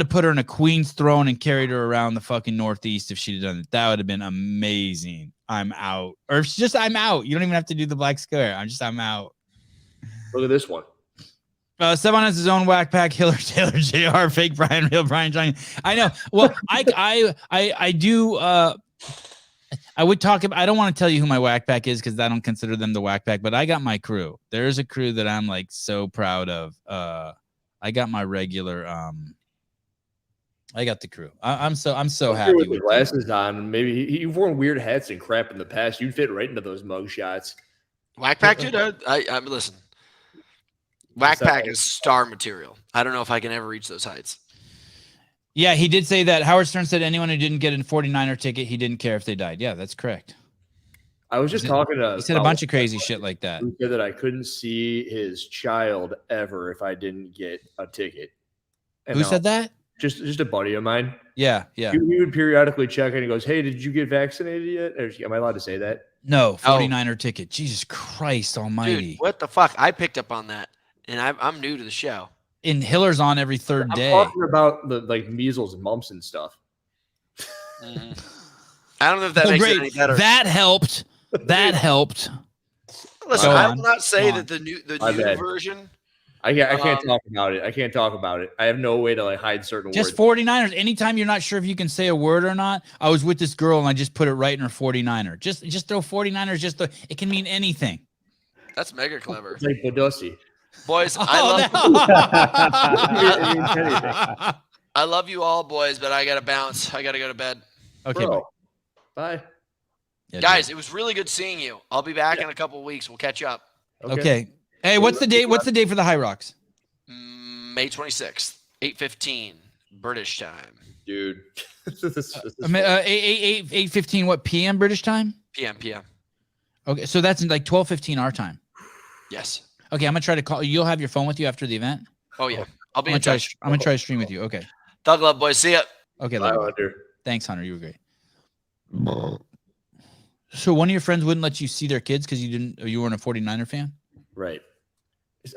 put her in a queen's throne and carried her around the fucking Northeast if she'd have done it. That would have been amazing. I'm out. Or if it's just I'm out. You don't even have to do the black square. I'm out. Look at this one. Sevan has his own whack pack. Hiller, Taylor, JR, fake Brian, real Brian, Johnny. I know. Well, I do. I would talk about. I don't want to tell you who my whack pack is because I don't consider them the whack pack. But I got my crew. There's a crew that I'm like so proud of. I got my regular. I got the crew. I'm so happy with with the glasses on. Maybe you've worn weird hats and crap in the past. You'd fit right into those mug shots. Whack pack, dude. I listen. Whack pack is star material. I don't know if I can ever reach those heights. Yeah, he did say that. Howard Stern said anyone who didn't get a 49er ticket, he didn't care if they died. Yeah, that's correct. I was just talking to. He said a bunch of crazy shit like that. Who said that I couldn't see his child ever if I didn't get a ticket. And Who said that? Just a buddy of mine. Yeah. He would periodically check and he goes, "Hey, did you get vaccinated yet?" Or, am I allowed to say that? No, 49er ticket. Jesus Christ Almighty! Dude, what the fuck? I picked up on that, and I'm new to the show. And Hiller's on every third I'm day. talking about the measles and mumps and stuff. Mm-hmm. I don't know if that makes it any better. That helped. Listen, I will not say that the new version. I can't talk about it. I have no way to hide certain just words. 49ers. Anytime you're not sure if you can say a word or not, I was with this girl and I just put it right in her 49er. Just throw 49ers. It can mean anything. That's mega clever. It's like Badussi. Boys, I love you all, boys, but I gotta bounce. I gotta go to bed. Okay, Bro, bye. Yeah, Guys, dude. it was really good seeing you. I'll be back in a couple of weeks. We'll catch up. Okay. Hey, what's the date? What's the date for the HYROX? May 26th, 8:15 British time. Dude. this is 8:15. What PM British time? PM. Okay, so that's like 12:15 our time. Yes. Okay, I'm gonna try to call. You'll have your phone with you after the event. Oh yeah. I'll be I'm in touch. gonna try to stream with you. Okay. Thug love, boys. See ya. Okay. Bye, Love you. Hunter. Thanks, Hunter. You were great. So one of your friends wouldn't let you see their kids because you weren't a 49er fan? Right.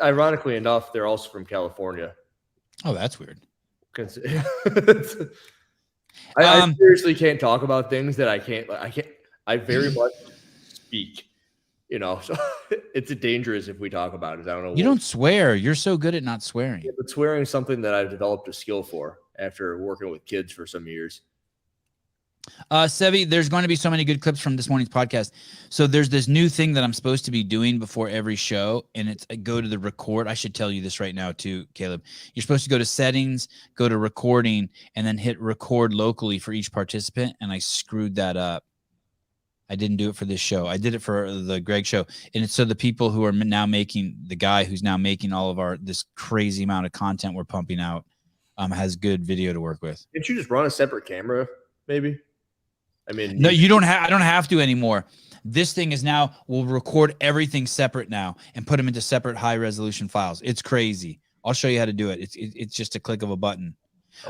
Ironically enough, they're also from California. Oh, that's weird. I seriously can't talk about things that I can't. I very much speak. So it's dangerous if we talk about it. I don't know. You don't swear. You're so good at not swearing. But swearing is something that I've developed a skill for after working with kids for some years. Sevi, there's going to be so many good clips from this morning's podcast. So there's this new thing that I'm supposed to be doing before every show, and it's go to the record. I should tell you this right now too, Caleb. You're supposed to go to settings, go to recording, and then hit record locally for each participant, and I screwed that up. I didn't do it for this show. I did it for the Greg show. And it's so the people who are now making, the guy who's now making all of this crazy amount of content we're pumping out has good video to work with. Didn't you just run a separate camera, maybe? I mean, no, you don't have. I don't have to anymore. This thing is now, we'll record everything separate now and put them into separate high resolution files. It's crazy. I'll show you how to do it. It's just a click of a button.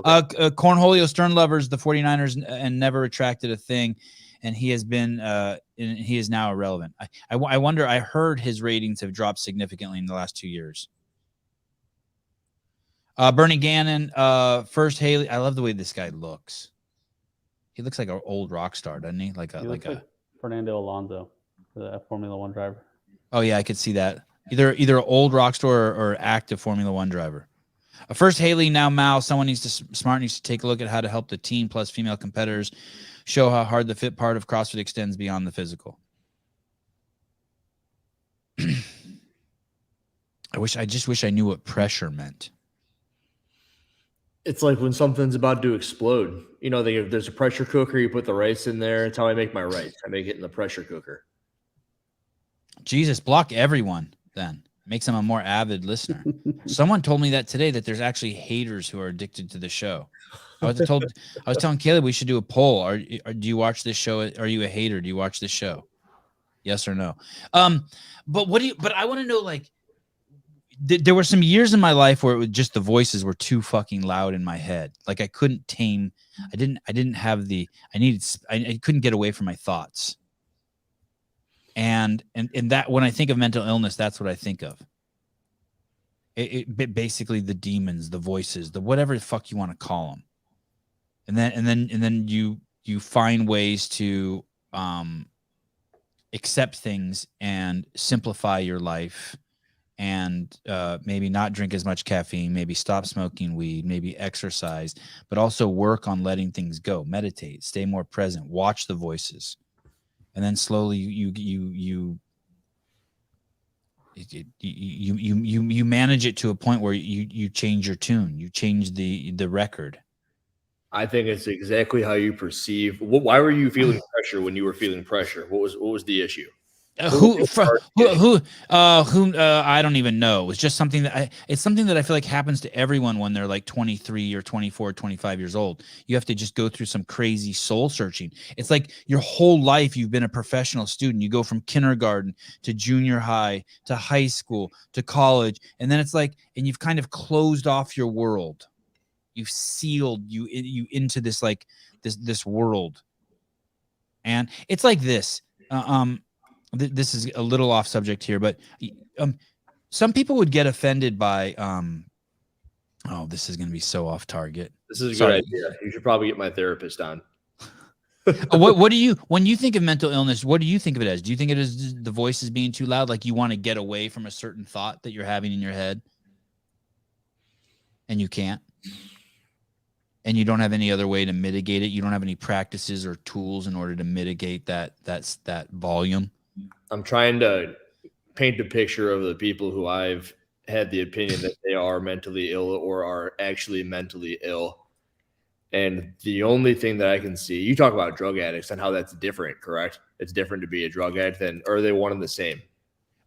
Okay. Cornholio Stern lovers, the 49ers and never retracted a thing. And he has been, he is now irrelevant. I wonder, I heard his ratings have dropped significantly in the last 2 years. Bernie Gannon, first Haley. I love the way this guy looks. He looks like an old rock star, doesn't he? Like Fernando Alonso, the Formula One driver. Oh yeah, I could see that. Either an old rock star or active Formula One driver. First Haley, now Mal. Someone needs to take a look at how to help the team plus female competitors show how hard the fit part of CrossFit extends beyond the physical. I just wish I knew what pressure meant. It's like when something's about to explode. There's a pressure cooker, you put the rice in there. It's how I make my rice. I make it in the pressure cooker. Jesus, block everyone then. Makes them a more avid listener. Someone told me that today, that there's actually haters who are addicted to the show. I was telling Caleb we should do a poll. Do you watch this show? Are you a hater? Do you watch this show? Yes or no? But I want to know, like, there were some years in my life where it was just the voices were too fucking loud in my head. Like I couldn't tame. I didn't have I couldn't get away from my thoughts. And that, when I think of mental illness, that's what I think of. It basically the demons, the voices, the whatever the fuck you want to call them. And then you find ways to accept things and simplify your life, and maybe not drink as much caffeine, maybe stop smoking weed, maybe exercise, but also work on letting things go, meditate, stay more present, watch the voices. And then slowly you manage it to a point where you change your tune, you change the record. I think it's exactly how you perceive. Why were you feeling pressure when you were feeling pressure? What was the issue? Who I don't even know. It's just something that I feel like happens to everyone when they're like 23 or 24, 25 years old. You have to just go through some crazy soul searching. It's like your whole life you've been a professional student. You go from kindergarten to junior high to high school to college, and then it's like, and you've kind of closed off your world. You've sealed you into this, like this world. And it's like this. This is a little off subject here, but some people would get offended by oh, this is going to be so off target. This is a good idea. You should probably get my therapist on. What do you, when you think of mental illness, what do you think of it as? Do you think it is the voices being too loud, like you want to get away from a certain thought that you're having in your head and you can't? And you don't have any other way to mitigate it? You don't have any practices or tools in order to mitigate that volume? I'm trying to paint a picture of the people who I've had the opinion that they are mentally ill or are actually mentally ill. And the only thing that I can see, you talk about drug addicts and how that's different, correct? It's different to be a drug addict or are they one and the same?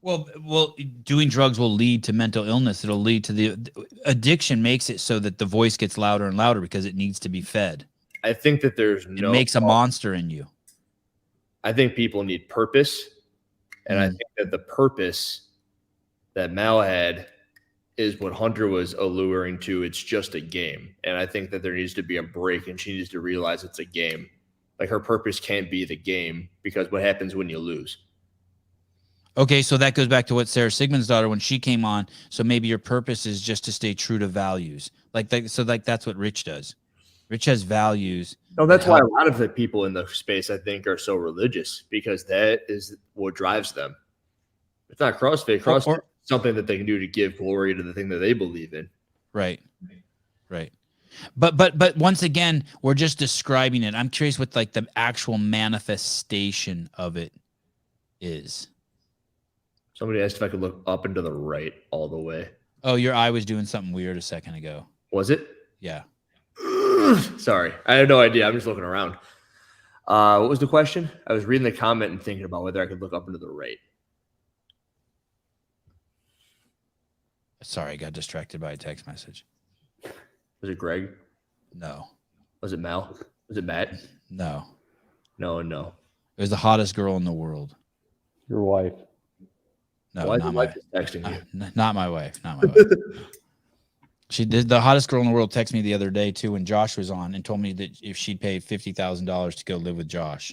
Well, doing drugs will lead to mental illness. It'll lead to the addiction makes it so that the voice gets louder and louder because it needs to be fed. I think that It makes a monster in you. I think people need purpose. And I think that the purpose that Mal had is what Hunter was alluring to. It's just a game. And I think that there needs to be a break and she needs to realize it's a game. Like her purpose can't be the game because what happens when you lose? Okay, so that goes back to what Sarah Sigmund's daughter, when she came on. So maybe your purpose is just to stay true to values. So that's what Rich does. Rich has values. No, that's why a lot of the people in the space, I think, are so religious because that is what drives them. It's not CrossFit. CrossFit is something that they can do to give glory to the thing that they believe in. Right. But once again, we're just describing it. I'm curious what like the actual manifestation of it is. Somebody asked if I could look up and to the right all the way. Oh, your eye was doing something weird a second ago. Was it? Yeah. Sorry. I have no idea. I'm just looking around. What was the question? I was reading the comment and thinking about whether I could look up and to the right. Sorry, I got distracted by a text message. Was it Greg? No. Was it Mel? Was it Matt? No. No. It was the hottest girl in the world. Your wife. No, Why is not your my wife just texting you? Not my wife. Not my wife. She did. The hottest girl in the world texted me the other day too when Josh was on and told me that if she'd pay $50,000 to go live with Josh.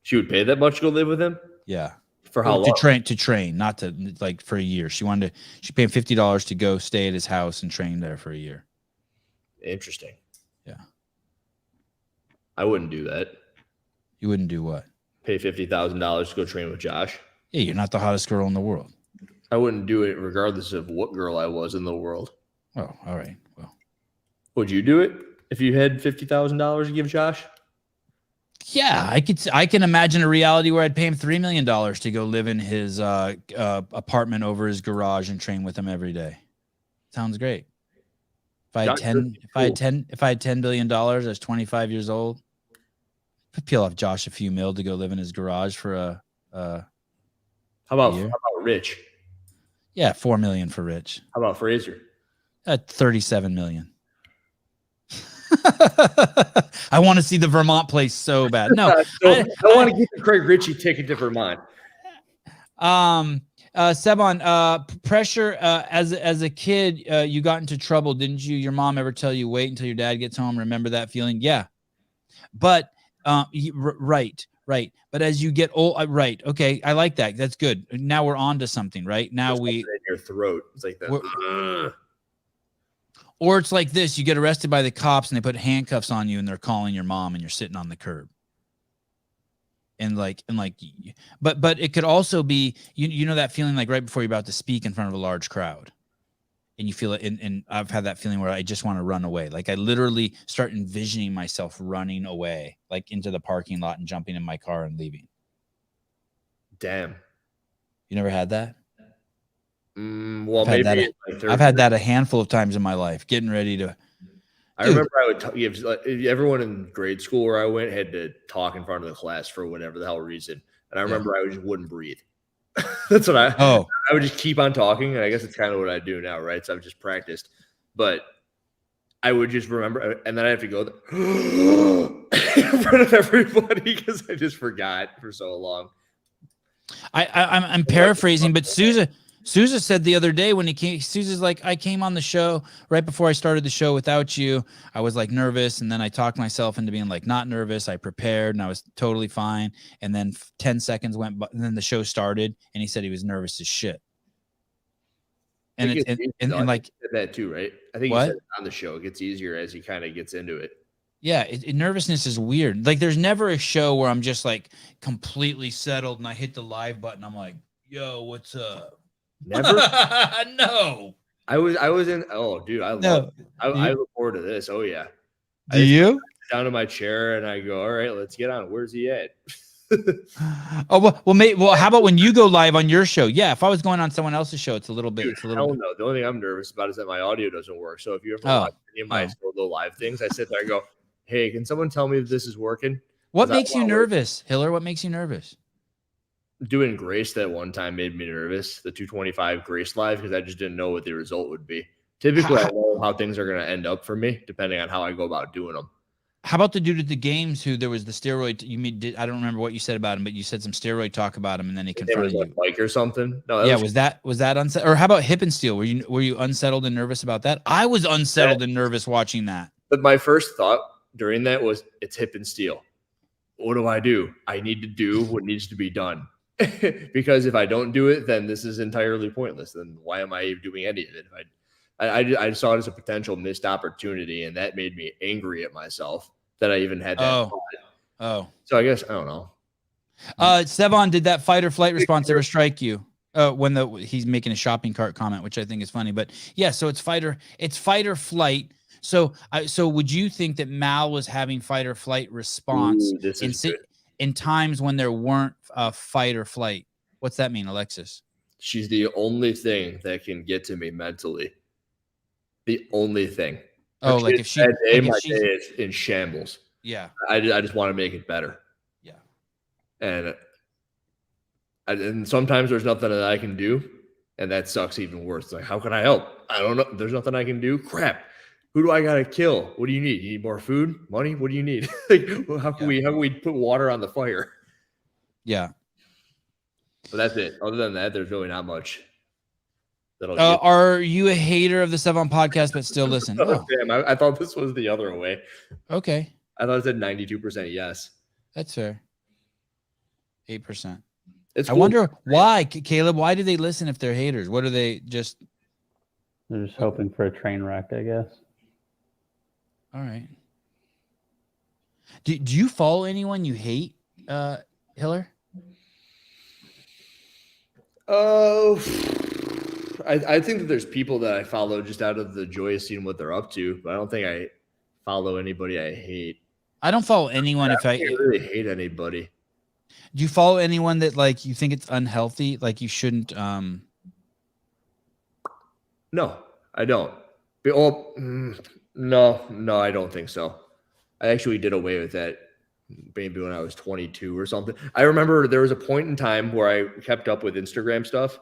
She would pay that much to go live with him? Yeah. For how long? To train, not to like for a year. She paid $50 to go stay at his house and train there for a year. Interesting. Yeah. I wouldn't do that. You wouldn't do what? Pay $50,000 to go train with Josh. Yeah, you're not the hottest girl in the world. I wouldn't do it regardless of what girl I was in the world. Oh, all right. Well, would you do it if you had $50,000 to give Josh? yeah, I can imagine a reality where I'd pay him $3 million to go live in his apartment over his garage and train with him every day. Sounds great. If I had $10 billion, I was 25 years old, I'd peel off Josh a few mil to go live in his garage for How about Rich? Yeah, $4 million for Rich. How about Fraser? At $37 million. I want to see the Vermont place so bad. No, I want to get the Craig Ritchie ticket to Vermont. Sevan, pressure. As a kid, you got into trouble, didn't you? Your mom ever tell you wait until your dad gets home? Remember that feeling? Yeah, but right. But as you get old, right? Okay, I like that. That's good. Now we're on to something, right? Now in your throat. It's like that. Or it's like this: you get arrested by the cops and they put handcuffs on you and they're calling your mom and you're sitting on the curb. But it could also be you know that feeling like right before you're about to speak in front of a large crowd, and you feel it. And I've had that feeling where I just want to run away. Like I literally start envisioning myself running away, like into the parking lot and jumping in my car and leaving. Damn. You never had that? Well, I've had that a handful of times in my life. Getting ready to. I remember I would give everyone in grade school where I went had to talk in front of the class for whatever the hell reason, and I remember I just wouldn't breathe. That's what I would just keep on talking, and I guess it's kind of what I do now, right? So I've just practiced, but I would just remember, and then I have to go in front of everybody because I just forgot for so long. I'm paraphrasing, but Sousa said the other day when he came, Sousa's like, I came on the show right before I started the show without you. I was like nervous. And then I talked myself into being like, not nervous. I prepared and I was totally fine. And then 10 seconds went by and then the show started and he said he was nervous as shit. And like that too, right? I think you said it on the show, it gets easier as he kind of gets into it. Yeah, nervousness is weird. Like there's never a show where I'm just like completely settled and I hit the live button. I'm like, yo, what's up? Never? No. I was in. Oh, dude, I look forward to this. Oh yeah. Do you? Down to my chair and I go, all right, let's get on. Where's he at? Oh well, how about when you go live on your show? Yeah, if I was going on someone else's show, it's a little bit. Dude, It's a little hell bit. no. The only thing I'm nervous about is that my audio doesn't work. So if you ever Oh. watch any of my solo live things, I sit there and go, "Hey, can someone tell me if this is working?" What 'Cause I makes you wanna work. nervous, Hiller? What makes you nervous? Doing Grace that one time made me nervous. The 225 Grace live because I just didn't know what the result would be. Typically, I know how things are going to end up for me depending on how I go about doing them. How about the dude at the games who there was the steroid? I don't remember what you said about him, but you said some steroid talk about him, and then he It was confronted like you. Mike or something. No, Yeah, was that unsettled? Or how about Hip and Steel? Were you unsettled and nervous about that? I was unsettled and nervous watching that. But my first thought during that was, it's Hip and Steel. What do? I need to do what needs to be done. Because if I don't do it, then this is entirely pointless. Then why am I doing any of it? I saw it as a potential missed opportunity, and that made me angry at myself that I even had that thought. Oh. So I guess I don't know. Sevan, did that fight or flight response ever strike you? When he's making a shopping cart comment, which I think is funny, but yeah, so it's fight or flight. So would you think that Mal was having fight or flight response in times when there weren't fight or flight? What's that mean, Alexis? She's the only thing that can get to me mentally. The only thing. Oh, like if she, my day she's is in shambles. yeah, I just want to make it better. yeah, and sometimes there's nothing that I can do, and that sucks even worse. It's like, how can I help? I don't know. There's nothing I can do. Crap. Who do I gotta kill? What do you need? You need more food, money? What do you need? Like, how can we put water on the fire? yeah. But that's it. Other than that, there's really not much. Are you a hater of the Sevan Podcast but still listen? Oh, damn, I thought this was the other way. Okay, I thought it said 92% yes. that's fair. 8%. It's I cool. wonder why, Caleb. Why do they listen if they're haters? What are they just? They're just hoping for a train wreck, I guess. All right. Do you follow anyone you hate, Hiller? Oh, I think that there's people that I follow just out of the joy of seeing what they're up to, but I don't think I follow anybody I hate. I don't follow anyone I can't really hate anybody. Do you follow anyone that like you think it's unhealthy? Like you shouldn't No, I don't. No, I don't think so. I actually did away with that maybe when I was 22 or something. I remember there was a point in time where I kept up with Instagram stuff.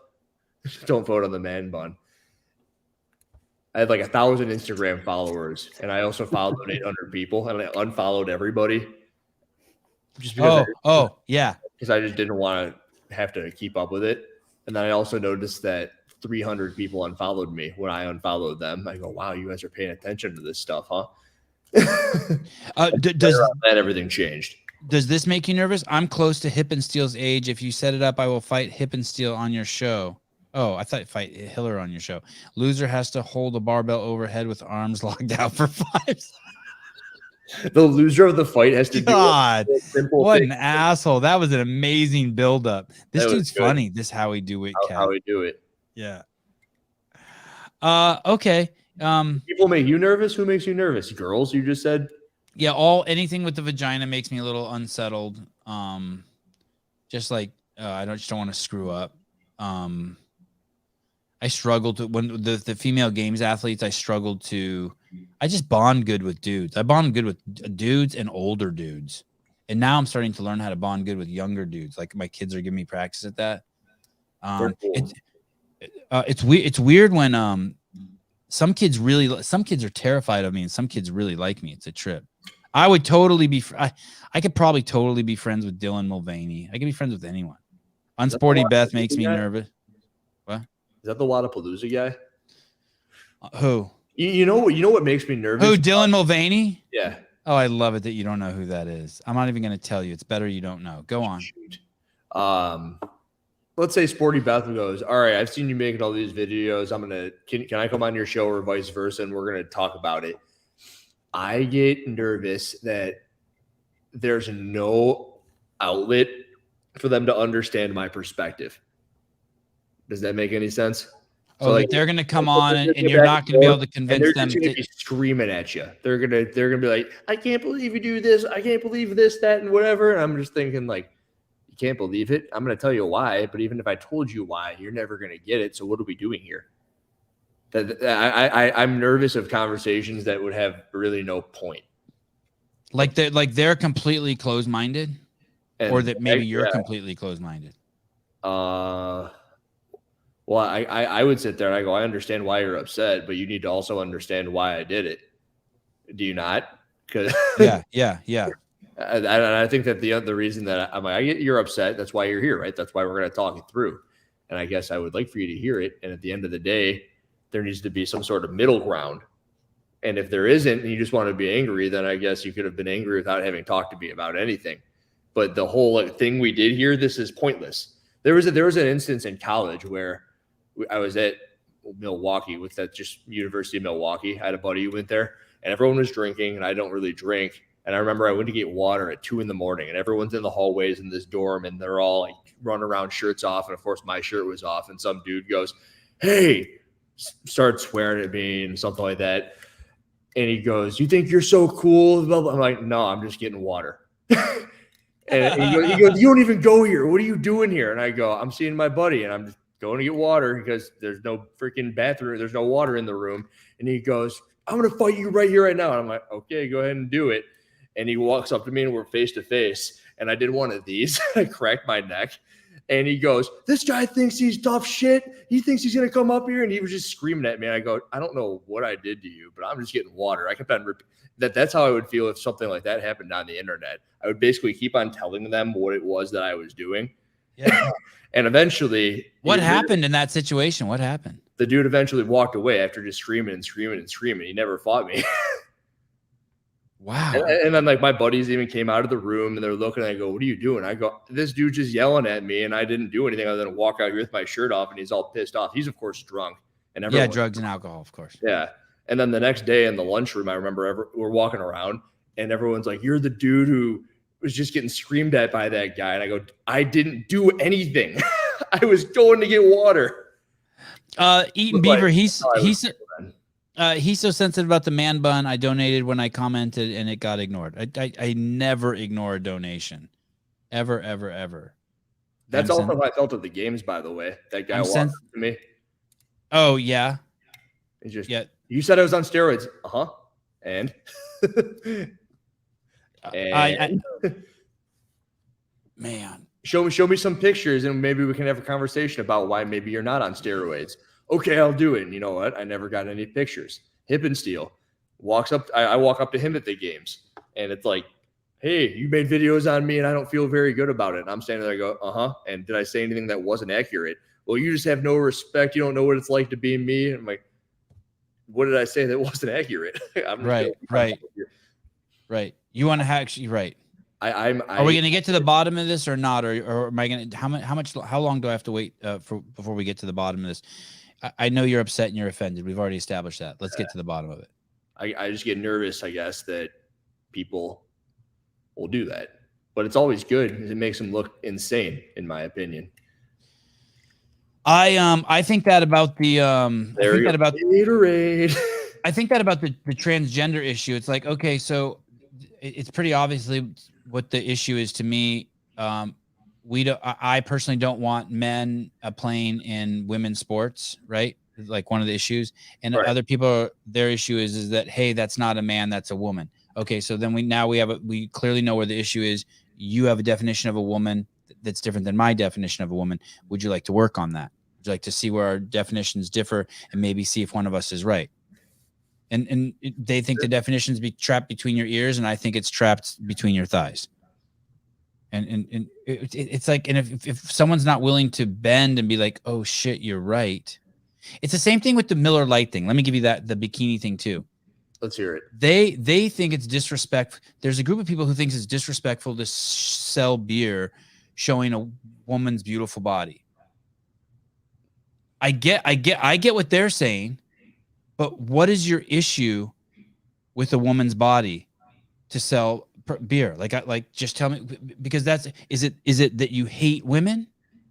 Don't vote on the man bun. I had like 1,000 Instagram followers, and I also followed 800 people, and I unfollowed everybody. Just because yeah. Because I just didn't want to have to keep up with it. And then I also noticed that 300 people unfollowed me when I unfollowed them. I go, wow, you guys are paying attention to this stuff, huh? Does everything changed? Does this make you nervous? I'm close to Hip and Steel's age. If you set it up, I will fight Hip and Steel on your show. Oh, I thought fight Hiller on your show. Loser has to hold a barbell overhead with arms locked out for 5 seconds. The loser of the fight has to God, do a simple what thing. an asshole. That was an amazing buildup. This That was dude's good. funny. This how we do it, Cat. How we do it. Yeah. Okay. People make you nervous? Who makes you nervous? Girls, you just said? Yeah, anything with the vagina makes me a little unsettled. Just like I just don't want to screw up. I struggled to when the female games athletes, I just bond good with dudes. I bond good with dudes and older dudes. And now I'm starting to learn how to bond good with younger dudes. Like my kids are giving me practice at that. Cool. It's weird when some kids are terrified of me and some kids really like me. It's a trip. I would totally be I could probably totally be friends with Dylan Mulvaney. I could be friends with anyone. Unsporty Beth makes me nervous. What? Is that the Wadapalooza guy? Who? You know what makes me nervous? Who? Dylan Mulvaney? Yeah. Oh, I love it that you don't know who that is. I'm not even going to tell you. It's better you don't know. Go on. Let's say Sporty Beth goes, all right, I've seen you making all these videos. Can I come on your show or vice versa? And we're going to talk about it. I get nervous that there's no outlet for them to understand my perspective. Does that make any sense? So like they're going to come on and you're not going to be able to convince them. They're going to be screaming at you. They're going to be like, I can't believe you do this. I can't believe this, that, and whatever. And I'm just thinking like, can't believe it, I'm going to tell you why. But even if I told you why, you're never going to get it. So what are we doing here? I'm nervous of conversations that would have really no point. Like they're completely closed-minded, or that maybe you're completely closed-minded. Well, I would sit there and I go, I understand why you're upset, but you need to also understand why I did it. Do you not? Because yeah. I think that the reason that I'm like, I get you're upset. That's why you're here, right? That's why we're going to talk it through. And I guess I would like for you to hear it. And at the end of the day, there needs to be some sort of middle ground. And if there isn't, and you just want to be angry, then I guess you could have been angry without having talked to me about anything. But the whole thing we did here, this is pointless. There was an instance in college where I was at Milwaukee with that just University of Milwaukee. I had a buddy who went there, and everyone was drinking, and I don't really drink. And I remember I went to get water at 2 a.m, and everyone's in the hallways in this dorm, and they're all like running around, shirts off. And of course, my shirt was off. And some dude goes, "Hey," starts swearing at me and something like that. And he goes, "You think you're so cool?" I'm like, "No, I'm just getting water." And he goes, "You don't even go here. What are you doing here?" And I go, "I'm seeing my buddy, and I'm just going to get water because there's no freaking bathroom. There's no water in the room." And he goes, "I'm going to fight you right here, right now." And I'm like, "Okay, go ahead and do it." And he walks up to me and we're face to face. And I did one of these. I cracked my neck. And he goes, "This guy thinks he's tough shit. He thinks he's going to come up here." And he was just screaming at me. And I go, "I don't know what I did to you, but I'm just getting water." I kept on that's how I would feel if something like that happened on the internet. I would basically keep on telling them what it was that I was doing. Yeah. And eventually, what happened in that situation? What happened? The dude eventually walked away after just screaming and screaming and screaming. He never fought me. Wow. And then like my buddies even came out of the room and they're looking and I go, "What are you doing?" I go, "This dude just yelling at me and I didn't do anything other than walk out here with my shirt off," and he's all pissed off. He's of course drunk. And everyone, drugs and alcohol, of course. Yeah. And then the next day in the lunchroom, I remember we're walking around and everyone's like, "You're the dude who was just getting screamed at by that guy." And I go, "I didn't do anything. I was going to get water." Eaton Beaver, he's so sensitive about the man bun. I donated when I commented and it got ignored. I never ignore a donation. Ever. That's also how I felt at the games, by the way. That guy walked up to me. Oh, yeah. He just, "You said I was on steroids." Uh-huh. And man, show me some pictures and maybe we can have a conversation about why maybe you're not on steroids. Okay, I'll do it. And you know what? I never got any pictures. Hippensteel walks up. I walk up to him at the games and it's like, "Hey, you made videos on me and I don't feel very good about it." And I'm standing there, I go, "Uh-huh. And did I say anything that wasn't accurate?" "Well, you just have no respect. You don't know what it's like to be me." And I'm like, "What did I say that wasn't accurate?" I'm right. You want to actually, right. Are we going to get to the bottom of this or not? Or am I going to, how long do I have to wait before we get to the bottom of this? I know you're upset and you're offended. We've already established that. Let's get to the bottom of it. I just get nervous, I guess, that people will do that. But it's always good. It makes them look insane, in my opinion. I think that about the I think that about the transgender issue. It's like, okay, so it's pretty obviously what the issue is to me. I personally don't want men playing in women's sports, right? Like one of the issues. And other people, their issue is that, hey, that's not a man, that's a woman. Okay, so then we clearly know where the issue is. You have a definition of a woman that's different than my definition of a woman. Would you like to work on that? Would you like to see where our definitions differ and maybe see if one of us is right? And they think the definitions be trapped between your ears, and I think it's trapped between your thighs. And it's like, and if someone's not willing to bend and be like, "Oh shit, you're right," it's the same thing with the Miller Lite thing. Let me give you the bikini thing too. Let's hear it. They think it's disrespectful. There's a group of people who thinks it's disrespectful to sell beer showing a woman's beautiful body. I get what they're saying, but what is your issue with a woman's body to sell beer? Just tell me, because is it that you hate women?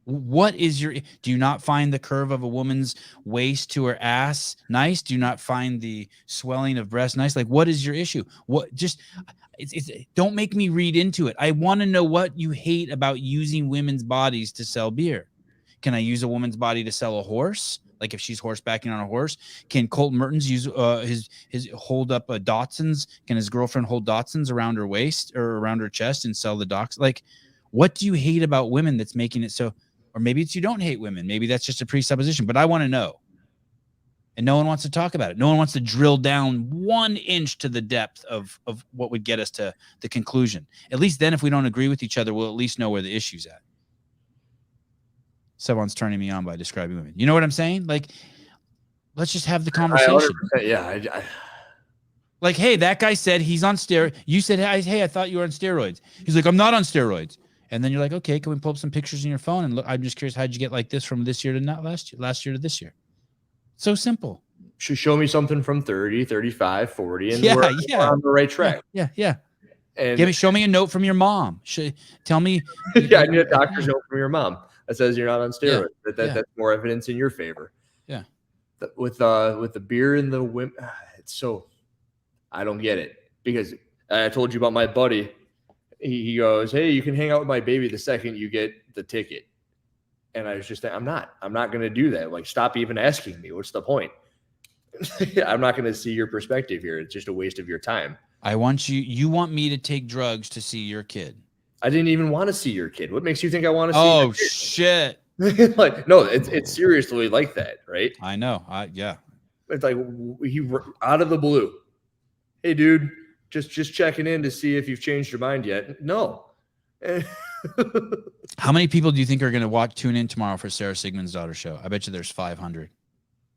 What is do you not find the curve of a woman's waist to her ass nice? Do you not find the swelling of breast nice? Like, what is your issue? Don't make me read into it. I want to know what you hate about using women's bodies to sell beer. Can I use a woman's body to sell a horse? Like if she's horsebacking on a horse, can Colton Mertens use his hold up a Datsuns? Can his girlfriend hold Datsuns around her waist or around her chest and sell the docs? Like, what do you hate about women that's making it so? Or maybe it's you don't hate women. Maybe that's just a presupposition. But I want to know, and no one wants to talk about it. No one wants to drill down 1 inch to the depth of what would get us to the conclusion. At least then, if we don't agree with each other, we'll at least know where the issue's at. Sevan's turning me on by describing women. You know what I'm saying? Like, let's just have the conversation. Yeah. Like, hey, that guy said he's on steroids. You said, hey, I thought you were on steroids. He's like, I'm not on steroids. And then you're like, okay, can we pull up some pictures in your phone? And look, I'm just curious, how'd you get like this from this year to not last year to this year? So simple. Should show me something from 30, 35, 40, and Yeah, we're on the right track. Yeah. And Show me a note from your mom. Tell me. yeah, I need a doctor's note from your mom that says you're not on steroids. That's more evidence in your favor. Yeah. With the beer and the women, it's so I don't get it, because I told you about my buddy. He goes, hey, you can hang out with my baby the second you get the ticket. And I was just, I'm not going to do that. Like, stop even asking me. What's the point? I'm not going to see your perspective here. It's just a waste of your time. You want me to take drugs to see your kid. I didn't even want to see your kid. What makes you think I want to see your kid? Shit. Like, no, it's seriously like that, right? I know. Yeah. It's like he out of the blue. Hey, dude, just checking in to see if you've changed your mind yet. No. How many people do you think are going to tune in tomorrow for Sarah Sigmundsdottir show? I bet you there's 500.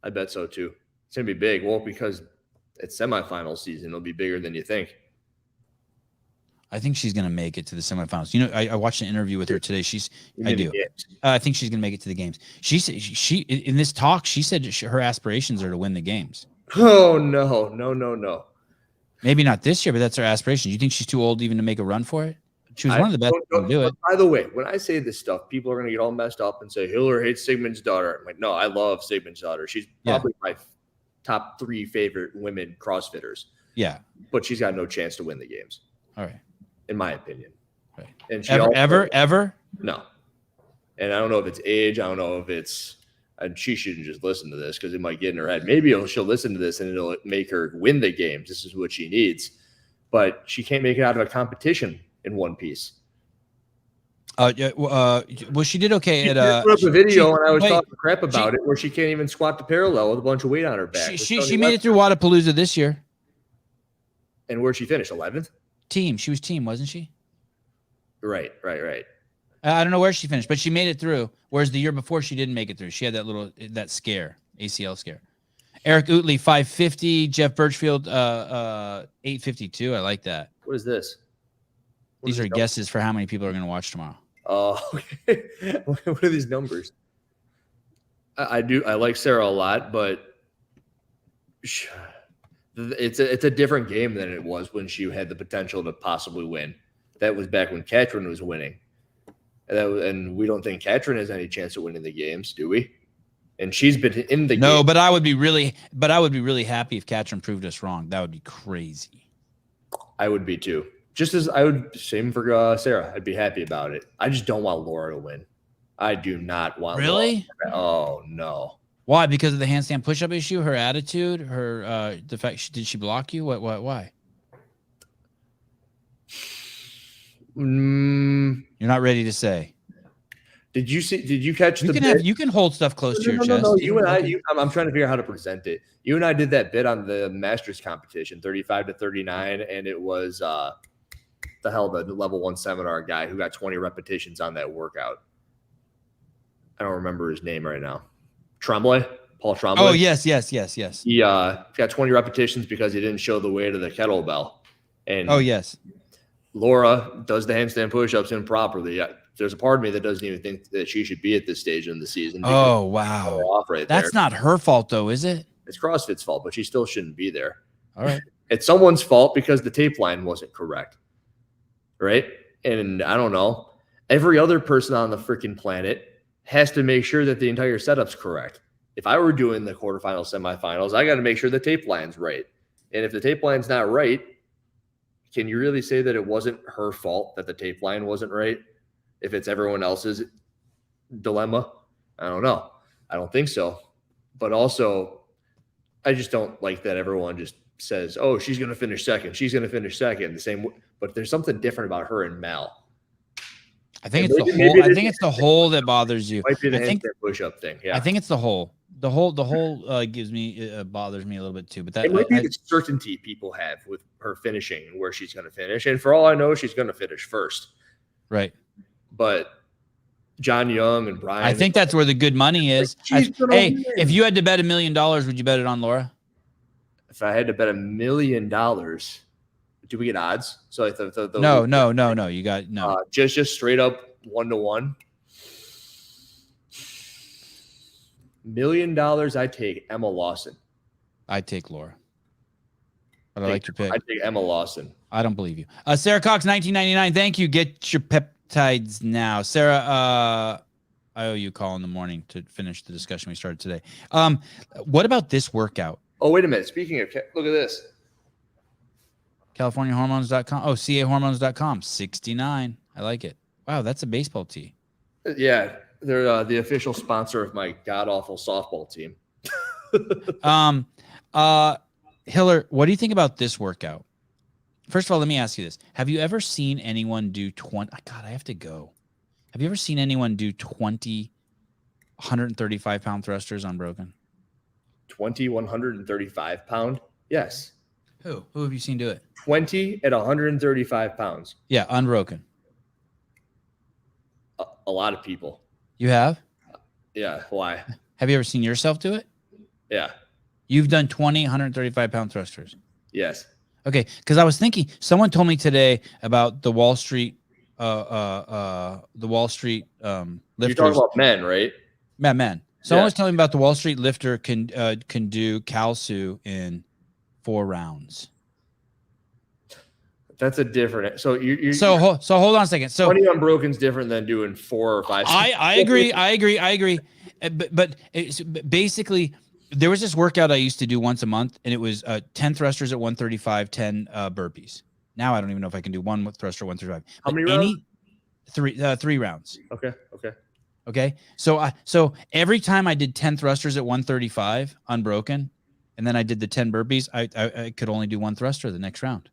I bet so too. It's going to be big. Well, because it's semifinal season, it'll be bigger than you think. I think she's going to make it to the semifinals. You know, I watched an interview with her today. I think she's going to make it to the games. She in this talk, she said her aspirations are to win the games. Oh, no. Maybe not this year, but that's her aspiration. You think she's too old even to make a run for it? She was one of the best to do it. By the way, when I say this stuff, people are going to get all messed up and say Hiller hates Sigmundsdottir. I'm like, no, I love Sigmundsdottir. She's probably my top 3 favorite women CrossFitters. Yeah, but she's got no chance to win the games. All right, in my opinion. Right. And she ever? No. And I don't know if it's age. I don't know if it's. And she shouldn't just listen to this because it might get in her head. Maybe she'll listen to this and it'll make her win the games. This is what she needs. But she can't make it out of a competition in one piece. Well, she did okay. She put up a video and I was talking crap about it where she can't even squat the parallel with a bunch of weight on her back. She made it through Wadapalooza this year. And where'd she finish? 11th? Team. She was team, wasn't she? Right. I don't know where she finished, but she made it through. Whereas the year before, she didn't make it through. She had that scare, ACL scare. Eric Utley, 550. Jeff Birchfield, 852. I like that. What is this? These are guesses for how many people are going to watch tomorrow. Oh, okay. What are these numbers? I like Sarah a lot, but it's a different game than it was when she had the potential to possibly win. That was back when Katrin was winning. And we don't think Katrin has any chance of winning the games, do we? And she's been in the game. No, but I would be really happy if Katrin proved us wrong. That would be crazy. I would be too. Just as I would, same for Sarah. I'd be happy about it. I just don't want Laura to win. I do not want. Really? Laura. Oh no. Why? Because of the handstand push-up issue, her attitude, her the fact did she block you? What? Why? You're not ready to say. Did you catch you can hold stuff close to your chest. No, you and I'm trying to figure out how to present it. You and I did that bit on the Masters competition, 35 to 39, and it was the level 1 seminar guy who got 20 repetitions on that workout. I don't remember his name right now. Paul Tremblay. Oh, yes. He got 20 repetitions because he didn't show the weight of the kettlebell. And yes. Laura does the handstand push-ups improperly. There's a part of me that doesn't even think that she should be at this stage in the season. Oh, wow. That's not her fault, though, is it? It's CrossFit's fault, but she still shouldn't be there. All right. It's someone's fault because the tape line wasn't correct. Right? And I don't know. Every other person on the freaking planet has to make sure that the entire setup's correct. If I were doing the quarterfinals, semifinals, I got to make sure the tape line's right. And if the tape line's not right, can you really say that it wasn't her fault that the tape line wasn't right if it's everyone else's dilemma? I don't know. I don't think so. But also, I just don't like that everyone just says, oh, she's going to finish second. She's going to finish second. The same, but there's something different about her and Mel. I think it's the hole. I think it's the hole that bothers you. Might be the I think push-up thing. Yeah, I think it's the hole. The hole gives me bothers me a little bit too. But that it might be the certainty people have with her finishing and where she's going to finish. And for all I know, she's going to finish first. Right. But John Young and Brian, I think that's where the good money is. Hey, if you had to bet $1 million, would you bet it on Laura? If I had to bet $1 million, do we get odds? So like No. You got no. Just straight up 1-to-1. $1 million, I take Emma Lawson. I take Laura. But I like your pick. I take Emma Lawson. I don't believe you. Sarah Cox, 1999. Thank you. Get your peptides now. Sarah, I owe you a call in the morning to finish the discussion we started today. What about this workout? Oh, wait a minute. Speaking of, look at this. CaliforniaHormones.com. Oh, CAHormones.com. 69. I like it. Wow, that's a baseball tee. Yeah, they're the official sponsor of my god-awful softball team. Hiller, what do you think about this workout? First of all, let me ask you this. Have you ever seen anyone do 20? God, I have to go. Have you ever seen anyone do 20 135-pound thrusters unbroken? 20 135-pound? Yes. Who have you seen do it? 20 at 135 pounds. Yeah, unbroken. A lot of people. You have? Yeah. Why? Have you ever seen yourself do it? Yeah. You've done 20 135-pound thrusters. Yes. Okay, because I was thinking, someone told me today about the Wall Street, lifters. You're talking about men, right? Men. Someone was telling me about the Wall Street lifter can do Kalsu in 4 rounds. That's a different. So hold on a second. So 20 unbroken is different than doing 4 or 5. I agree. But it's basically, there was this workout I used to do once a month, and it was 10 thrusters at 135, 10 burpees. Now I don't even know if I can do one thruster 135. How many rounds? 3 rounds. Okay. So every time I did 10 thrusters at 135 unbroken, and then I did the 10 burpees, I could only do 1 thruster the next round.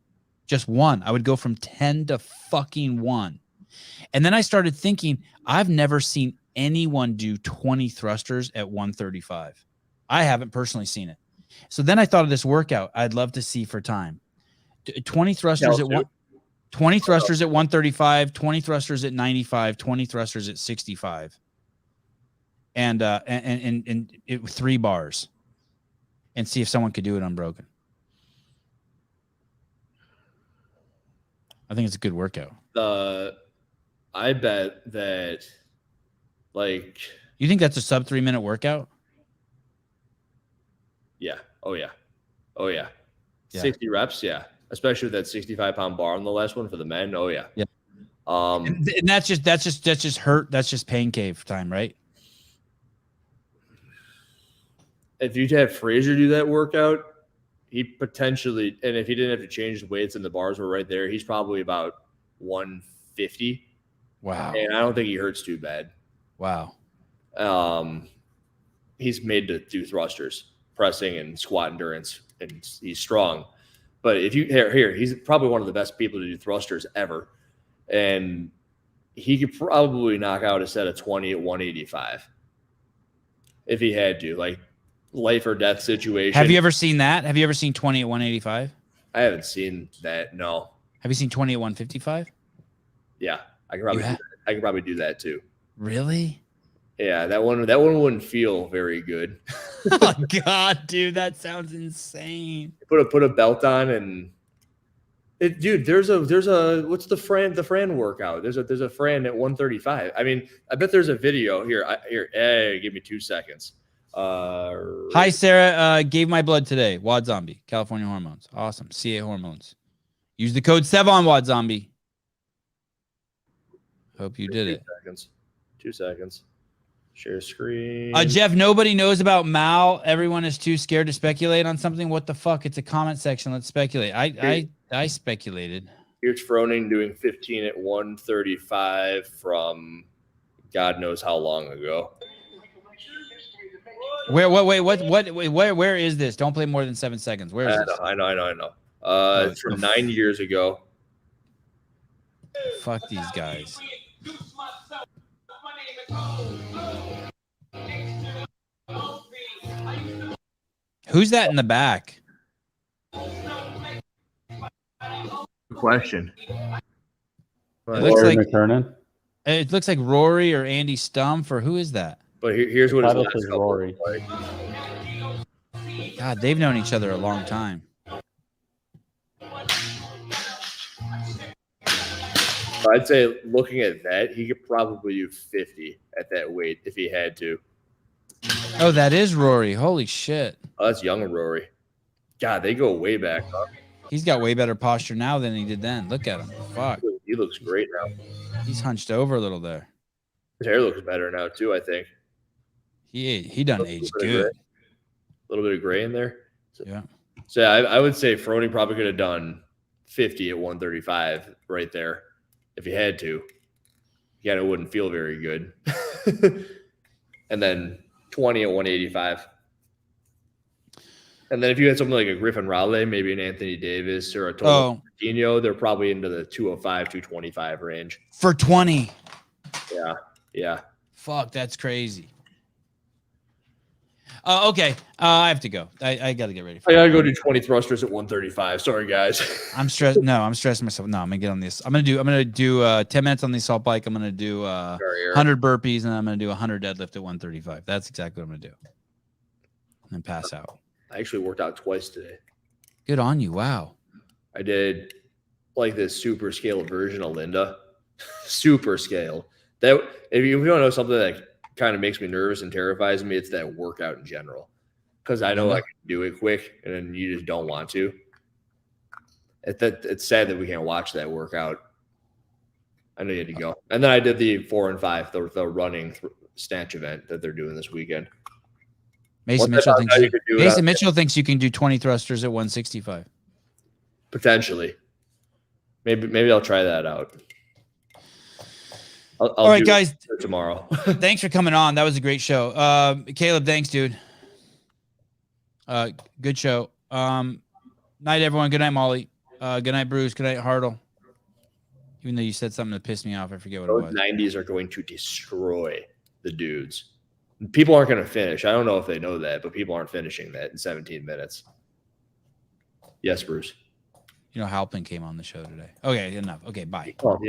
Just 1. I would go from 10 to fucking 1. And then I started thinking, I've never seen anyone do 20 thrusters at 135. I haven't personally seen it. So then I thought of this workout I'd love to see for time. 20 thrusters at 135, 20 thrusters at 95, 20 thrusters at 65. And 3 bars. And see if someone could do it unbroken. I think it's a good workout. I bet that, like, you think that's a sub 3-minute workout? Yeah. Oh yeah. 60 reps. Yeah. Especially with that 65-pound bar on the last one for the men. Oh yeah. Yeah. And that's just hurt. That's just pain cave time, right? If you'd have Frazier do that workout, he potentially, and if he didn't have to change the weights and the bars were right there, he's probably about 150. Wow. And I don't think he hurts too bad. Wow. He's made to do thrusters, pressing and squat endurance, and he's strong. But if you here, he's probably one of the best people to do thrusters ever. And he could probably knock out a set of 20 at 185 if he had to, like life or death situation. Have you ever seen that? Have you ever seen 20 at 185? I haven't seen that. No. Have you seen 20 at 155? Yeah, I could probably do that too. Really? Yeah, that one wouldn't feel very good. Oh God, dude, that sounds insane. Put a belt on and dude, there's a what's the Fran workout? There's a Fran at 135. I mean, I bet there's a video here. Give me 2 seconds. Hi Sarah, gave my blood today. Wad Zombie, California Hormones. Awesome. CA Hormones. Use the code Sevan Wad Zombie. Hope you did it. 2 seconds. Share screen. Jeff, nobody knows about Mal. Everyone is too scared to speculate on something. What the fuck? It's a comment section. Let's speculate. I speculated. Here's Froning doing 15 at 135 from God knows how long ago. Where is this? Don't play more than 7 seconds. Where is this? I know. It's from 9 years ago. Fuck these guys. Who's that in the back? Good question. Rory McKernan. It looks like Rory or Andy Stumpf, or who is that? But here's what his Title last says couple Rory. look like. God, they've known each other a long time. I'd say looking at that, he could probably do 50 at that weight if he had to. Oh, that is Rory. Holy shit. Oh, that's young Rory. God, they go way back. Huh? He's got way better posture now than he did then. Look at him. Fuck. He looks great now. He's hunched over a little there. His hair looks better now too, I think. He done aged A good. little bit of gray in there. Yeah. So I would say Froning probably could have done 50 at 135 right there if he had to. Again, it wouldn't feel very good. And then 20 at 185. And then if you had something like a Griffin Raleigh, maybe an Anthony Davis or a Tony Coutinho, they're probably into the 205, 225 range. For 20. Yeah. Fuck, that's crazy. Okay. I have to go. I got to get ready. I got to go do 20 thrusters at 135. Sorry, guys. I'm stressed. No, I'm stressing myself. No, I'm going to get on this. I'm going to do 10 minutes on the assault bike. I'm going to do 100 burpees, and I'm going to do 100 deadlift at 135. That's exactly what I'm going to do. And then pass out. I actually worked out twice today. Good on you. Wow. I did like this super scale version of Linda. Super scale. That if you don't know something that kind of makes me nervous and terrifies me, it's that workout in general. Because I know I can do it quick, and then you just don't want to. It's sad that we can't watch that workout. I know you had to go. And then I did the 4 and 5, the running snatch event that they're doing this weekend. Mason Mitchell thinks you can do 20 thrusters at 165. Potentially. Maybe I'll try that out. I'll all right, guys. Tomorrow. Thanks for coming on. That was a great show. Caleb, thanks, dude. Good show. Night, everyone. Good night, Molly. Good night, Bruce. Good night, Hartle. Even though you said something that pissed me off, I forget what it was. 90s are going to destroy the dudes. People aren't going to finish. I don't know if they know that, but people aren't finishing that in 17 minutes. Yes, Bruce. You know, Halpin came on the show today. Okay, enough. Okay, bye. Oh, yeah.